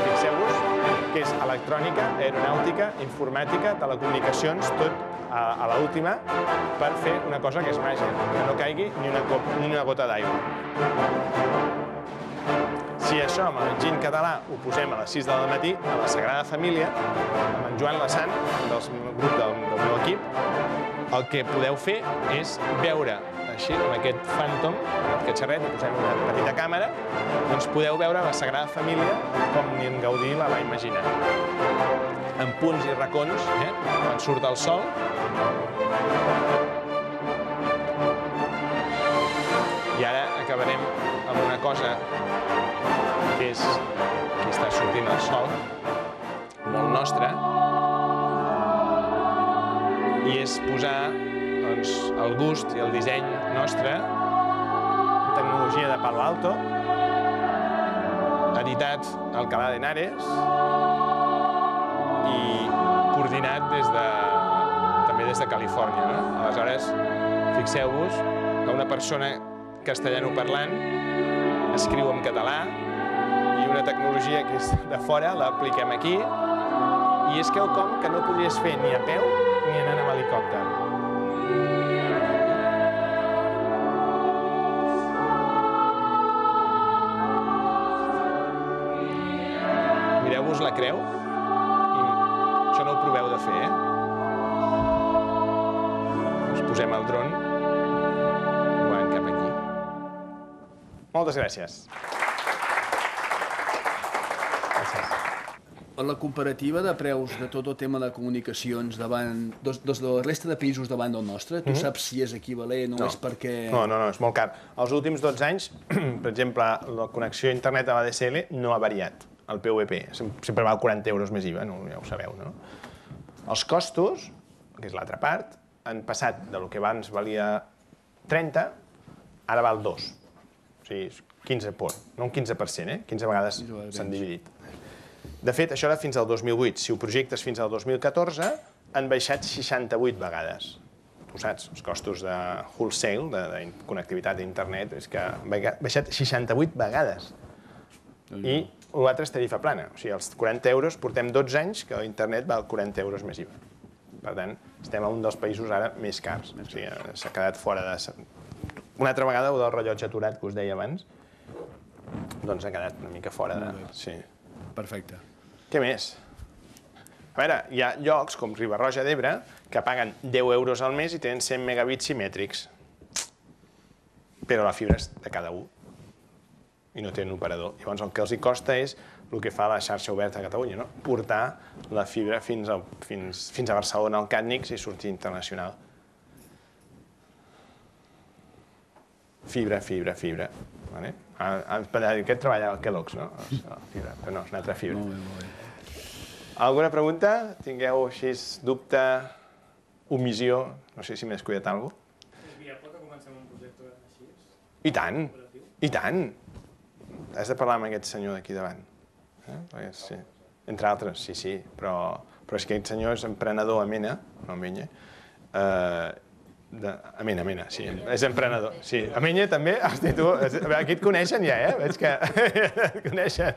Fixeu-vos que és electrònica, aeronàutica, informàtica, telecomunicacions, tot a l'última per fer una cosa que és màgia, que no caigui ni una gota d'aigua. Si això amb el Gin Català ho posem a les 6 del matí a la Sagrada Família, amb en Joan Lassan, del grup del meu equip, el que podeu fer és veure així, amb aquest Phantom, aquest catxarret, i posem una petita càmera, doncs podeu veure la Sagrada Família com ni en Gaudí la va imaginar. En punts i racons, quan surt el sol, acabarem amb una cosa que és... Aquí està sortint el sol, molt nostre, i és posar el gust i el disseny nostre, tecnologia de Palo Alto, editat a Alcalá de Henares i coordinat també des de Califòrnia. Aleshores, fixeu-vos que una persona castellanoparlant escriu en català i una tecnologia que és de fora l'apliquem aquí i és quelcom que no podries fer ni a peu ni anant amb helicòpter. Mireu-vos la creu i això no ho proveu de fer, Ens posem el dron i van cap aquí. Moltes gràcies. La comparativa de preus de tot el tema de comunicacions davant de la resta de països davant del nostre, tu saps si és equivalent o és perquè... No, és molt car. Els últims 12 anys, per exemple, la connexió a internet a l'ADSL no ha variat, el PVP. Sempre val 40 euros més IVA, ja ho sabeu, no? Els costos, que és l'altra part, han passat del que abans valia 30, ara val 2. O sigui, 15 no un 15%, 15 vegades s'han dividit. De fet, això era fins al 2008. Si ho projectes fins al 2014, han baixat 68 vegades. Tu saps, els costos de wholesale, de connectivitat d'internet, és que han baixat 68 vegades. I l'altre és tarifa plana. O sigui, els 40 euros, portem 12 anys que l'internet val 40 euros més IVA. Per tant, estem a un dels països ara més cars. O sigui, s'ha quedat fora de... Una altra vegada, el del rellotge aturat que us deia abans, doncs ha quedat una mica fora de... Sí. Perfecte. Què més? A veure, hi ha llocs com Riba-roja d'Ebre que paguen 10 euros al mes i tenen 100 megabits simètrics. Però la fibra és de cada un i no tenen operador. Llavors el que els costa és el que fa la xarxa oberta a Catalunya, portar la fibra fins a Barcelona, al Càtnics, i sortir internacional. Fibra. Aquest treballa al Kellogg's, no? Però no, és una altra fibra. Alguna pregunta? Tingueu així dubte, omissió? No sé si m'he descuidat alguna cosa. És viable que comencem un projecte així? I tant, i tant. Has de parlar amb aquest senyor d'aquí davant. Sí. Entre altres, sí, però és que aquest senyor és emprenedor a Mena, no a Menya, a Mena, sí, és emprenedor. Sí, a Menya també, hosti, tu, aquí et coneixen ja, veig que et coneixen.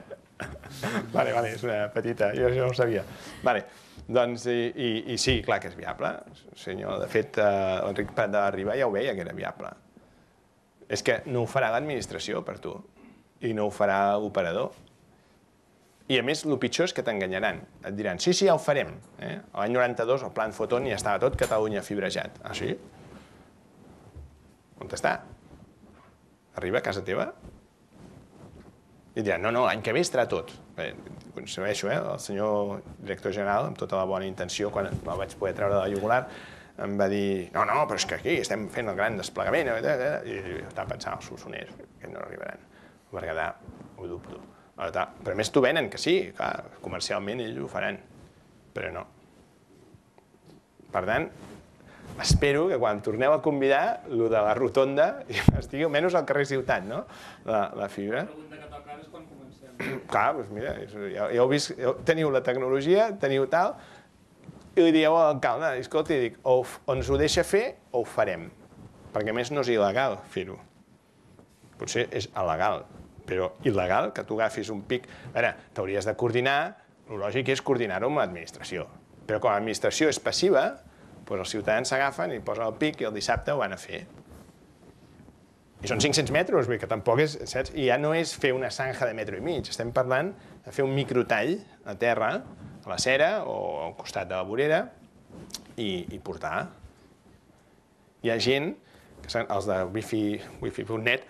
Vale, és una petita, jo no ho sabia. Vale, doncs, i sí, clar que és viable. Senyor, de fet, l'Enric Prat de la Riba ja ho veia que era viable. És que no ho farà l'administració per tu, i no ho farà l'operador. I a més, el pitjor és que t'enganyaran. Et diran, sí, ja ho farem. L'any 92, el plan Foton, ja estava tot Catalunya fibrejat. Ah, sí? On està? Arriba a casa teva? I diran, no, l'any que ve estarà tot. Concebeixo, el senyor director general, amb tota la bona intenció, quan el vaig poder treure de la jugular, em va dir, no, però és que aquí estem fent el gran desplegament, i estava pensant, els solsoners, que no arribaran. El Berguedà, ho dubto. Però a més t'ho venen, que sí, clar, comercialment ells ho faran, però no. Per tant, espero que quan torneu a convidar, el de la rotonda, estigui almenys al carrer Ciutat, no? La fibra. La pregunta que toca ara és quan comencem. Clar, doncs mira, ja heu vist, teniu la tecnologia, teniu tal, i li dieu a l'alcalde, escolta, i dic, o ens ho deixa fer o ho farem, perquè a més no és il·legal fer-ho. Potser és il·legal, però il·legal que tu agafis un pic... A veure, t'hauries de coordinar, el lògic és coordinar-ho amb l'administració, però quan l'administració és passiva, els ciutadans s'agafen i posen el pic i el dissabte ho van a fer. I són 500 metres, que tampoc és... Saps? I ja no és fer una zanja de metro i mig, estem parlant de fer un microtall a terra, a la cera o al costat de la vorera, i portar. Hi ha gent, que són els de wifi.net,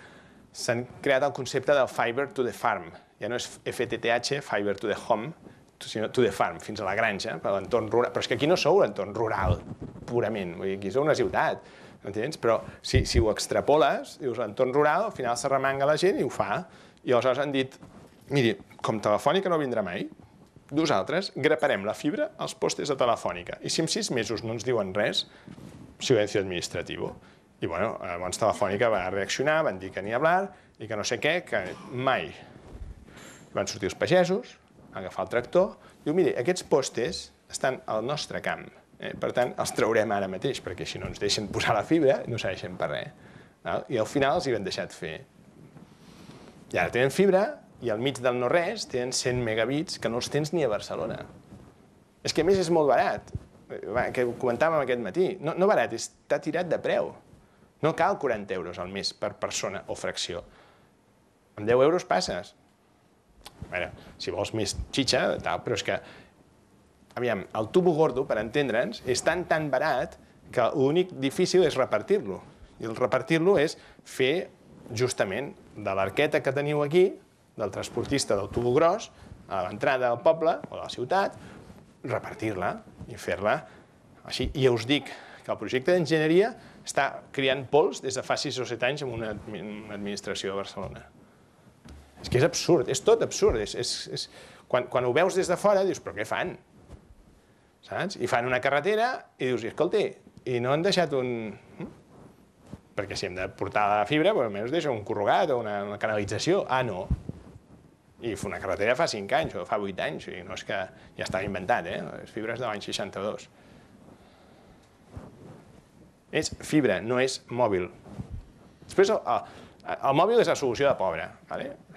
s'han creat el concepte del fiber to the farm. Ja no és FTTH, fiber to the home, sinó to the farm, fins a la granja, per l'entorn rural. Però és que aquí no sou l'entorn rural, purament. Aquí sou una ciutat. entens? Però si ho extrapoles, dius, entorn rural, al final s'arremanga la gent i ho fa. I aleshores han dit, miri, com Telefònica no vindrà mai, nosaltres graparem la fibra als postes de Telefònica. I si en 6 mesos no ens diuen res, silenci administratiu. I bueno, llavors Telefònica va reaccionar, van dir que ni hablar, i que no sé què, que mai. Van sortir els pagesos, agafar el tractor, diu, miri, aquests postes estan al nostre camp. Per tant, els traurem ara mateix, perquè si no ens deixen posar la fibra, no serveixen per res. I al final els hi han deixat fer. I ara tenen fibra, i al mig del no-res tenen 100 megabits que no els tens ni a Barcelona. És que a més és molt barat, que ho comentàvem aquest matí. No barat, està tirat de preu. No cal 40 euros al mes per persona o fracció. Amb 10 euros passes. A veure, si vols més xitxa, però és que aviam, el tubo gordo, per entendre'ns, és tan barat que l'únic difícil és repartir-lo. I el repartir-lo és fer, justament, de l'arqueta que teniu aquí, del transportista del tubo gros, a l'entrada del poble o de la ciutat, repartir-la i fer-la així. I ja us dic que el projecte d'enginyeria està criant pols des de fa 6 o 7 anys en una administració de Barcelona. És que és absurd, és tot absurd. Quan ho veus des de fora, dius, però què fan? Saps? I fan una carretera i dius, escolta, i no han deixat un... Perquè si hem de portar la fibra, almenys deixa un corrugat o una canalització. Ah, no. I una carretera fa 5 anys o fa 8 anys, i no és que ja estava inventat, les fibres de l'any 62. És fibra, no és mòbil. Després, el mòbil és la solució de pobre.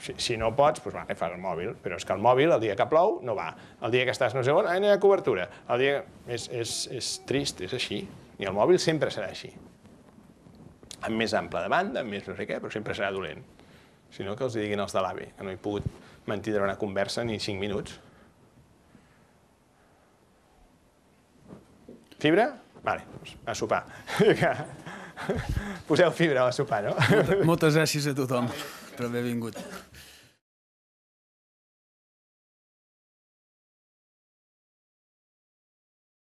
Si no pots, doncs fas el mòbil, però és que el mòbil, el dia que plou, no va. El dia que estàs no sé on, no hi ha cobertura. És trist, és així. I el mòbil sempre serà així. Amb més ample de banda, amb més no sé què, però sempre serà dolent. Si no, que els diguin els de l'AVE, que no he pogut mantindre una conversa ni 5 minuts. Fibra? Vale, a sopar. Poseu fibra a sopar, no? Moltes gràcies a tothom per haver vingut.